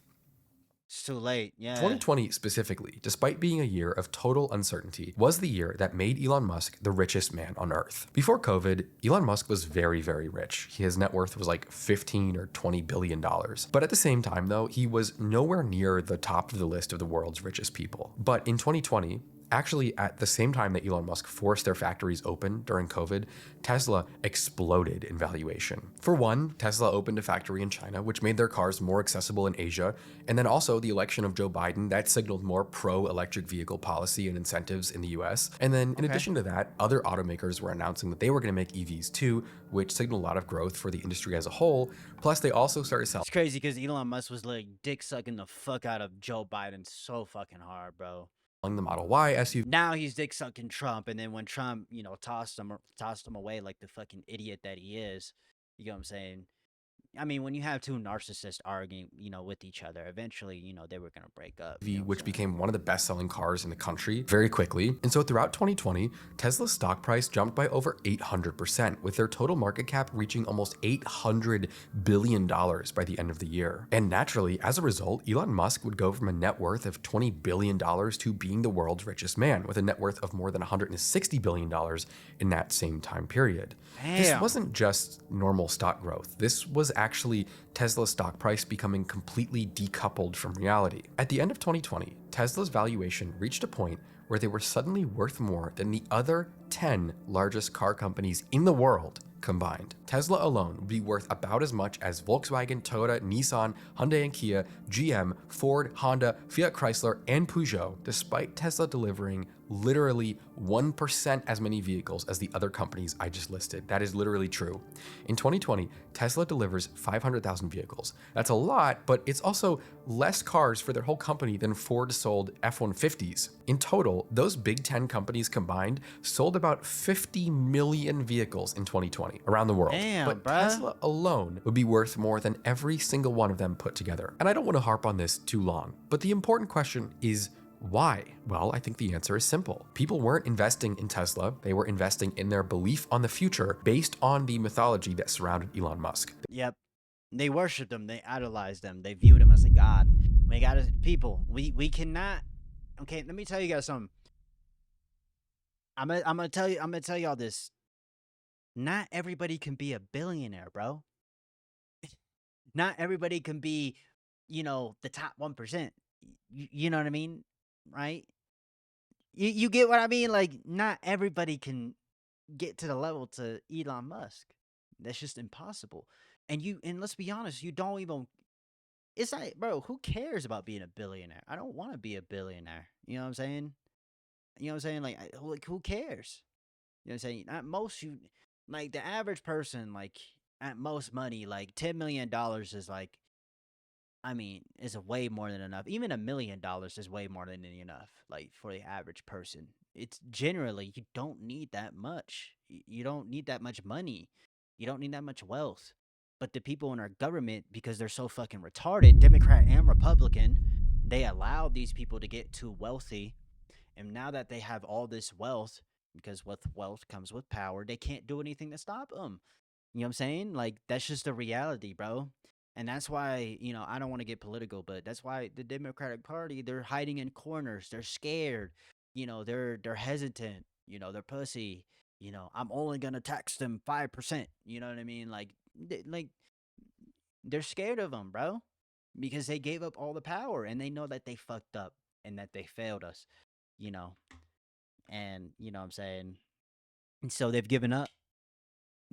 It's too late, yeah. 2020 specifically, despite being a year of total uncertainty, was the year that made Elon Musk the richest man on earth. Before COVID, Elon Musk was very, very rich. His net worth was like 15 or 20 billion dollars. But at the same time though, he was nowhere near the top of the list of the world's richest people. But in 2020, actually, at the same time that Elon Musk forced their factories open during COVID, Tesla exploded in valuation. For one, Tesla opened a factory in China, which made their cars more accessible in Asia. And then also the election of Joe Biden, that signaled more pro-electric vehicle policy and incentives in the US. And then in addition to that, other automakers were announcing that they were going to make EVs too, which signaled a lot of growth for the industry as a whole. Plus, they also started selling. It's crazy because Elon Musk was like dick sucking the fuck out of Joe Biden so fucking hard, bro. The Model Y SUV. Now he's dick sucking Trump, and then when Trump, you know, tossed him away like the fucking idiot that he is, you know what I'm saying? I mean, when you have two narcissists arguing, you know, with each other, eventually, you know, they were gonna break up. Which became one of the best-selling cars in the country very quickly. And so throughout 2020, Tesla's stock price jumped by over 800%, with their total market cap reaching almost $800 billion by the end of the year. And naturally, as a result, Elon Musk would go from a net worth of $20 billion to being the world's richest man, with a net worth of more than $160 billion in that same time period. Damn. This wasn't just normal stock growth. This was actually Tesla's stock price becoming completely decoupled from reality. At the end of 2020, Tesla's valuation reached a point where they were suddenly worth more than the other 10 largest car companies in the world combined. Tesla alone would be worth about as much as Volkswagen, Toyota, Nissan, Hyundai and Kia, GM, Ford, Honda, Fiat Chrysler, and Peugeot, despite Tesla delivering literally 1% as many vehicles as the other companies I just listed. That is literally true. In 2020, Tesla delivers 500,000 vehicles. That's a lot, but it's also less cars for their whole company than Ford sold F-150s. In total, those big 10 companies combined sold about 50 million vehicles in 2020 around the world. Damn, but bruh. Tesla alone would be worth more than every single one of them put together. And I don't want to harp on this too long, but the important question is, why? Well, I think the answer is simple. People weren't investing in Tesla. They were investing in their belief on the future based on the mythology that surrounded Elon Musk. Yep. They worshiped him. They idolized him. They viewed him as a god. We cannot. Okay, let me tell you guys something. I'm gonna tell y'all this. Not everybody can be a billionaire, bro. Not everybody can be, the top 1%. You know what I mean? Right? You get what I mean? Like, not everybody can get to the level to Elon Musk. That's just impossible. And let's be honest, you don't even it's like, bro, who cares about being a billionaire? I don't want to be a billionaire. You know what I'm saying? You know what I'm saying? Like who cares? You know what I'm saying? At most, like the average person, like at most money, like $10 million is like, I mean, is a way more than enough. Even $1 million is way more than enough, like for the average person. It's generally, you don't need that much. You don't need that much money. You don't need that much wealth. But the people in our government, because they're so fucking retarded, Democrat and Republican, they allow these people to get too wealthy. And now that they have all this wealth, because with wealth comes with power, they can't do anything to stop them. You know what I'm saying? Like, that's just the reality, bro. And that's why, I don't want to get political, but that's why the Democratic Party, they're hiding in corners. They're scared. They're hesitant. They're pussy. I'm only gonna tax them 5%. You know what I mean? Like they're scared of them, bro, because they gave up all the power and they know that they fucked up and that they failed us. You know, and you know what I'm saying. And so they've given up.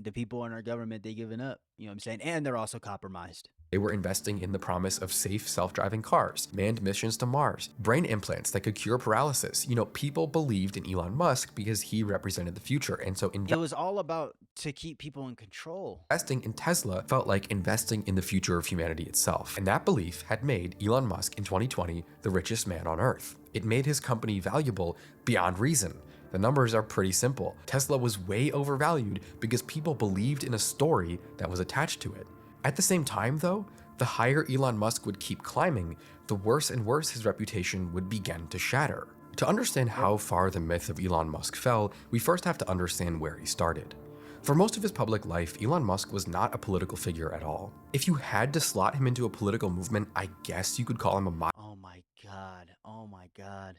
The people in our government, they given up. You know what I'm saying, and they're also compromised. They were investing in the promise of safe self-driving cars, manned missions to Mars, brain implants that could cure paralysis. People believed in Elon Musk because he represented the future, and so It was all about to keep people in control. investing in Tesla felt like investing in the future of humanity itself. And that belief had made Elon Musk in 2020 the richest man on Earth. It made his company valuable beyond reason. The numbers are pretty simple. Tesla was way overvalued because people believed in a story that was attached to it. At the same time, though, the higher Elon Musk would keep climbing, the worse and worse his reputation would begin to shatter. To understand how far the myth of Elon Musk fell, we first have to understand where he started. For most of his public life, Elon Musk was not a political figure at all. If you had to slot him into a political movement, I guess you could call him a Oh my god. Oh my god.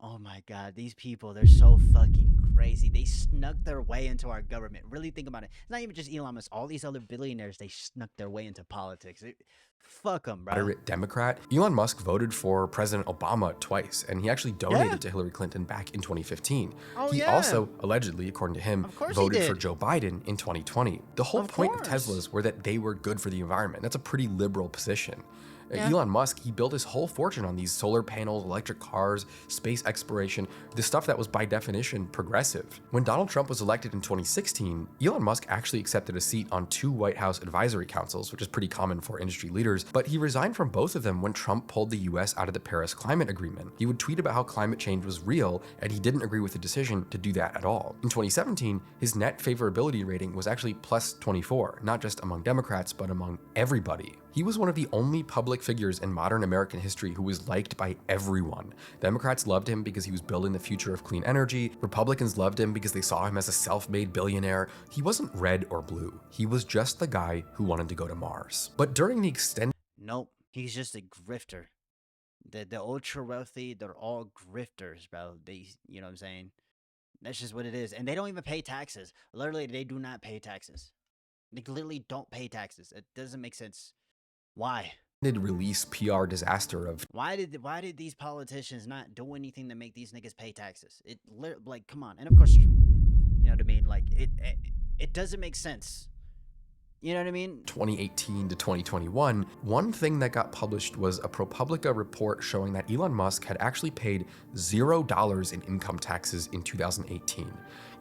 Oh my god. These people, they're so fucking crazy. They snuck their way into our government. Really think about it. It's not even just Elon Musk. All these other billionaires, they snuck their way into politics. Fuck them, bro. moderate Democrat. Elon Musk voted for President Obama twice, and he actually donated to Hillary Clinton back in 2015. He also, allegedly, according to him, voted for Joe Biden in 2020. The whole point of Teslas were that they were good for the environment. That's a pretty liberal position. Elon Musk, he built his whole fortune on these solar panels, electric cars, space exploration, the stuff that was by definition progressive. When Donald Trump was elected in 2016, Elon Musk actually accepted a seat on 2 White House advisory councils, which is pretty common for industry leaders, but he resigned from both of them when Trump pulled the US out of the Paris Climate Agreement. He would tweet about how climate change was real, and he didn't agree with the decision to do that at all. In 2017, his net favorability rating was actually plus 24, not just among Democrats, but among everybody. He was one of the only public figures in modern American history who was liked by everyone. Democrats loved him because he was building the future of clean energy. Republicans loved him because they saw him as a self-made billionaire. He wasn't red or blue. He was just the guy who wanted to go to Mars. But during the extended... Nope, he's just a grifter. The ultra wealthy, they're all grifters, bro. You know what I'm saying? That's just what it is. And they don't even pay taxes. Literally, they do not pay taxes. They literally don't pay taxes. It doesn't make sense. Why? Release PR disaster of why did these politicians not do anything to make these niggas pay taxes? Like, come on. And of course, you know what I mean? Like, it doesn't make sense. You know what I mean? 2018 to 2021, one thing that got published was a ProPublica report showing that Elon Musk had actually paid $0 in income taxes in 2018,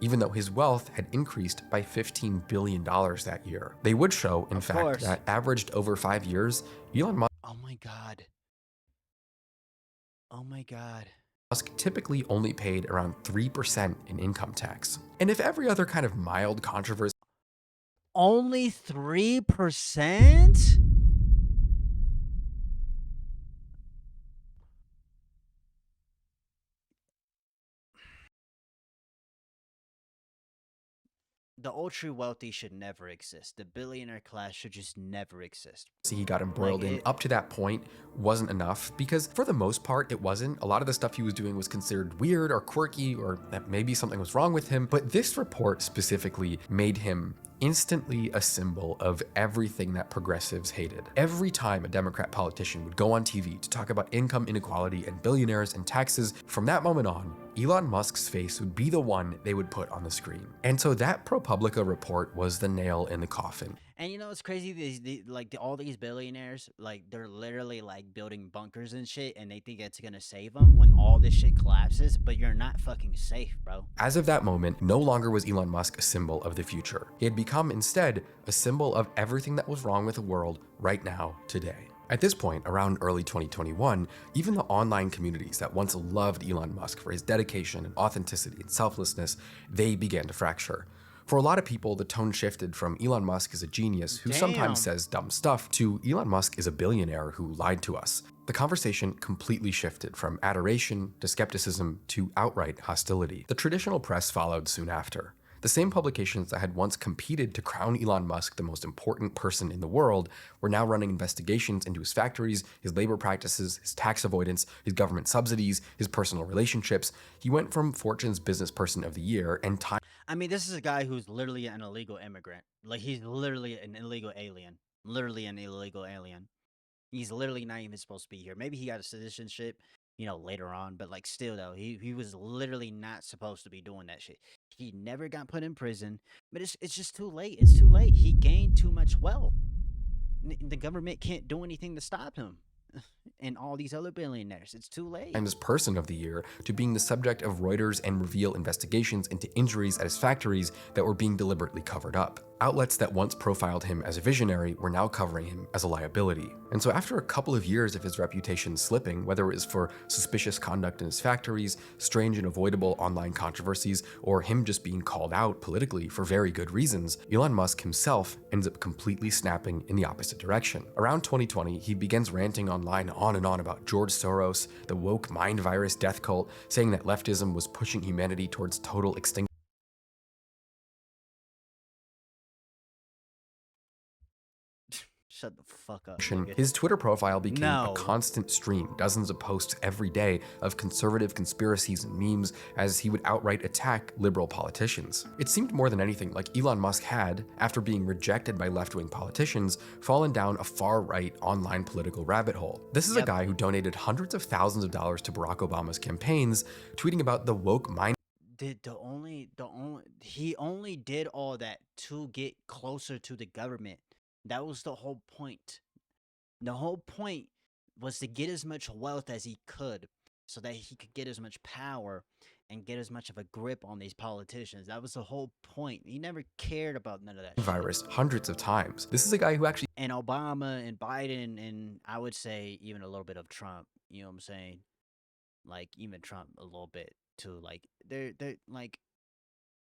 even though his wealth had increased by $15 billion that year. They would show, in fact, that averaged over 5 years, Elon Musk... Oh my god. Oh my god. Musk typically only paid around 3% in income tax. And if every other kind of mild controversy... Only 3%? the ultra wealthy should never exist. The billionaire class should just never exist. He got embroiled in up to that point wasn't enough, because for the most part it wasn't. A lot of the stuff he was doing was considered weird or quirky, or that maybe something was wrong with him. But this report specifically made him instantly a symbol of everything that progressives hated. Every time a Democrat politician would go on TV to talk about income inequality and billionaires and taxes, from that moment on, Elon Musk's face would be the one they would put on the screen. And so that ProPublica report was the nail in the coffin. And you know what's crazy? All these billionaires, like, they're literally like building bunkers and shit, and they think it's gonna save them when all this shit collapses. But you're not fucking safe, bro. As of that moment, no longer was Elon Musk a symbol of the future. He had become instead a symbol of everything that was wrong with the world right now, today. At this point, around early 2021, even the online communities that once loved Elon Musk for his dedication and authenticity and selflessness, they began to fracture. For a lot of people, the tone shifted from Elon Musk is a genius who sometimes says dumb stuff to Elon Musk is a billionaire who lied to us. The conversation completely shifted from adoration to skepticism to outright hostility. The traditional press followed soon after. The same publications that had once competed to crown Elon Musk the most important person in the world were now running investigations into his factories, his labor practices, his tax avoidance, his government subsidies, his personal relationships. He went from Fortune's Business Person of the Year and Time. I mean, this is a guy who's literally an illegal immigrant. Like, he's literally an illegal alien. Literally an illegal alien. He's literally not even supposed to be here. Maybe he got a citizenship, you know, later on. But, like, still, though, he was literally not supposed to be doing that shit. He never got put in prison. But it's just too late. It's too late. He gained too much wealth. The government can't do anything to stop him. And all these other billionaires, it's too late. And as Person of the Year to being the subject of Reuters and Reveal investigations into injuries at his factories that were being deliberately covered up. Outlets that once profiled him as a visionary were now covering him as a liability. And so after a couple of years of his reputation slipping, whether it was for suspicious conduct in his factories, strange and avoidable online controversies, or him just being called out politically for very good reasons, Elon Musk himself ends up completely snapping in the opposite direction. Around 2020, he begins ranting online on and on about George Soros, the woke mind virus death cult, saying that leftism was pushing humanity towards total extinction. Shut the fuck up. His Twitter profile became a constant stream, dozens of posts every day of conservative conspiracies and memes as he would outright attack liberal politicians. It seemed more than anything like Elon Musk had, after being rejected by left-wing politicians, fallen down a far-right online political rabbit hole. This is a guy who donated hundreds of thousands of dollars to Barack Obama's campaigns, tweeting about the woke mind. He only did all that to get closer to the government. That was the whole point. The whole point was to get as much wealth as he could so that he could get as much power and get as much of a grip on these politicians. That was the whole point. He never cared about none of that virus hundreds of times. This is a guy who actually... And Obama and Biden, and I would say even a little bit of Trump, you know what I'm saying? Like, even Trump a little bit too. Like, they're like...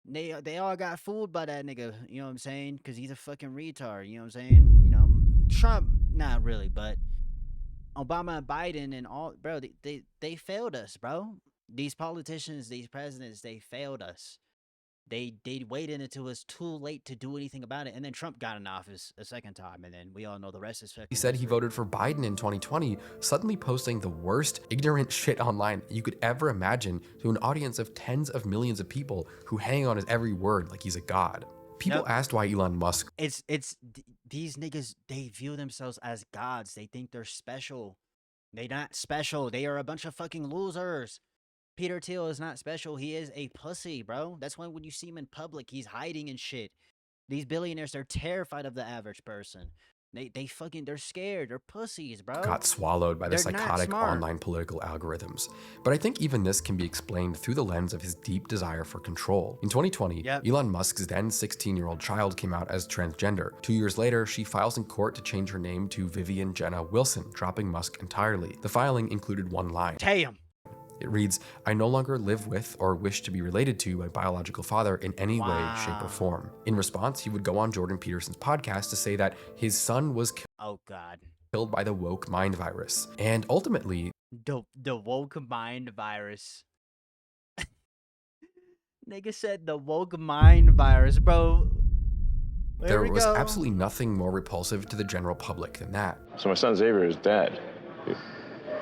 They all got fooled by that nigga, you know what I'm saying? Because he's a fucking retard, you know what I'm saying? You know, Trump, not really, but Obama and Biden and all, bro, they failed us, bro. These politicians, these presidents, they failed us. They waited until it was too late to do anything about it. And then Trump got in office a second time, and then we all know the rest is... He said he voted for Biden in 2020, suddenly posting the worst ignorant shit online you could ever imagine to an audience of tens of millions of people who hang on his every word like he's a god. People asked why Elon Musk... These niggas, they view themselves as gods. They think they're special. They're not special. They are a bunch of fucking losers. Peter Thiel is not special. He is a pussy, bro. That's why when you see him in public, he's hiding and shit. These billionaires, they're terrified of the average person. They're scared. They're pussies, bro. Got swallowed by the psychotic online political algorithms. But I think even this can be explained through the lens of his deep desire for control. In 2020, Elon Musk's then 16-year-old child came out as transgender. 2 years later, she files in court to change her name to Vivian Jenna Wilson, dropping Musk entirely. The filing included one line. Damn. It reads, "I no longer live with or wish to be related to my biological father in any way, shape, or form." In response, he would go on Jordan Peterson's podcast to say that his son was killed by the woke mind virus. And ultimately... The woke mind virus. Nigga said the woke mind virus, bro. There There we was go. absolutely nothing more repulsive to the general public than that. So my son Xavier is dead.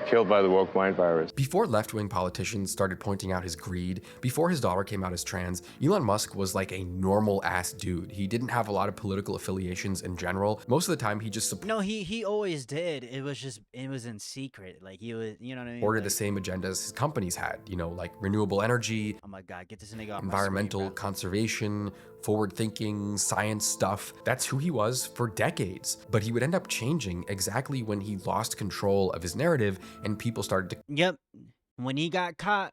Killed by the woke mind virus. Before left-wing politicians started pointing out his greed, before his daughter came out as trans, Elon Musk was like a normal-ass dude. He didn't have a lot of political affiliations in general. Most of the time, he just No, he always did. It was in secret. Like he was, you know what I mean? supported the Like, same agendas his companies had, you know, like renewable energy, oh my god, get this nigga off my environmental screen, bro. conservation, forward-thinking, science stuff. That's who he was for decades. But he would end up changing exactly when he lost control of his narrative and people started to Yep. When he got caught,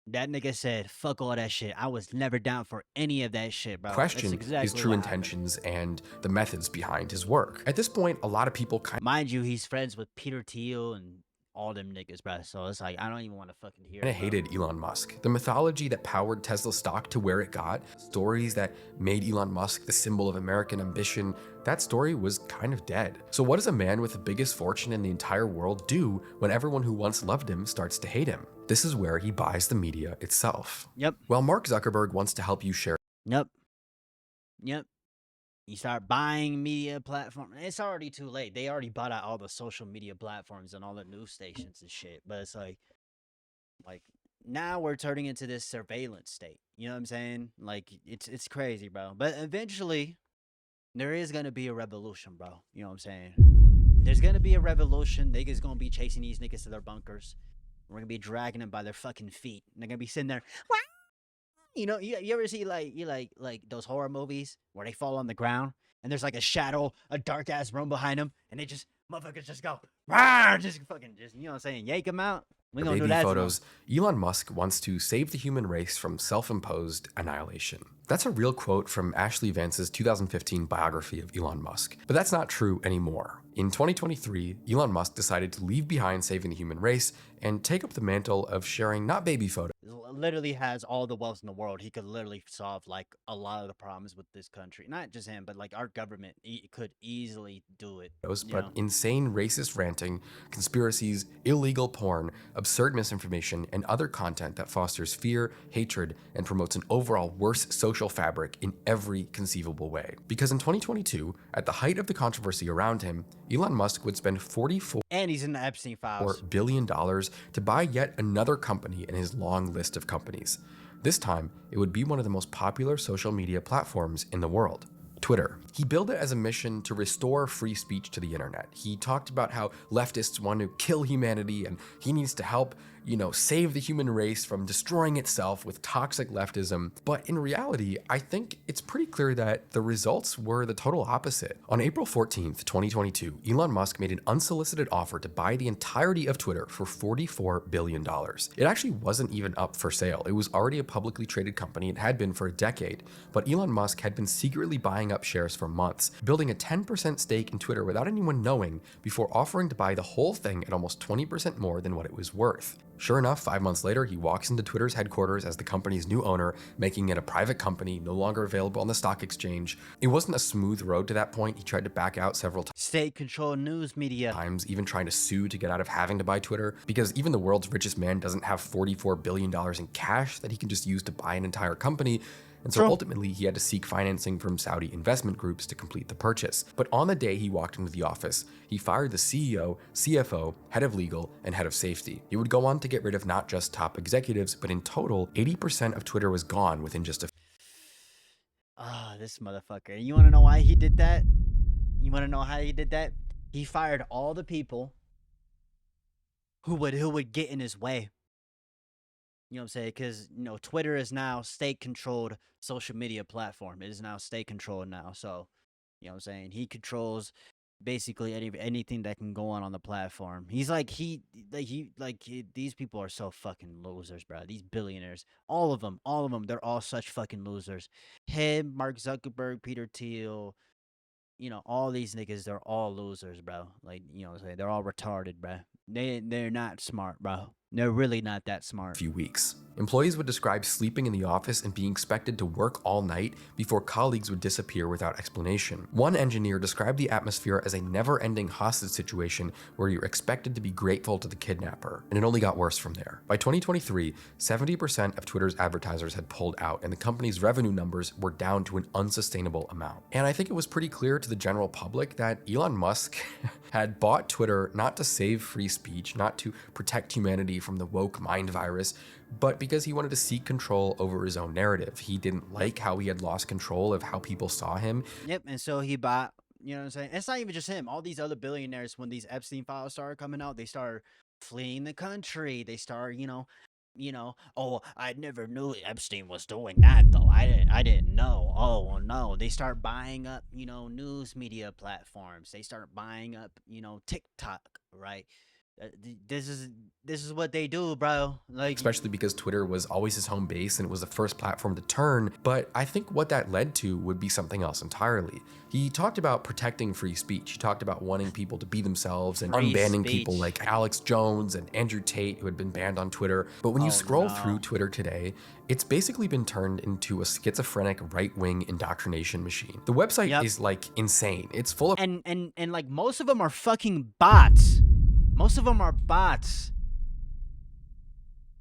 that nigga said, "Fuck all that shit. I was never down for any of that shit, bro." question That's exactly his true what happened. intentions and the methods behind his work. At this point, a lot of people kind Mind you, he's friends with Peter Thiel and all them niggas, bro. So it's like I don't even want to fucking hear. of hated Elon Musk. The mythology that powered Tesla stock to where it got, stories that made Elon Musk the symbol of American ambition, that story was kind of dead. So what does a man with the biggest fortune in the entire world do when everyone who once loved him starts to hate him? This is where he buys the media itself. Yep. Well, Mark Zuckerberg wants to help you share. Yep. You start buying media platforms. It's already too late. They already bought out all the social media platforms and all the news stations and shit. But it's like now we're turning into this surveillance state. You know what I'm saying? Like it's crazy, bro. But eventually, there is gonna be a revolution, bro. You know what I'm saying? There's gonna be a revolution. Niggas gonna be chasing these niggas to their bunkers. We're gonna be dragging them by their fucking feet. And they're gonna be sitting there. Wah! You know, you ever see like those horror movies where they fall on the ground and there's like a shadow, a dark ass room behind them, and they just motherfuckers just go, Rah! Just fucking just you know what I'm saying, yank them out. We gonna do Baby that. photos. Elon Musk wants to save the human race from self-imposed annihilation. That's a real quote from Ashley Vance's 2015 biography of Elon Musk. But that's not true anymore. In 2023, Elon Musk decided to leave behind saving the human race and take up the mantle of sharing not baby photos, Literally has all the wealth in the world. He could literally solve like a lot of the problems with this country. Not just him, but like our government could easily do it. but insane racist ranting, conspiracies, illegal porn, absurd misinformation, and other content that fosters fear, hatred, and promotes an overall worse social fabric in every conceivable way. Because in 2022, at the height of the controversy around him, Elon Musk would spend $44 And he's in the Epstein files. billion to buy yet another company in his long list of companies. This time, it would be one of the most popular social media platforms in the world. Twitter. He billed it as a mission to restore free speech to the internet. He talked about how leftists want to kill humanity and he needs to help, save the human race from destroying itself with toxic leftism. But in reality, I think it's pretty clear that the results were the total opposite. On April 14th, 2022, Elon Musk made an unsolicited offer to buy the entirety of Twitter for $44 billion. It actually wasn't even up for sale. It was already a publicly traded company. It had been for a decade, but Elon Musk had been secretly buying up shares for months, building a 10% stake in Twitter without anyone knowing before offering to buy the whole thing at almost 20% more than what it was worth. Sure enough, 5 months later, he walks into Twitter's headquarters as the company's new owner, making it a private company, no longer available on the stock exchange. It wasn't a smooth road to that point. He tried to back out several State-controlled news media. times, even trying to sue to get out of having to buy Twitter, because even the world's richest man doesn't have $44 billion in cash that he can just use to buy an entire company. And so ultimately, he had to seek financing from Saudi investment groups to complete the purchase. But on the day he walked into the office, he fired the CEO, CFO, head of legal, and head of safety. He would go on to get rid of not just top executives, but in total, 80% of Twitter was gone within just a This motherfucker. You want to know why he did that? You want to know how he did that? He fired all the people who would get in his way. You know what I'm saying? Because, Twitter is now state-controlled social media platform. It is now state-controlled now. So, you know what I'm saying? He controls basically anything that can go on the platform. He's these people are so fucking losers, bro. These billionaires, all of them, they're all such fucking losers. Him, Mark Zuckerberg, Peter Thiel, all these niggas, they're all losers, bro. Like, you know what I'm saying? They're all retarded, bro. They're not smart, bro. They're really not that smart. Few weeks. Employees would describe sleeping in the office and being expected to work all night before colleagues would disappear without explanation. One engineer described the atmosphere as a never-ending hostage situation where you're expected to be grateful to the kidnapper, and it only got worse from there. By 2023, 70% of Twitter's advertisers had pulled out, and the company's revenue numbers were down to an unsustainable amount. And I think it was pretty clear to the general public that Elon Musk had bought Twitter not to save free speech, not to protect humanity from the woke mind virus, but because he wanted to seek control over his own narrative. He didn't like how he had lost control of how people saw him. Yep, and so he bought, you know what I'm saying? It's not even just him. All these other billionaires, when these Epstein files started coming out, they started fleeing the country. They started, oh, I never knew Epstein was doing that though. I didn't know. Oh well, no. They start buying up, news media platforms. They start buying up, TikTok, right? This is what they do, bro. Like, especially because Twitter was always his home base and it was the first platform to turn. But I think what that led to would be something else entirely. He talked about protecting free speech. He talked about wanting people to be themselves and unbanning people like Alex Jones and Andrew Tate, who had been banned on Twitter. But when you scroll through Twitter today, it's basically been turned into a schizophrenic right-wing indoctrination machine. The website is like insane. It's full of and like most of them are fucking bots. Most of them are bots.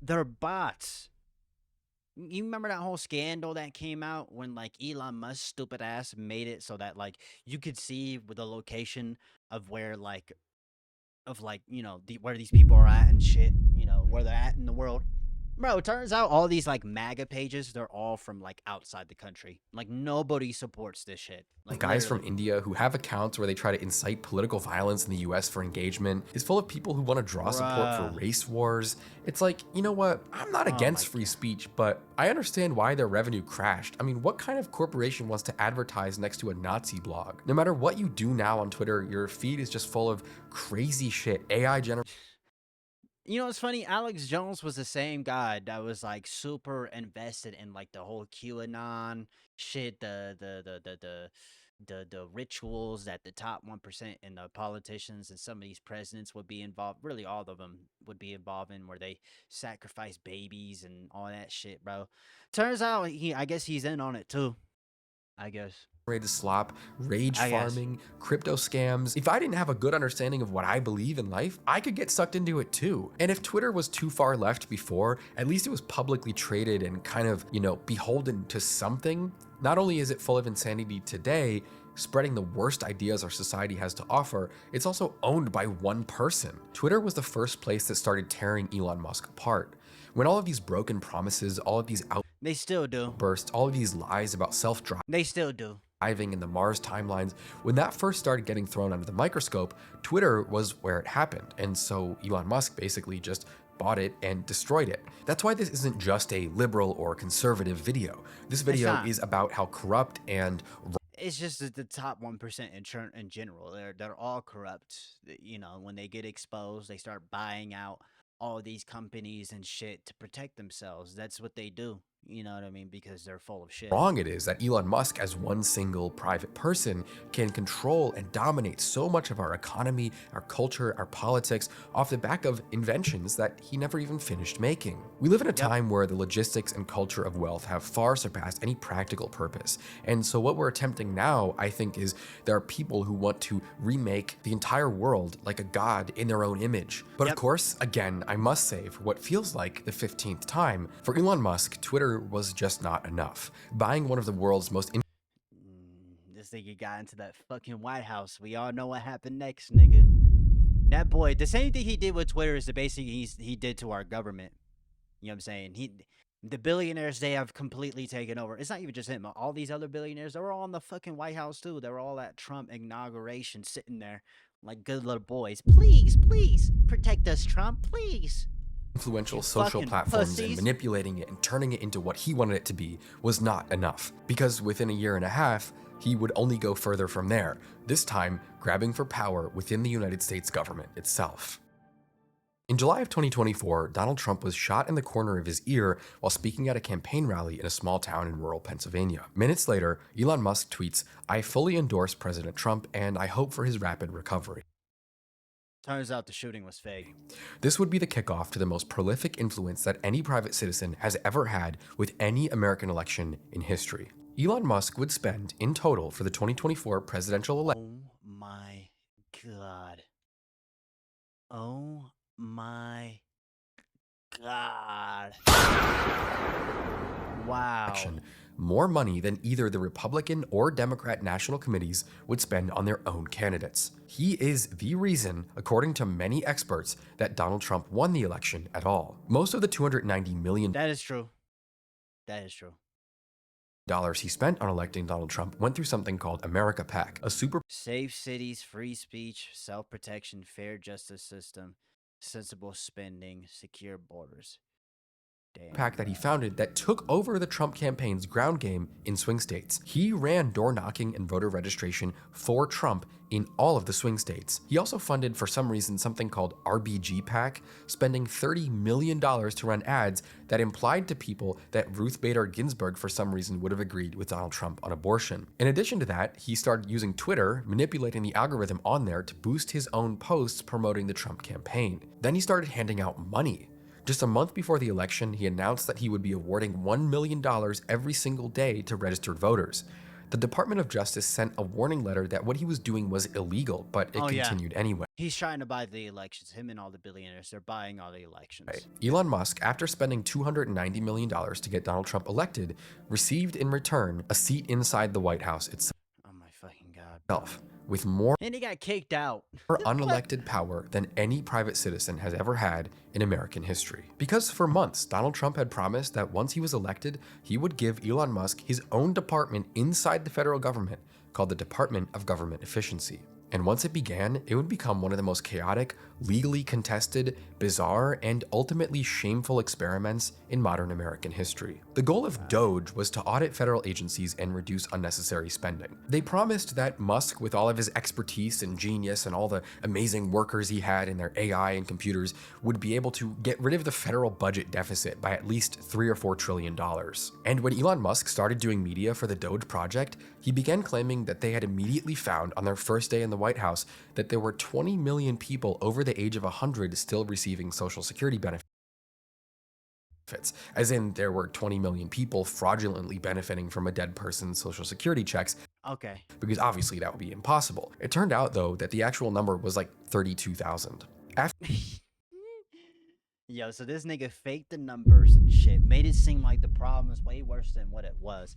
They're bots. You remember that whole scandal that came out when like Elon Musk's stupid ass made it so that like you could see the location of where where these people are at and shit, where they're at in the world. Bro, it turns out all these like MAGA pages, they're all from like outside the country. Like nobody supports this shit. Like guys from India who have accounts where they try to incite political violence in the US for engagement. Is full of people who want to draw support for race wars. It's like, you know what? I'm not against free speech, but I understand why their revenue crashed. I mean, what kind of corporation wants to advertise next to a Nazi blog? No matter what you do now on Twitter, your feed is just full of crazy shit. AI generated. You know what's funny? Alex Jones was the same guy that was like super invested in like the whole QAnon shit, the rituals that the top 1% and the politicians and some of these presidents would be involved. Really, all of them would be involved in, where they sacrifice babies and all that shit, bro. Turns out I guess he's in on it too. I guess. Slop, rage farming, crypto scams. If I didn't have a good understanding of what I believe in life, I could get sucked into it too. And if Twitter was too far left before, at least it was publicly traded and kind of, beholden to something. Not only is it full of insanity today, spreading the worst ideas our society has to offer, it's also owned by one person. Twitter was the first place that started tearing Elon Musk apart. When all of these broken promises, all of these they still do burst, all of these lies about self-driving, they still do. In the Mars timelines, when that first started getting thrown under the microscope, Twitter was where it happened. And so Elon Musk basically just bought it and destroyed it. That's why this isn't just a liberal or conservative video. This video is about how corrupt and it's just that the top 1% in general, they're all corrupt. When they get exposed, they start buying out all these companies and shit to protect themselves. That's what they do. You know what I mean? Because they're full of shit. Wrong it is that Elon Musk, as one single private person, can control and dominate so much of our economy, our culture, our politics off the back of inventions that he never even finished making. We live in a time where the logistics and culture of wealth have far surpassed any practical purpose. And so what we're attempting now, I think, is there are people who want to remake the entire world like a god in their own image. But of course, again, I must say, for what feels like the 15th time, for Elon Musk, Twitter was just not enough. Buying one of the world's most this nigga got into that fucking White House. We all know what happened next, nigga. That boy, the same thing he did with Twitter is the basic he did to our government. You know what I'm saying? The billionaires, they have completely taken over. It's not even just him. All these other billionaires, they were all in the fucking White House too. They were all at Trump inauguration, sitting there like good little boys. Please, please protect us, Trump, please. Influential social platforms and manipulating it and turning it into what he wanted it to be was not enough, because within a year and a half, he would only go further from there, this time grabbing for power within the United States government itself. In July of 2024, Donald Trump was shot in the corner of his ear while speaking at a campaign rally in a small town in rural Pennsylvania. Minutes later, Elon Musk tweets, "I fully endorse President Trump and I hope for his rapid recovery." Turns out the shooting was fake. This would be the kickoff to the most prolific influence that any private citizen has ever had with any American election in history. Elon Musk would spend, in total, for the 2024 presidential election. Oh my god. Oh my god. Wow. More money than either the Republican or Democrat national committees would spend on their own candidates. He is the reason, according to many experts, that Donald Trump won the election at all. Most of the $290 million That is true. That is true. He spent on electing Donald Trump went through something called America PAC, a super Safe cities, free speech, self-protection, fair justice system, sensible spending, secure borders. Damn, PAC that he founded that took over the Trump campaign's ground game in swing states. He ran door knocking and voter registration for Trump in all of the swing states. He also funded, for some reason, something called RBG PAC, spending $30 million to run ads that implied to people that Ruth Bader Ginsburg, for some reason, would have agreed with Donald Trump on abortion. In addition to that, he started using Twitter, manipulating the algorithm on there to boost his own posts promoting the Trump campaign. Then he started handing out money. Just a month before the election, he announced that he would be awarding $1 million every single day to registered voters. The Department of Justice sent a warning letter that what he was doing was illegal, but it continued anyway. He's trying to buy the elections. Him and all the billionaires, they're buying all the elections. Elon Musk, after spending $290 million to get Donald Trump elected, received in return a seat inside the White House itself. Oh my fucking god. With more and he got kicked out. unelected power than any private citizen has ever had in American history. Because for months, Donald Trump had promised that once he was elected, he would give Elon Musk his own department inside the federal government called the Department of Government Efficiency. And once it began, it would become one of the most chaotic, legally contested, bizarre, and ultimately shameful experiments in modern American history. The goal of DOGE was to audit federal agencies and reduce unnecessary spending. They promised that Musk, with all of his expertise and genius and all the amazing workers he had in their AI and computers, would be able to get rid of the federal budget deficit by at least $3 or $4 trillion. And when Elon Musk started doing media for the DOGE project, he began claiming that they had immediately found on their first day in the White House that there were 20 million people over the age of 100 still receiving Social Security benefits. As in, there were 20 million people fraudulently benefiting from a dead person's Social Security checks. Okay. Because obviously that would be impossible. It turned out, though, that the actual number was like 32,000. Yo, so this nigga faked the numbers and shit, made it seem like the problem was way worse than what it was.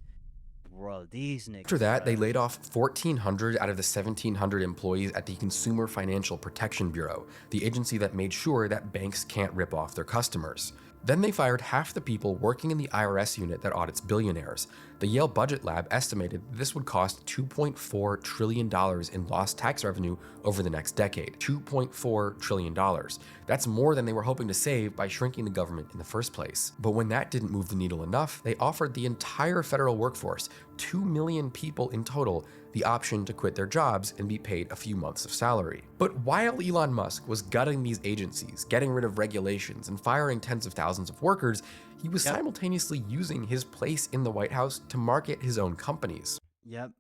Bro, these niggas. After that, they laid off 1,400 out of the 1,700 employees at the Consumer Financial Protection Bureau, the agency that made sure that banks can't rip off their customers. Then they fired half the people working in the IRS unit that audits billionaires. The Yale Budget Lab estimated this would cost $2.4 trillion in lost tax revenue over the next decade. $2.4 trillion. That's more than they were hoping to save by shrinking the government in the first place. But when that didn't move the needle enough, they offered the entire federal workforce, 2 million people in total, the option to quit their jobs and be paid a few months of salary. But while Elon Musk was gutting these agencies, getting rid of regulations, and firing tens of thousands of workers, he was simultaneously using his place in the White House to market his own companies. Yep.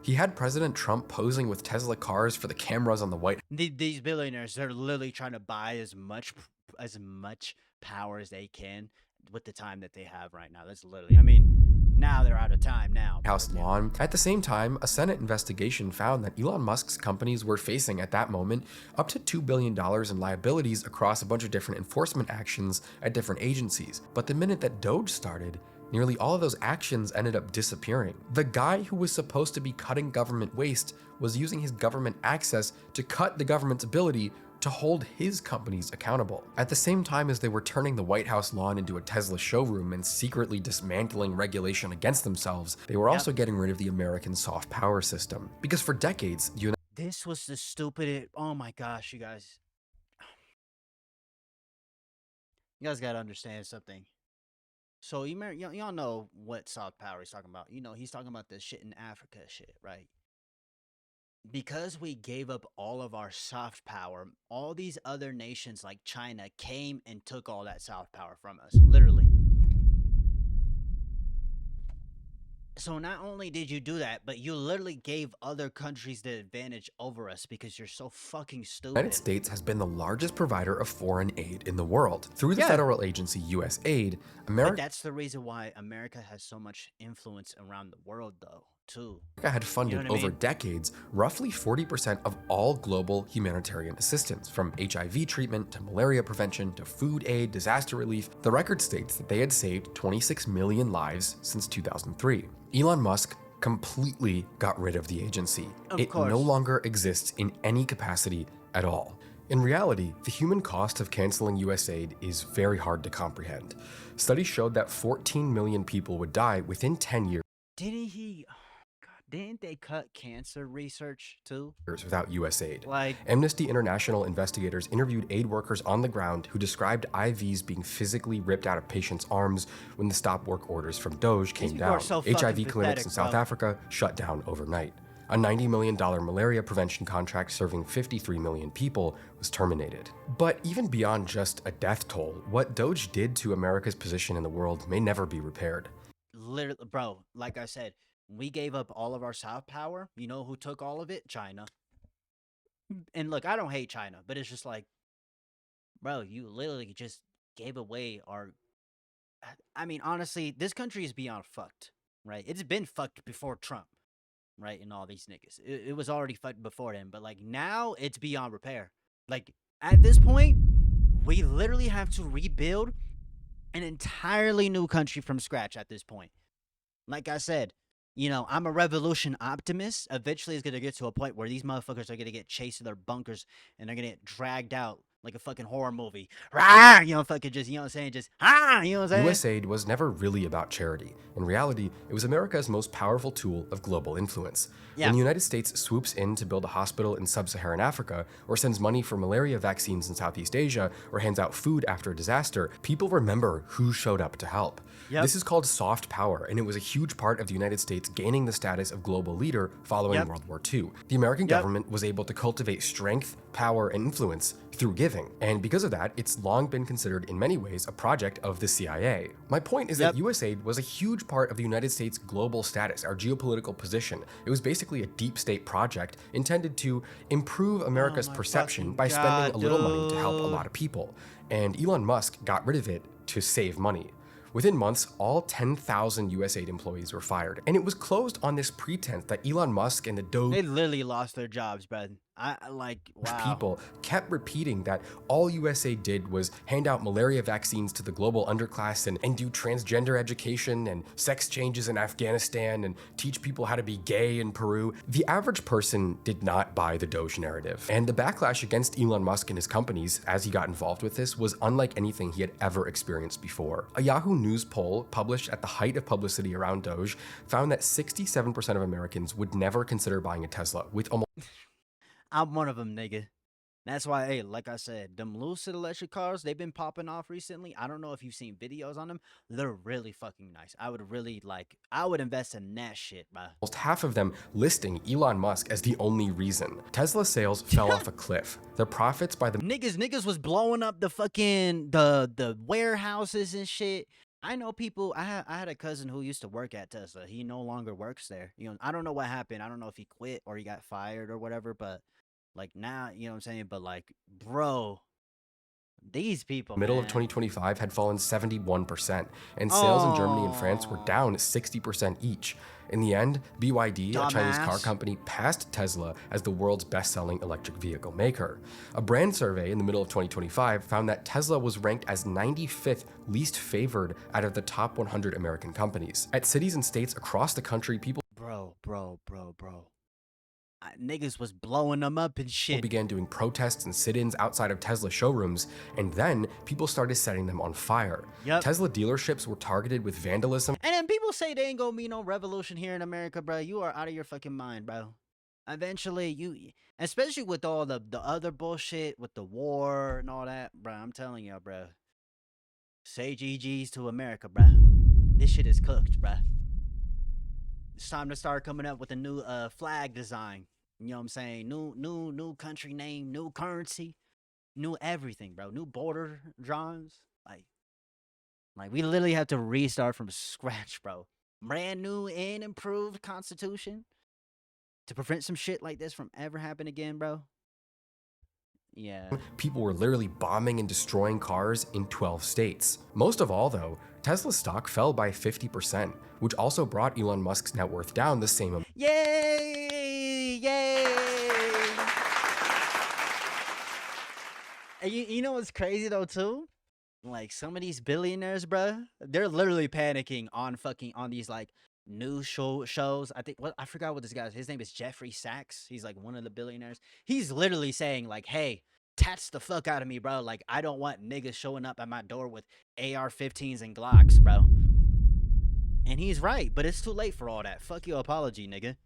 He had President Trump posing with Tesla cars for the cameras on the White House. These billionaires, they're literally trying to buy as much power as they can with the time that they have right now. That's literally, I mean, now they're out of time now. House lawn. At the same time, a Senate investigation found that Elon Musk's companies were facing at that moment up to $2 billion in liabilities across a bunch of different enforcement actions at different agencies. But the minute that DOGE started, nearly all of those actions ended up disappearing. The guy who was supposed to be cutting government waste was using his government access to cut the government's ability to hold his companies accountable. At the same time as they were turning the White House lawn into a Tesla showroom and secretly dismantling regulation against themselves, they were also getting rid of the American soft power system. Because for decades, this was the stupidest. Oh my gosh, you guys. You guys gotta understand something. So y'all know what soft power he's talking about. You know, he's talking about this shit in Africa shit, right? Because we gave up all of our soft power, all these other nations like China came and took all that soft power from us, literally. So not only did you do that, but you literally gave other countries the advantage over us because you're so fucking The United stupid. States has been the largest provider of foreign aid in the world. Through the Yeah. federal agency USAID, But America that's the reason why America has so much influence around the world, though, too. had funded You know what I over mean? decades roughly 40% of all global humanitarian assistance, from HIV treatment to malaria prevention to food aid, disaster relief. The record states that they had saved 26 million lives since 2003. Elon Musk completely got rid of the agency. Of It course. no longer exists in any capacity at all. In reality, the human cost of canceling USAID is very hard to comprehend. Studies showed that 14 million people would die within 10 years Didn't he? God, didn't they cut cancer research too? without USAID. Like, Amnesty International investigators interviewed aid workers on the ground who described IVs being physically ripped out of patients' arms when the stop work orders from DOGE came people are down. so HIV fucking clinics pathetic, in South bro. Africa shut down overnight. A $90 million malaria prevention contract serving 53 million people was terminated. But even beyond just a death toll, what DOGE did to America's position in the world may never be repaired. literally, bro, like I said, we gave up all of our soft power. You know who took all of it? China. And look, I don't hate China, but it's just like, bro, you literally just gave away our. I mean, honestly, this country is beyond fucked, right? It's been fucked before Trump, right? And all these niggas. It was already fucked before then, but like now it's beyond repair. Like at this point, we literally have to rebuild an entirely new country from scratch at this point. Like I said, you know, I'm a revolution optimist. Eventually, it's going to get to a point where these motherfuckers are going to get chased to their bunkers and they're going to get dragged out like a fucking horror movie. Rah! You know, fucking just, you know what I'm saying? Just, you know what I'm saying? USAID was never really about charity. In reality, it was America's most powerful tool of global influence. Yeah. When the United States swoops in to build a hospital in sub-Saharan Africa, or sends money for malaria vaccines in Southeast Asia, or hands out food after a disaster, people remember who showed up to help. Yep. This is called soft power, and it was a huge part of the United States gaining the status of global leader following Yep. World War II. The American government was able to cultivate strength, power, and influence through giving. And because of that, it's long been considered in many ways a project of the CIA. My point is that USAID was a huge part of the United States' global status, our geopolitical position. It was basically a deep state project intended to improve America's perception by spending a little money to help a lot of people. And Elon Musk got rid of it to save money. Within months, all 10,000 USAID employees were fired, and it was closed on this pretense that Elon Musk and the DOGE They literally lost their jobs, bro. I like, wow. people kept repeating that all USAID did was hand out malaria vaccines to the global underclass and do transgender education and sex changes in Afghanistan and teach people how to be gay in Peru. The average person did not buy the Doge narrative. And the backlash against Elon Musk and his companies as he got involved with this was unlike anything he had ever experienced before. A Yahoo News poll published at the height of publicity around Doge found that 67% of Americans would never consider buying a Tesla, with almost I'm one of them, nigga. That's why, hey, like I said, them lucid electric cars, they've been popping off recently. I don't know if you've seen videos on them. They're really fucking nice. I would invest in that shit, bro. almost half of them listing Elon Musk as the only reason. Tesla sales fell off a cliff. Their profits by the Niggas was blowing up the fucking the warehouses and shit. I know people. I had a cousin who used to work at Tesla. He no longer works there. You know, I don't know what happened. I don't know if he quit or he got fired or whatever. But like now, you know what I'm saying. But like, bro, these people. middle of man. 2025 had fallen 71%, and sales in Germany and France were down 60% each. In the end, BYD, a Chinese car Dumbass. company, passed Tesla as the world's best-selling electric vehicle maker. A brand survey in the middle of 2025 found that Tesla was ranked as 95th least favored out of the top 100 American companies. At cities and states across the country, people Bro. Niggas was blowing them up and shit. began doing protests and sit-ins outside of Tesla showrooms, and then people started setting them on fire. Yep. Tesla dealerships were targeted with vandalism. And then people say they ain't gonna be no revolution here in America, bro. You are out of your fucking mind, bro. Eventually, especially with all the other bullshit with the war and all that, bro. I'm telling you, bro. Say GG's to America, bro. This shit is cooked, bro. It's time to start coming up with a new flag design. You know what I'm saying? New country name, new currency, new everything, bro. New border drawings. Like we literally have to restart from scratch, bro. brand new and improved constitution to prevent some shit like this from ever happening again, bro. Yeah. People were literally bombing and destroying cars in 12 states. Most of all, though, Tesla's stock fell by 50%, which also brought Elon Musk's net worth down the same amount. Yay! Yay! And you know what's crazy though too? Like some of these billionaires, bruh, they're literally panicking on these like news shows. I forgot what this guy's. His name is Jeffrey Sachs. He's like one of the billionaires. He's literally saying like, "Hey, tats the fuck out of me, bro. Like I don't want niggas showing up at my door with AR-15s and Glocks, bro." And he's right, but it's too late for all that. Fuck your apology, nigga.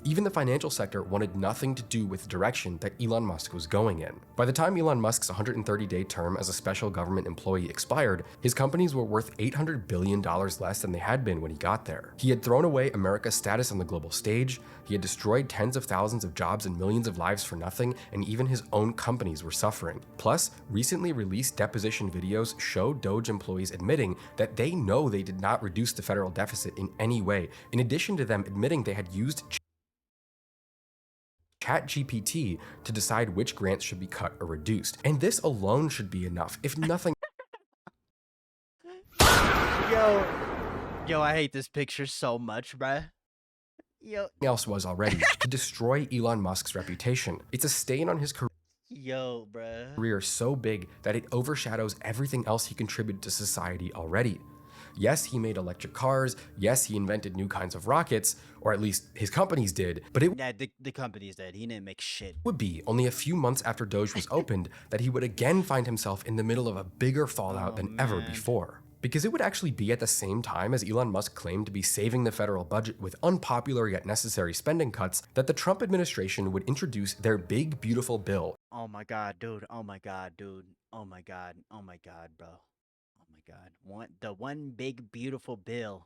Even the financial sector wanted nothing to do with the direction that Elon Musk was going in. By the time Elon Musk's 130-day term as a special government employee expired, his companies were worth $800 billion less than they had been when he got there. He had thrown away America's status on the global stage, he had destroyed tens of thousands of jobs and millions of lives for nothing, and even his own companies were suffering. Plus, recently released deposition videos show Doge employees admitting that they know they did not reduce the federal deficit in any way, in addition to them admitting they had used ChatGPT to decide which grants should be cut or reduced. And this alone should be enough, if nothing. Yo, I hate this picture so much, bruh. Else was already to destroy Elon Musk's reputation. It's a stain on his career so big that it overshadows everything else he contributed to society already. Yes, he made electric cars. Yes, he invented new kinds of rockets, or at least his companies did. But the companies did. He didn't make shit. Would be only a few months after Doge was opened that he would again find himself in the middle of a bigger fallout than ever before. Because it would actually be at the same time as Elon Musk claimed to be saving the federal budget with unpopular yet necessary spending cuts that the Trump administration would introduce their big, beautiful bill. Oh my God, dude. Oh my God, dude. Oh my God. Oh my God, bro. Oh my God. The one big, beautiful bill.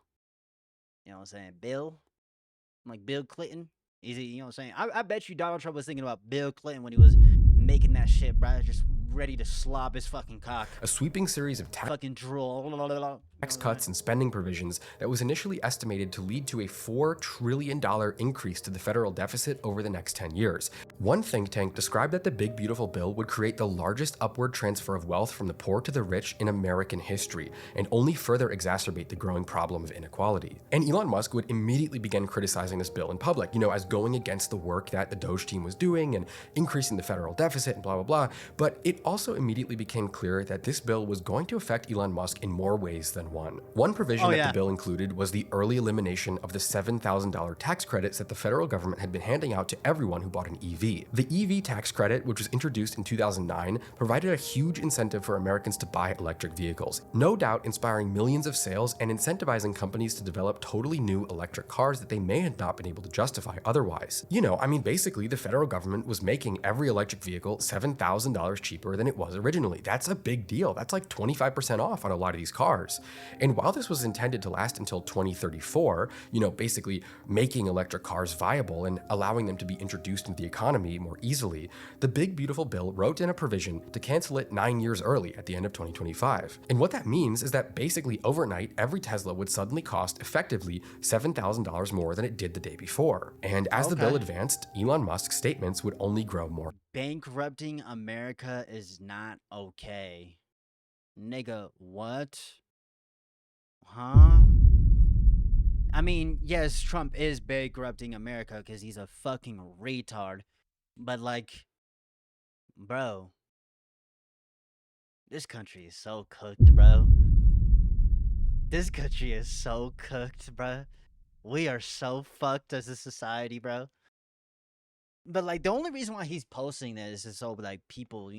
You know what I'm saying? Bill? Like Bill Clinton? Is he, you know what I'm saying? I bet you Donald Trump was thinking about Bill Clinton when he was making that shit, bro. Just ready to slob his fucking cock. A sweeping series of fucking drool. Tax cuts and spending provisions that was initially estimated to lead to a $4 trillion increase to the federal deficit over the next 10 years. One think tank described that the big beautiful bill would create the largest upward transfer of wealth from the poor to the rich in American history, and only further exacerbate the growing problem of inequality. And Elon Musk would immediately begin criticizing this bill in public, as going against the work that the Doge team was doing and increasing the federal deficit and blah, blah, blah. But it also immediately became clear that this bill was going to affect Elon Musk in more ways than one. One provision that the bill included was the early elimination of the $7,000 tax credits that the federal government had been handing out to everyone who bought an EV. The EV tax credit, which was introduced in 2009, provided a huge incentive for Americans to buy electric vehicles, no doubt inspiring millions of sales and incentivizing companies to develop totally new electric cars that they may have not been able to justify otherwise. Basically, the federal government was making every electric vehicle $7,000 cheaper than it was originally. That's a big deal. That's like 25% off on a lot of these cars. And while this was intended to last until 2034, basically making electric cars viable and allowing them to be introduced into the economy more easily, the big beautiful bill wrote in a provision to cancel it 9 years early at the end of 2025. And what that means is that basically overnight, every Tesla would suddenly cost effectively $7,000 more than it did the day before. And as the bill advanced, Elon Musk's statements would only grow more. Bankrupting America is not okay. Nigga, what? Huh? I mean, yes, Trump is bankrupting America because he's a fucking retard. But like, bro, this country is so cooked, bro. This country is so cooked, bro. We are so fucked as a society, bro. But like, the only reason why he's posting this is so like people,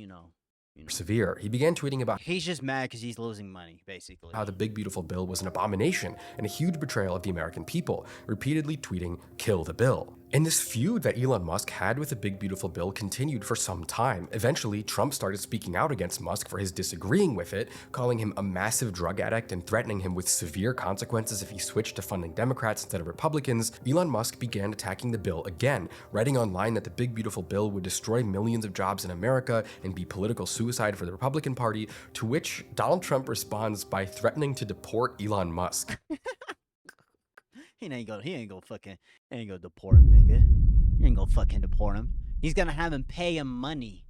severe. He began tweeting about he's just mad because he's losing money, basically. How the big beautiful bill was an abomination and a huge betrayal of the American people, repeatedly tweeting, "Kill the bill." And this feud that Elon Musk had with the big beautiful bill continued for some time. Eventually, Trump started speaking out against Musk for his disagreeing with it, calling him a massive drug addict and threatening him with severe consequences if he switched to funding Democrats instead of Republicans. Elon Musk began attacking the bill again, writing online that the big beautiful bill would destroy millions of jobs in America and be political suicide for the Republican Party, to which Donald Trump responds by threatening to deport Elon Musk. he ain't gonna fucking ain't gonna deport him, nigga. He ain't gonna fucking deport him. He's gonna have him pay him money.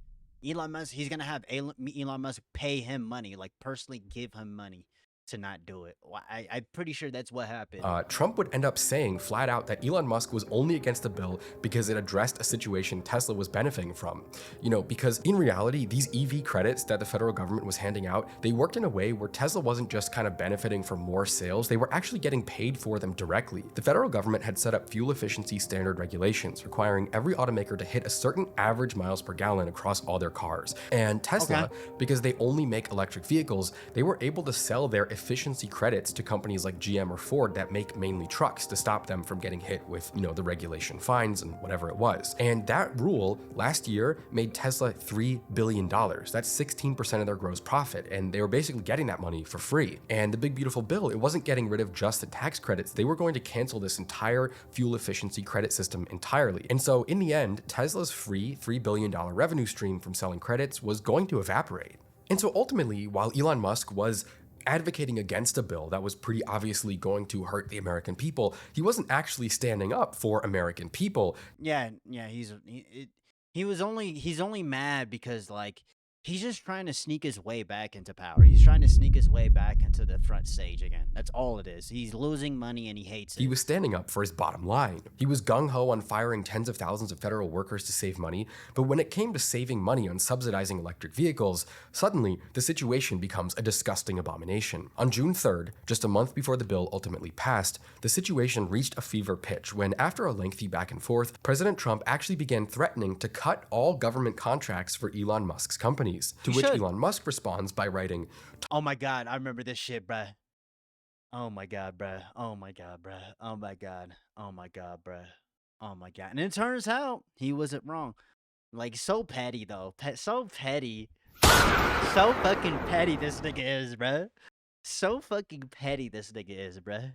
Elon Musk, he's gonna have Elon Musk pay him money, like personally give him money to not do it. I'm pretty sure that's what happened. Trump would end up saying flat out that Elon Musk was only against the bill because it addressed a situation Tesla was benefiting from. You know, because in reality, these EV credits that the federal government was handing out, they worked in a way where Tesla wasn't just kind of benefiting from more sales, they were actually getting paid for them directly. The federal government had set up fuel efficiency standard regulations requiring every automaker to hit a certain average miles per gallon across all their cars. And Tesla, because they only make electric vehicles, they were able to sell their efficiency credits to companies like GM or Ford that make mainly trucks to stop them from getting hit with, you know, the regulation fines and whatever it was. And that rule last year made Tesla $3 billion. That's 16% of their gross profit. And they were basically getting that money for free. And the big beautiful bill, it wasn't getting rid of just the tax credits. They were going to cancel this entire fuel efficiency credit system entirely. And so in the end, Tesla's free $3 billion revenue stream from selling credits was going to evaporate. And so ultimately, while Elon Musk was advocating against a bill that was pretty obviously going to hurt the American people, he wasn't actually standing up for American people. Yeah, he's only mad because like he's just trying to sneak his way back into power. He's trying to sneak his way back into the front stage again. That's all it is. He's losing money and he hates it. He was standing up for his bottom line. He was gung-ho on firing tens of thousands of federal workers to save money, but when it came to saving money on subsidizing electric vehicles, suddenly the situation becomes a disgusting abomination. On June 3rd, just a month before the bill ultimately passed, the situation reached a fever pitch when, after a lengthy back and forth, President Trump actually began threatening to cut all government contracts for Elon Musk's companies. To which Elon Musk responds by writing, "Oh my God, I remember this shit, bruh. Oh my God, bruh. Oh my God, bruh. Oh my God. Oh my God, bruh. Oh my God." And it turns out he wasn't wrong. Like, so petty, though. So petty. So fucking petty this nigga is, bruh. So fucking petty this nigga is, bruh.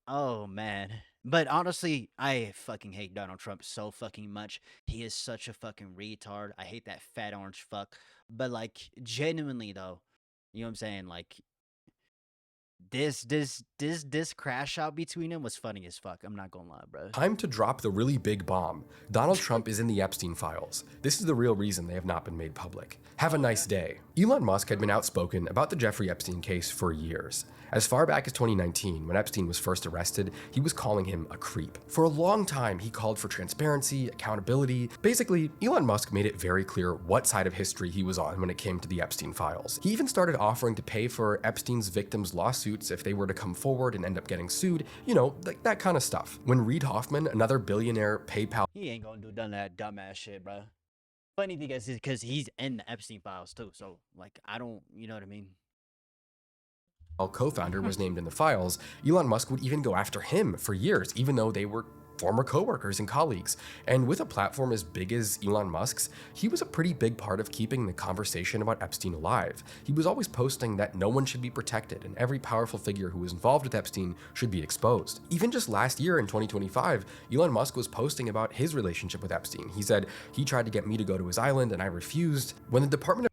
Oh, man. But honestly, I fucking hate Donald Trump so fucking much. He is such a fucking retard. I hate that fat orange fuck. But like, genuinely though, you know what I'm saying? Like, this crash out between them was funny as fuck. I'm not gonna lie, bro. Time to drop the really big bomb. Donald Trump is in the Epstein files. This is the real reason they have not been made public. Have a nice day. Elon Musk had been outspoken about the Jeffrey Epstein case for years. As far back as 2019, when Epstein was first arrested, he was calling him a creep. For a long time, he called for transparency, accountability. Basically, Elon Musk made it very clear what side of history he was on when it came to the Epstein files. He even started offering to pay for Epstein's victims' lawsuits if they were to come forward and end up getting sued, you know, like that kind of stuff. When Reid Hoffman, another billionaire PayPal... He ain't gonna do none of that dumbass shit, bro. Funny thing is because he's in the Epstein files too, so like, I don't, you know what I mean? co-founder was named in the files, Elon Musk would even go after him for years, even though they were former co-workers and colleagues. And with a platform as big as Elon Musk's, he was a pretty big part of keeping the conversation about Epstein alive. He was always posting that no one should be protected and every powerful figure who was involved with Epstein should be exposed. Even just last year in 2025, Elon Musk was posting about his relationship with Epstein. He said, "He tried to get me to go to his island and I refused." When the Department of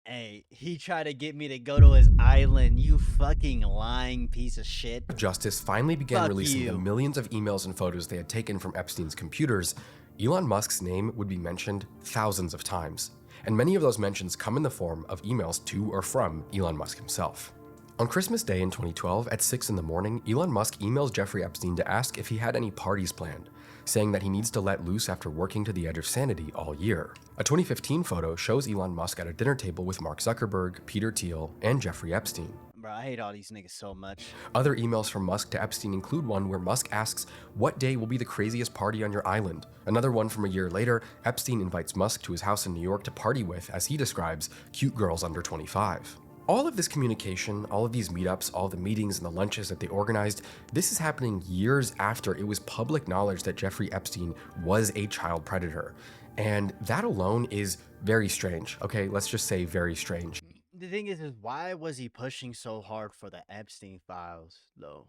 Hey, he tried to get me to go to his island, you fucking lying piece of shit. Justice finally began releasing the millions of emails and photos they had taken from Epstein's computers, Elon Musk's name would be mentioned thousands of times. And many of those mentions come in the form of emails to or from Elon Musk himself. On Christmas Day in 2012 at 6 in the morning, Elon Musk emails Jeffrey Epstein to ask if he had any parties planned, saying that he needs to let loose after working to the edge of sanity all year. A 2015 photo shows Elon Musk at a dinner table with Mark Zuckerberg, Peter Thiel, and Jeffrey Epstein. Bro, I hate all these niggas so much. Other emails from Musk to Epstein include one where Musk asks, "What day will be the craziest party on your island?" Another one from a year later, Epstein invites Musk to his house in New York to party with, as he describes, cute girls under 25. All of this communication, all of these meetups, all the meetings and the lunches that they organized, this is happening years after it was public knowledge that Jeffrey Epstein was a child predator. And that alone is very strange, okay? Let's just say very strange. The thing is why was he pushing so hard for the Epstein files, though?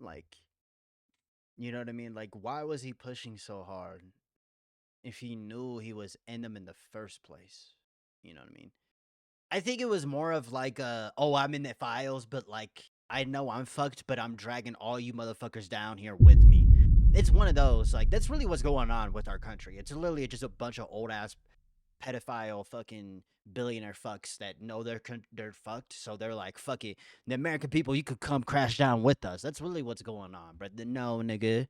Like, you know what I mean? Like, why was he pushing so hard if he knew he was in them in the first place? You know what I mean? I think it was more of like, oh, I'm in the files, but like, I know I'm fucked, but I'm dragging all you motherfuckers down here with me. It's one of those, like, that's really what's going on with our country. It's literally just a bunch of old ass pedophile fucking billionaire fucks that know they're fucked, so they're like, fuck it, the American people, you could come crash down with us. That's really what's going on, but no, nigga.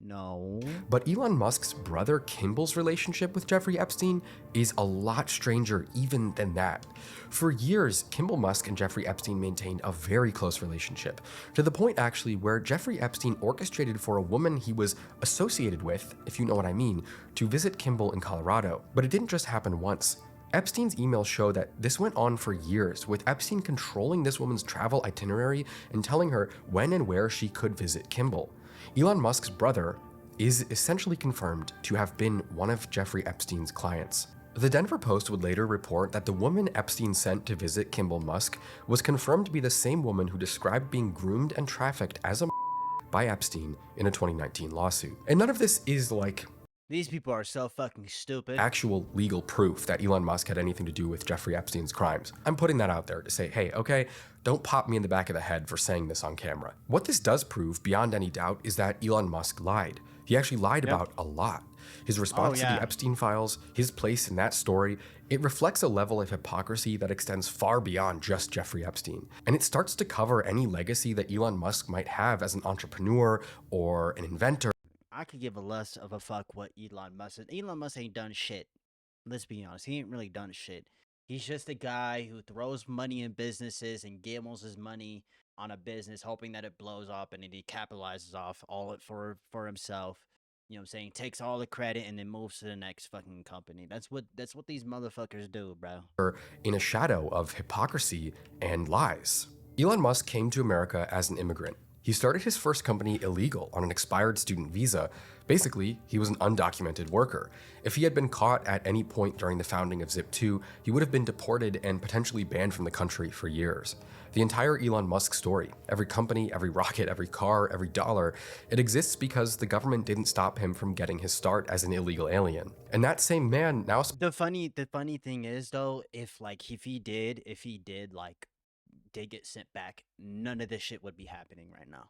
No. But Elon Musk's brother Kimball's relationship with Jeffrey Epstein is a lot stranger even than that. For years, Kimball Musk and Jeffrey Epstein maintained a very close relationship, to the point actually where Jeffrey Epstein orchestrated for a woman he was associated with, if you know what I mean, to visit Kimball in Colorado. But it didn't just happen once. Epstein's emails show that this went on for years, with Epstein controlling this woman's travel itinerary and telling her when and where she could visit Kimball. Elon Musk's brother is essentially confirmed to have been one of Jeffrey Epstein's clients. The Denver Post would later report that the woman Epstein sent to visit Kimball Musk was confirmed to be the same woman who described being groomed and trafficked as a by Epstein in a 2019 lawsuit. And none of this is like These people are so fucking stupid. actual legal proof that Elon Musk had anything to do with Jeffrey Epstein's crimes. I'm putting that out there to say, hey, okay, don't pop me in the back of the head for saying this on camera. What this does prove, beyond any doubt, is that Elon Musk lied. He actually lied about a lot. His response to the Epstein files, his place in that story, it reflects a level of hypocrisy that extends far beyond just Jeffrey Epstein. And it starts to cover any legacy that Elon Musk might have as an entrepreneur or an inventor. I could give a less of a fuck what Elon Musk is. Elon Musk ain't done shit. Let's be honest. He ain't really done shit. He's just a guy who throws money in businesses and gambles his money on a business, hoping that it blows up and then he capitalizes off all it for himself. You know what I'm saying? Takes all the credit and then moves to the next fucking company. That's what these motherfuckers do, bro. In a shadow of hypocrisy and lies. Elon Musk came to America as an immigrant. He started his first company illegal on an expired student visa. Basically, he was an undocumented worker. If he had been caught at any point during the founding of Zip2, he would have been deported and potentially banned from the country for years. The entire Elon Musk story, every company, every rocket, every car, every dollar, it exists because the government didn't stop him from getting his start as an illegal alien. And that same man now... The funny thing is, though, if he did get sent back, none of this shit would be happening right now.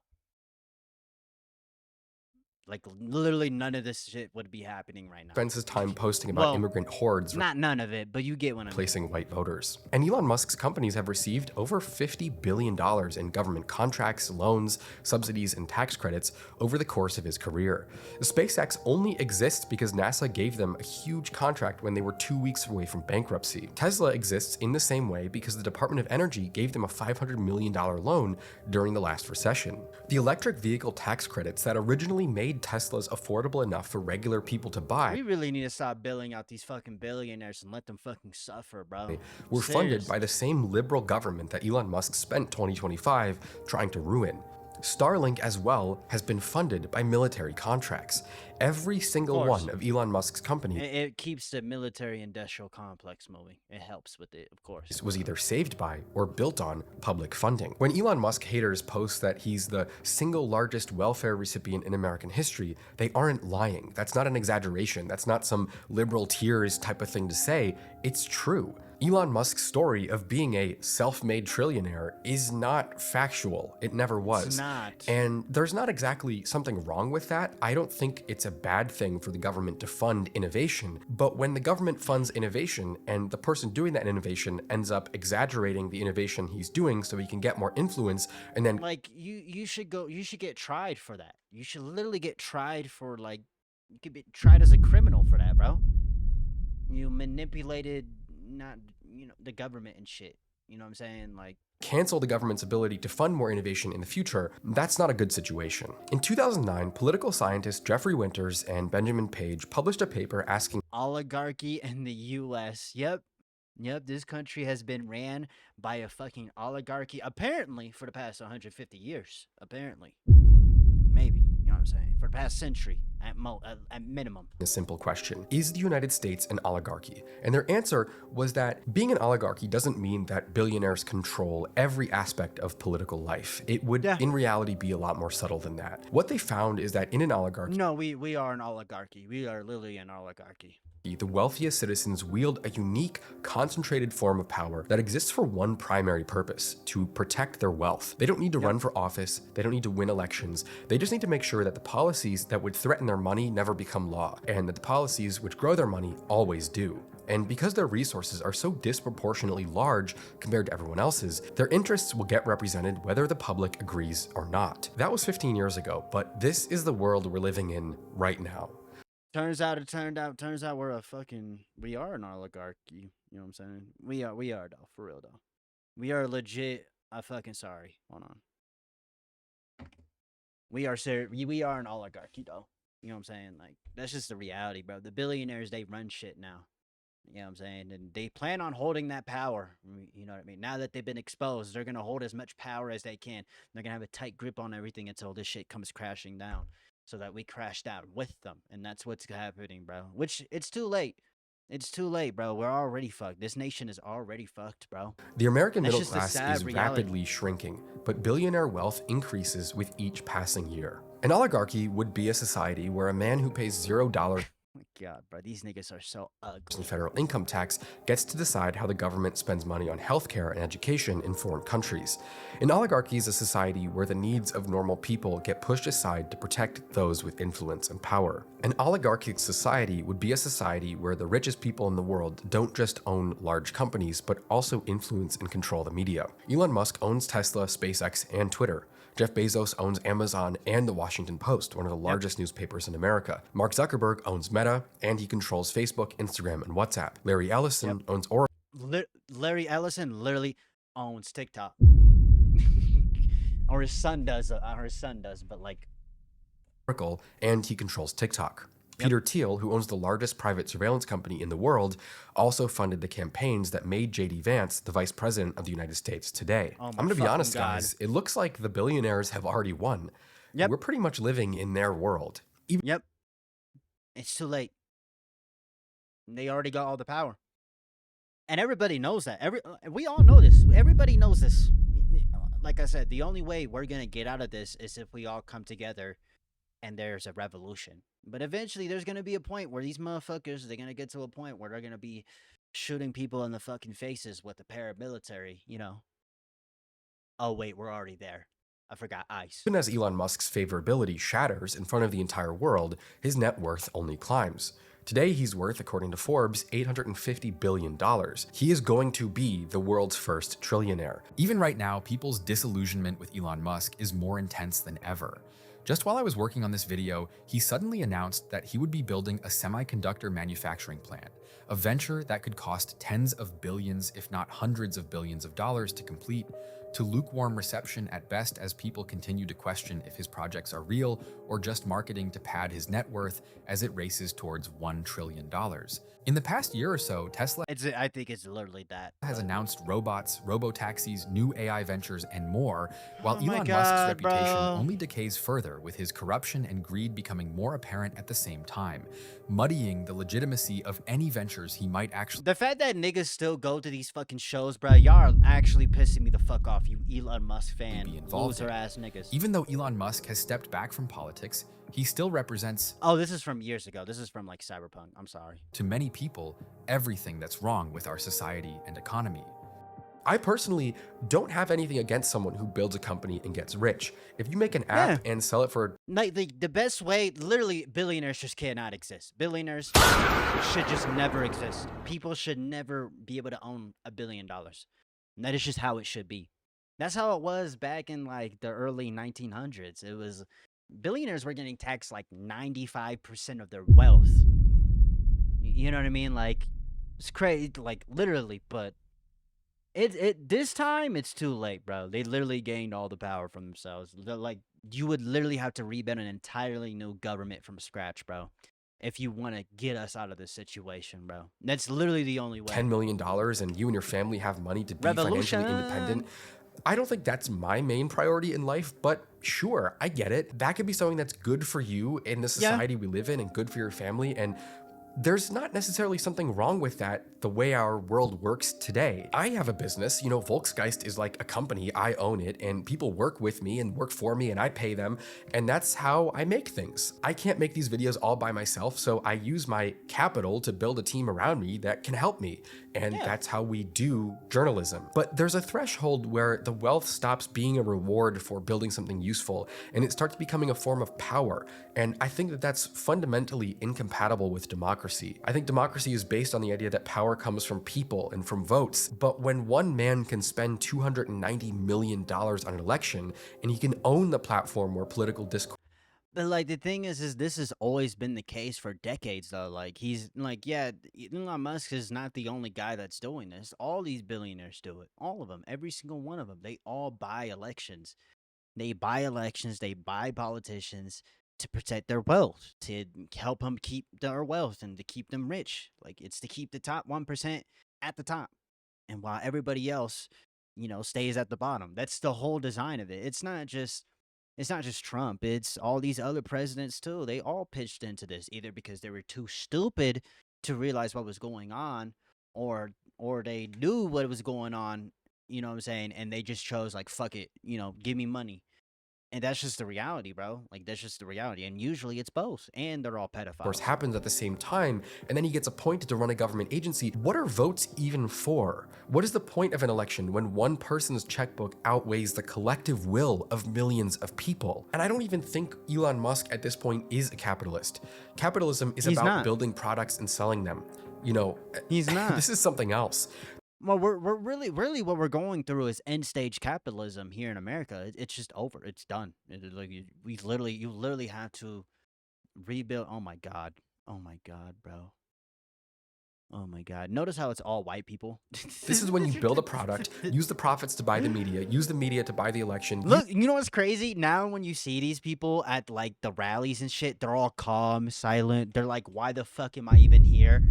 Like, literally none of this shit would be happening right now. Spends his time posting about immigrant hordes. Not none of it, but you get what I'm replacing white voters. And Elon Musk's companies have received over $50 billion in government contracts, loans, subsidies, and tax credits over the course of his career. SpaceX only exists because NASA gave them a huge contract when they were 2 weeks away from bankruptcy. Tesla exists in the same way because the Department of Energy gave them a $500 million loan during the last recession. The electric vehicle tax credits that originally made Teslas affordable enough for regular people to buy. We really need to stop billing out these fucking billionaires and let them fucking suffer, bro. Were funded by the same liberal government that Elon Musk spent 2025 trying to ruin. Starlink as well has been funded by military contracts. Every single one of Elon Musk's companies it keeps the military industrial complex moving. It helps with it, of course. Was either saved by or built on public funding. When Elon Musk haters post that he's the single largest welfare recipient in American history, they aren't lying. That's not an exaggeration. That's not some liberal tears type of thing to say. It's true. Elon Musk's story of being a self-made trillionaire is not factual. It never was. It's not. And there's not exactly something wrong with that. I don't think it's a bad thing for the government to fund innovation, but when the government funds innovation and the person doing that innovation ends up exaggerating the innovation he's doing so he can get more influence, and then like you should get tried for that. You should literally get tried for, like, you could be tried as a criminal for that, bro. You manipulated the government and shit. You know what I'm saying? Like, cancel the government's ability to fund more innovation in the future. That's not a good situation. In 2009, political scientists Jeffrey Winters and Benjamin Page published a paper asking oligarchy in the US. Yep, this country has been ran by a fucking oligarchy, apparently, for the past 150 years. Apparently. Maybe. You know what I'm saying? For the past century, at minimum. A simple question: is the United States an oligarchy? And their answer was that being an oligarchy doesn't mean that billionaires control every aspect of political life. It would, in reality, be a lot more subtle than that. What they found is that in an oligarchy... No, we are an oligarchy. We are literally an oligarchy. The wealthiest citizens wield a unique, concentrated form of power that exists for one primary purpose: to protect their wealth. They don't need to run for office, they don't need to win elections, they just need to make sure that the policies that would threaten their money never become law, and that the policies which grow their money always do. And because their resources are so disproportionately large compared to everyone else's, their interests will get represented whether the public agrees or not. That was 15 years ago, but this is the world we're living in right now. Turns out we're we are an oligarchy. You know what I'm saying? We are though, for real though. We are legit. Sorry. Hold on. We are an oligarchy though. You know what I'm saying? Like, that's just the reality, bro. The billionaires, they run shit now. You know what I'm saying? And they plan on holding that power. You know what I mean? Now that they've been exposed, they're going to hold as much power as they can. They're going to have a tight grip on everything until this shit comes crashing down, so that we crash down with them. And that's what's happening, bro. Which, it's too late. It's too late, bro. We're already fucked. This nation is already fucked, bro. The American That's middle just the class sad is reality. rapidly shrinking, but billionaire wealth increases with each passing year. An oligarchy would be a society where a man who pays $0 Oh my God, bro. These niggas are so ugly. in federal income tax gets to decide how the government spends money on healthcare and education in foreign countries. An oligarchy is a society where the needs of normal people get pushed aside to protect those with influence and power. An oligarchic society would be a society where the richest people in the world don't just own large companies, but also influence and control the media. Elon Musk owns Tesla, SpaceX, and Twitter. Jeff Bezos owns Amazon and the Washington Post, one of the largest newspapers in America. Mark Zuckerberg owns Meta, and he controls Facebook, Instagram, and WhatsApp. Larry Ellison owns Oracle. Larry Ellison literally owns TikTok. Or his son does, but like... And he controls TikTok. Peter Thiel, who owns the largest private surveillance company in the world, also funded the campaigns that made J.D. Vance the vice president of the United States today. Oh my I'm going to be honest, fucking God. guys. It looks like the billionaires have already won. Yep. We're pretty much living in their world. Yep. It's too late. They already got all the power. And everybody knows that. We all know this. Everybody knows this. Like I said, the only way we're going to get out of this is if we all come together and there's a revolution. But eventually there's going to be a point where these motherfuckers, they're going to get to a point where they're going to be shooting people in the fucking faces with the paramilitary, you know. Oh, wait, we're already there. I forgot ICE. Even as Elon Musk's favorability shatters in front of the entire world, his net worth only climbs. Today, he's worth, according to Forbes, $850 billion. He is going to be the world's first trillionaire. Even right now, people's disillusionment with Elon Musk is more intense than ever. Just while I was working on this video, he suddenly announced that he would be building a semiconductor manufacturing plant, a venture that could cost tens of billions, if not hundreds of billions of dollars to complete, to lukewarm reception at best as people continue to question if his projects are real or just marketing to pad his net worth as it races towards $1 trillion. In the past year or so, Tesla I think it's literally that. has announced robots, robo-taxis, new AI ventures, and more, while Oh my Elon Musk's God, reputation bro. only decays further, with his corruption and greed becoming more apparent at the same time, muddying the legitimacy of any ventures he might actually The fact that niggas still go to these fucking shows, bro, y'all are actually pissing me the fuck off, you Elon Musk fan, be involved in. loser ass niggas. Even though Elon Musk has stepped back from politics, he still represents, Oh, this is from years ago. This is from like Cyberpunk. I'm sorry. to many people, everything that's wrong with our society and economy. I personally don't have anything against someone who builds a company and gets rich. If you make an app and sell it for Like the best way, literally, billionaires just cannot exist. Billionaires should just never exist. People should never be able to own $1 billion. And that is just how it should be. That's how it was back in like the early 1900s. It was billionaires were getting taxed like 95% of their wealth. You know what I mean? Like, it's crazy, like literally, but this time it's too late, bro. They literally gained all the power from themselves. Like, you would literally have to rebuild an entirely new government from scratch, bro, if you want to get us out of this situation, bro. That's literally the only way. $10 million and you and your family have money to be financially independent. I don't think that's my main priority in life, but sure, I get it. That could be something that's good for you in the society we live in and good for your family. And there's not necessarily something wrong with that the way our world works today. I have a business, Volksgeist is like a company, I own it, and people work with me and work for me and I pay them, and that's how I make things. I can't make these videos all by myself, so I use my capital to build a team around me that can help me, and that's how we do journalism. But there's a threshold where the wealth stops being a reward for building something useful, and it starts becoming a form of power, and I think that that's fundamentally incompatible with democracy. I think democracy is based on the idea that power comes from people and from votes. But when one man can spend $290 million on an election and he can own the platform where political discourse. But like the thing is this has always been the case for decades though. Like he's like, yeah, Elon Musk is not the only guy that's doing this. All these billionaires do it. All of them, every single one of them. They all buy elections. They buy elections, they buy politicians to protect their wealth, to help them keep their wealth and to keep them rich. Like it's to keep the top 1% at the top. And while everybody else, stays at the bottom. That's the whole design of it. It's not just Trump. It's all these other presidents too. They all pitched into this either because they were too stupid to realize what was going on or they knew what was going on, you know what I'm saying? And they just chose like, fuck it, give me money. And that's just the reality, bro. Like, that's just the reality. And usually it's both. And they're all pedophiles. Happens at the same time, and then he gets appointed to run a government agency. What are votes even for? What is the point of an election when one person's checkbook outweighs the collective will of millions of people? And I don't even think Elon Musk at this point is a capitalist. Capitalism is about building products and selling them. He's not. This is something else. Well, we're really what we're going through is end stage capitalism here in America. It's just over. It's done. Like you literally have to rebuild. Oh my god, bro. Oh my god. Notice how it's all white people. This is when you build a product, use the profits to buy the media, use the media to buy the election. Look, you know what's crazy? Now when you see these people at like the rallies and shit, they're all calm, silent. They're like, why the fuck am I even here?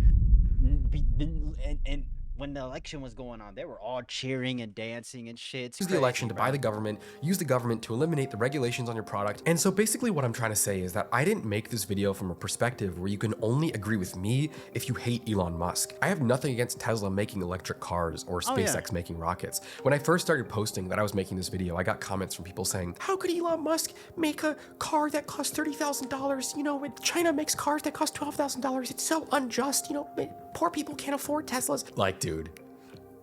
And when the election was going on, they were all cheering and dancing and shit. Use the election to buy the government, use the government to eliminate the regulations on your product. And so basically what I'm trying to say is that I didn't make this video from a perspective where you can only agree with me if you hate Elon Musk. I have nothing against Tesla making electric cars or SpaceX making rockets. When I first started posting that I was making this video, I got comments from people saying, how could Elon Musk make a car that costs $30,000? China makes cars that cost $12,000. It's so unjust. Poor people can't afford Teslas. Like, dude,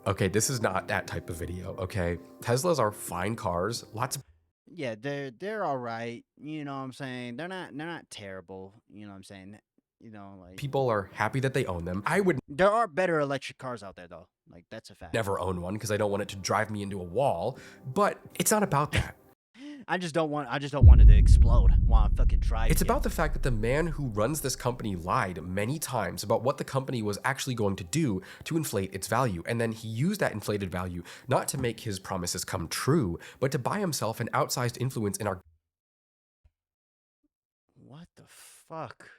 okay, this is not that type of video, okay? Teslas are fine cars, lots of... Yeah, they're all right, you know what I'm saying? They're not terrible, you know what I'm saying? Like... people are happy that they own them. There are better electric cars out there, though. Like, that's a fact. Never own one because I don't want it to drive me into a wall, but it's not about that. I just don't want it to explode while I'm fucking driving. It's about the fact that the man who runs this company lied many times about what the company was actually going to do to inflate its value. And then he used that inflated value not to make his promises come true, but to buy himself an outsized influence in our... What the fuck?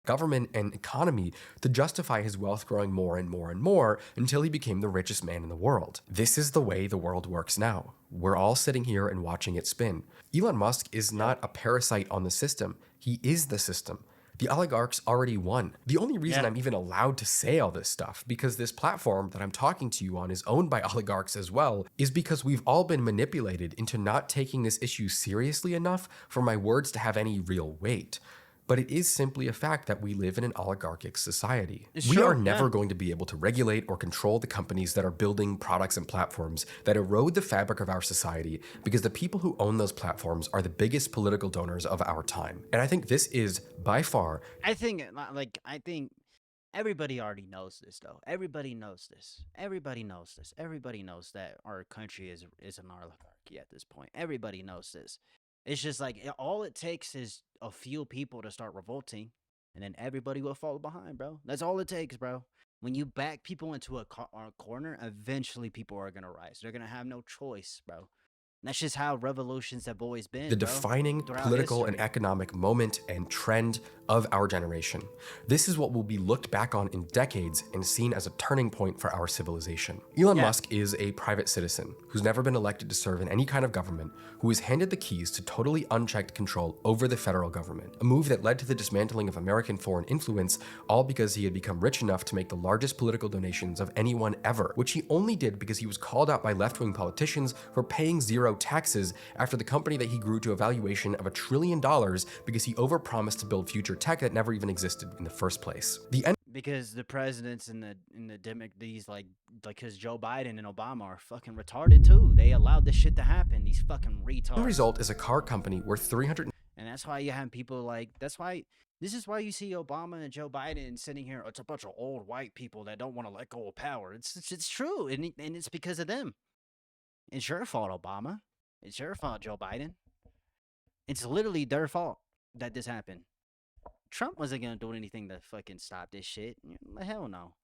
Government and economy to justify his wealth growing more and more and more until he became the richest man in the world. This is the way the world works now. We're all sitting here and watching it spin. Elon Musk is not a parasite on the system. He is the system. The oligarchs already won. The only reason I'm even allowed to say all this stuff, because this platform that I'm talking to you on is owned by oligarchs as well, is because we've all been manipulated into not taking this issue seriously enough for my words to have any real weight. But it is simply a fact that we live in an oligarchic society. We are never going to be able to regulate or control the companies that are building products and platforms that erode the fabric of our society, because the people who own those platforms are the biggest political donors of our time. And I think this is by far... I think everybody already knows this, though. Everybody knows this. Everybody knows this. Everybody knows that our country is an oligarchy at this point. Everybody knows this. It's just like, all it takes is a few people to start revolting, and then everybody will fall behind, bro. That's all it takes, bro. When you back people into a corner, eventually people are going to rise. They're going to have no choice, bro. That's just how revolutions have always been, the bro, defining throughout political and history. economic moment and trend of our generation. This is what will be looked back on in decades and seen as a turning point for our civilization. Elon Musk is a private citizen who's never been elected to serve in any kind of government, who is handed the keys to totally unchecked control over the federal government, a move that led to the dismantling of American foreign influence, all because he had become rich enough to make the largest political donations of anyone ever, which he only did because he was called out by left-wing politicians for paying zero taxes after the company that he grew to a valuation of $1 trillion because he overpromised to build future tech that never even existed in the first place. Because the presidents and these like because Joe Biden and Obama are fucking retarded too. They allowed this shit to happen. These fucking retards. The result is a car company worth $300. And that's why you have people like, this is why you see Obama and Joe Biden sitting here. It's a bunch of old white people that don't want to let go of power. It's true, and it's because of them. It's your fault, Obama. It's your fault, Joe Biden. It's literally their fault that this happened. Trump wasn't gonna do anything to fucking stop this shit. Hell no.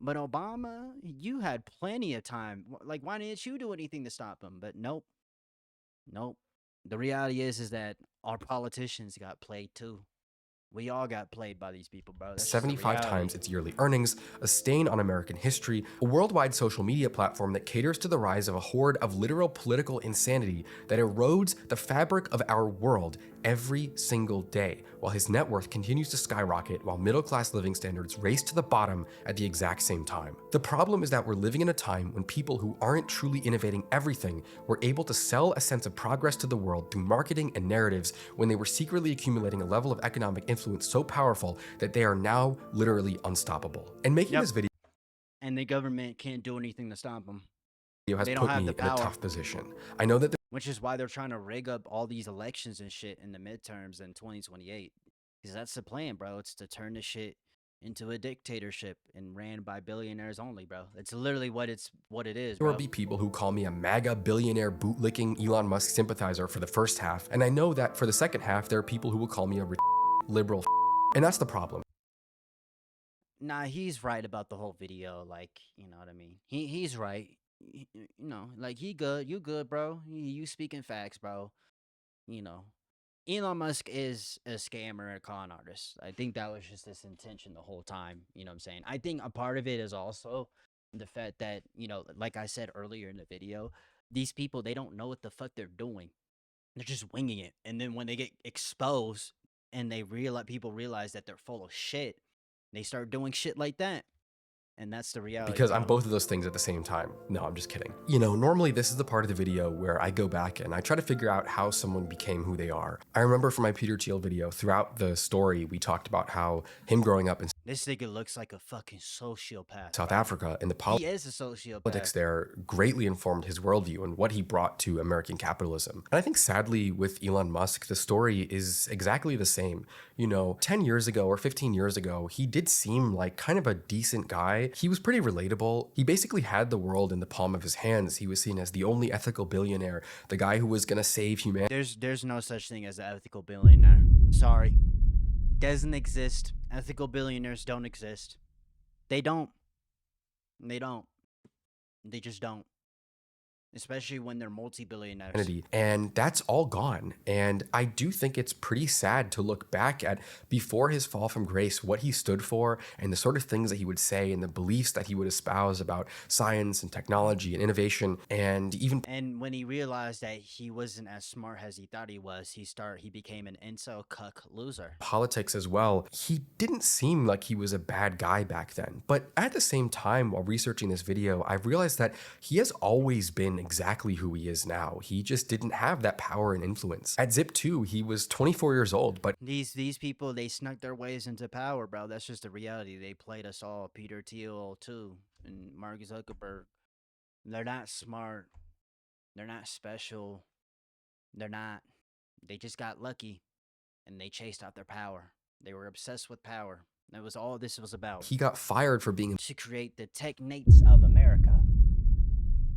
But Obama, you had plenty of time. Like, why didn't you do anything to stop him? But nope. Nope. The reality is that our politicians got played too. We all got played by these people, bro. That's 75 times its yearly earnings, a stain on American history, a worldwide social media platform that caters to the rise of a horde of literal political insanity that erodes the fabric of our world every single day, while his net worth continues to skyrocket while middle-class living standards race to the bottom at the exact same time. The problem is that we're living in a time when people who aren't truly innovating everything were able to sell a sense of progress to the world through marketing and narratives when they were secretly accumulating a level of economic influence so powerful that they are now literally unstoppable. And making this video and the government can't do anything to stop them. has put me in a tough position. I know that which is why they're trying to rig up all these elections and shit in the midterms in 2028. Because that's the plan, bro. It's to turn the shit into a dictatorship and ran by billionaires only, bro. It's literally what it is, there bro. will be people who call me a MAGA billionaire bootlicking Elon Musk sympathizer for the first half, and I know that for the second half, there are people who will call me a liberal, and that's the problem. Nah, he's right about the whole video. Like, you know what I mean? He's right. You know, like, you good, bro. You speaking facts, bro. You know, Elon Musk is a scammer and a con artist. I think that was just his intention the whole time. You know what I'm saying? I think a part of it is also the fact that, you know, like I said earlier in the video, these people, they don't know what the fuck they're doing. They're just winging it. And then when they get exposed and people realize that they're full of shit, they start doing shit like that. And that's the reality. Because I'm both of those things at the same time. No, I'm just kidding. You know, normally this is the part of the video where I go back and I try to figure out how someone became who they are. I remember from my Peter Thiel video, throughout the story, we talked about how him growing up in this nigga looks like a fucking sociopath. South Africa, and he is a sociopath. Politics there greatly informed his worldview and what he brought to American capitalism. And I think sadly with Elon Musk, the story is exactly the same. You know, 10 years ago or 15 years ago, he did seem like kind of a decent guy. He was pretty relatable. He basically had the world in the palm of his hands. He was seen as the only ethical billionaire, the guy who was gonna save humanity. There's no such thing as an ethical billionaire. Sorry. Doesn't exist. Ethical billionaires don't exist. They don't. They don't. They just don't. Especially when they're multi-billionaires. And that's all gone. And I do think it's pretty sad to look back at, before his fall from grace, what he stood for and the sort of things that he would say and the beliefs that he would espouse about science and technology and innovation, and even when he realized that he wasn't as smart as he thought he was, he became an incel cuck loser. Politics as well. He didn't seem like he was a bad guy back then. But at the same time, while researching this video, I realized that he has always been exactly who he is now. He just didn't have that power and influence. At Zip 2, he was 24 years old, but these people, they snuck their ways into power, bro. That's just the reality. They played us all. Peter Thiel too, and Mark Zuckerberg. They're not smart. They're not special. They're not. They just got lucky, and they chased out their power. They were obsessed with power. That was all this was about. He got fired for being to create the technates of America.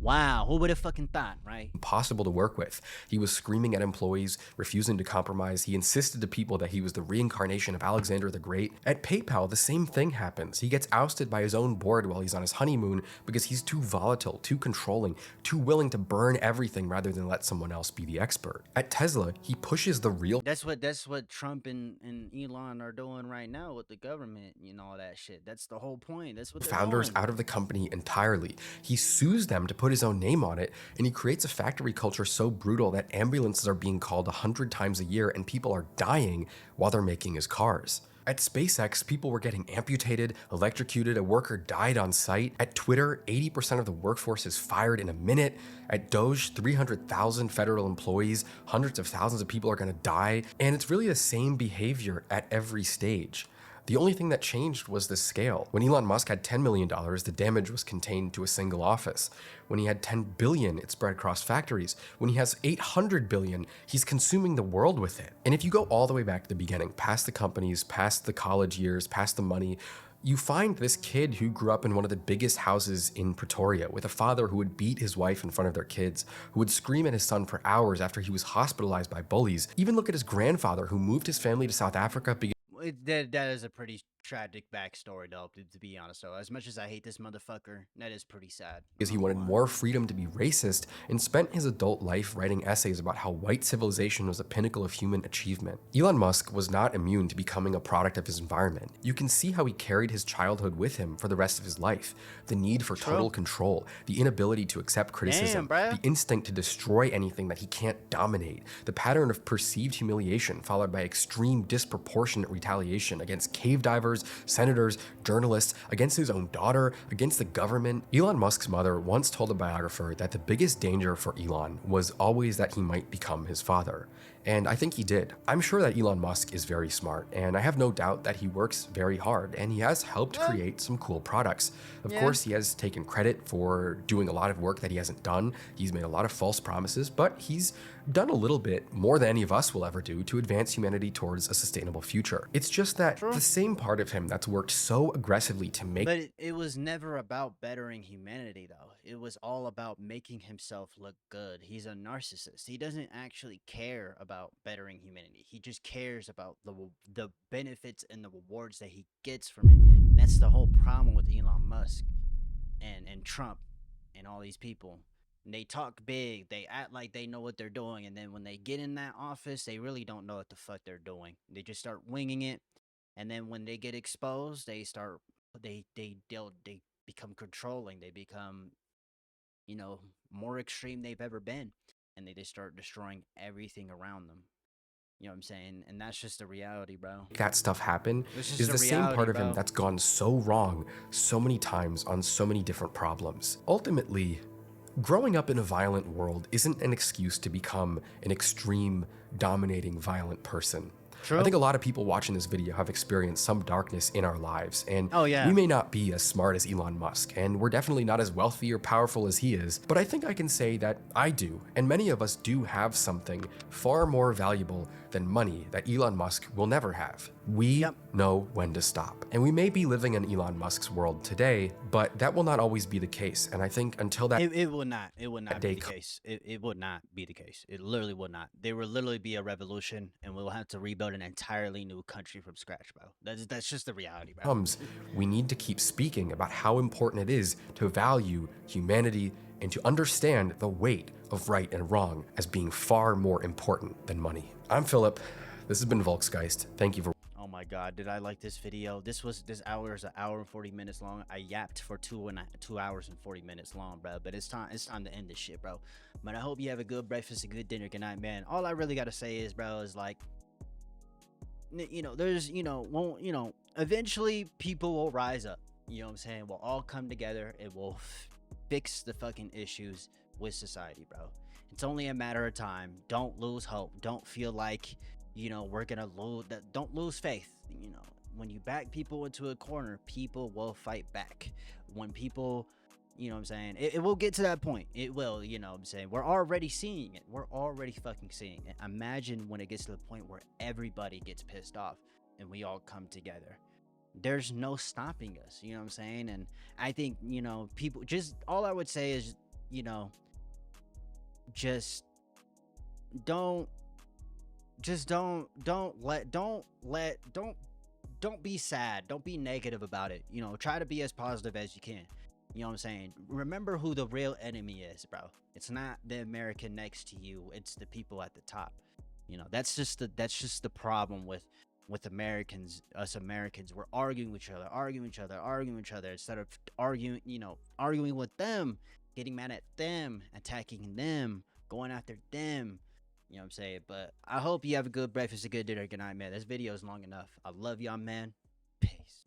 Wow, who would have fucking thought, right? Impossible to work with. He was screaming at employees, refusing to compromise. He insisted to people that he was the reincarnation of Alexander the Great. At PayPal, the same thing happens. He gets ousted by his own board while he's on his honeymoon because he's too volatile, too controlling, too willing to burn everything rather than let someone else be the expert. At Tesla, he pushes the real That's what Trump and Elon are doing right now with the government, you know, all that shit. That's the whole point. That's what they're founders doing. out of the company entirely. He sues them to put his own name on it, and he creates a factory culture so brutal that ambulances are being called 100 times a year and people are dying while they're making his cars. At SpaceX, people were getting amputated, electrocuted, a worker died on site. At Twitter, 80% of the workforce is fired in a minute. At Doge, 300,000 federal employees, hundreds of thousands of people are gonna die. And it's really the same behavior at every stage. The only thing that changed was the scale. When Elon Musk had $10 million, the damage was contained to a single office. When he had 10 billion, it spread across factories. When he has 800 billion, he's consuming the world with it. And if you go all the way back to the beginning, past the companies, past the college years, past the money, you find this kid who grew up in one of the biggest houses in Pretoria with a father who would beat his wife in front of their kids, who would scream at his son for hours after he was hospitalized by bullies. Even look at his grandfather who moved his family to South Africa That is a pretty tragic backstory, though, to be honest. So, as much as I hate this motherfucker, that is pretty sad. because he wanted more freedom to be racist and spent his adult life writing essays about how white civilization was the pinnacle of human achievement. Elon Musk was not immune to becoming a product of his environment. You can see how he carried his childhood with him for the rest of his life. The need for total control, the inability to accept criticism, the instinct to destroy anything that he can't dominate, the pattern of perceived humiliation followed by extreme disproportionate retaliation against cave divers, senators, journalists, against his own daughter, against the government. Elon Musk's mother once told a biographer that the biggest danger for Elon was always that he might become his father. And I think he did. I'm sure that Elon Musk is very smart, and I have no doubt that he works very hard, and he has helped create some cool products. Of course, he has taken credit for doing a lot of work that he hasn't done. He's made a lot of false promises, but he's done a little bit more than any of us will ever do to advance humanity towards a sustainable future. It's just that the same part of him that's worked so aggressively to make— But it was never about bettering humanity, though. It was all about making himself look good. He's a narcissist. He doesn't actually care about bettering humanity. He just cares about the benefits and the rewards that he gets from it. And that's the whole problem with Elon Musk and Trump and all these people. And they talk big, they act like they know what they're doing, and then when they get in that office, they really don't know what the fuck they're doing. They just start winging it, and then when they get exposed, they become controlling. They become, you know, more extreme they've ever been, and they just start destroying everything around them. You know what I'm saying? And that's just the reality, bro. That stuff happen is the same reality, part of bro. him that's gone so wrong so many times on so many different problems. Ultimately, growing up in a violent world isn't an excuse to become an extreme, dominating, violent person. True. I think a lot of people watching this video have experienced some darkness in our lives, and Oh, yeah. we may not be as smart as Elon Musk, and we're definitely not as wealthy or powerful as he is, but I think I can say that I do, and many of us do have something far more valuable than money that Elon Musk will never have. We know when to stop. And we may be living in Elon Musk's world today, but that will not always be the case. And I think until that It will not be the case. It would not be the case. It literally would not. There will literally be a revolution, and we'll have to rebuild an entirely new country from scratch, bro. That's just the reality, bro. comes, we need to keep speaking about how important it is to value humanity and to understand the weight of right and wrong as being far more important than money. I'm Philip. This has been Volksgeist. Thank you for— Oh my god, did I like this video? This hour is an hour and 40 minutes long. I yapped for 2 hours and 40 minutes long, bro. But it's time to end this shit, bro. But I hope you have a good breakfast, a good dinner, good night, man. All I really gotta say is, bro, is like, you know, there's, eventually people will rise up. You know what I'm saying? We'll all come together and we'll fix the fucking issues with society, bro. It's only a matter of time. Don't lose hope. Don't feel like, we're gonna lose. Don't lose faith. When you back people into a corner, people will fight back. When people, you know what I'm saying, it will get to that point. It will, you know what I'm saying. We're already seeing it. We're already fucking seeing it. Imagine when it gets to the point where everybody gets pissed off and we all come together. There's no stopping us, you know what I'm saying? And I think, people, just all I would say is you know, just don't don't be sad, don't be negative about it, you know, try to be as positive as you can. You know what I'm saying? Remember who the real enemy is, bro. It's not the American next to you, it's the people at the top. You know, that's just the problem with Americans. Us Americans, we're arguing with each other instead of arguing, you know, arguing with them, getting mad at them, attacking them, going after them. You know what I'm saying? But I hope you have a good breakfast, a good dinner, good night, man. This video is long enough. I love y'all, man. Peace.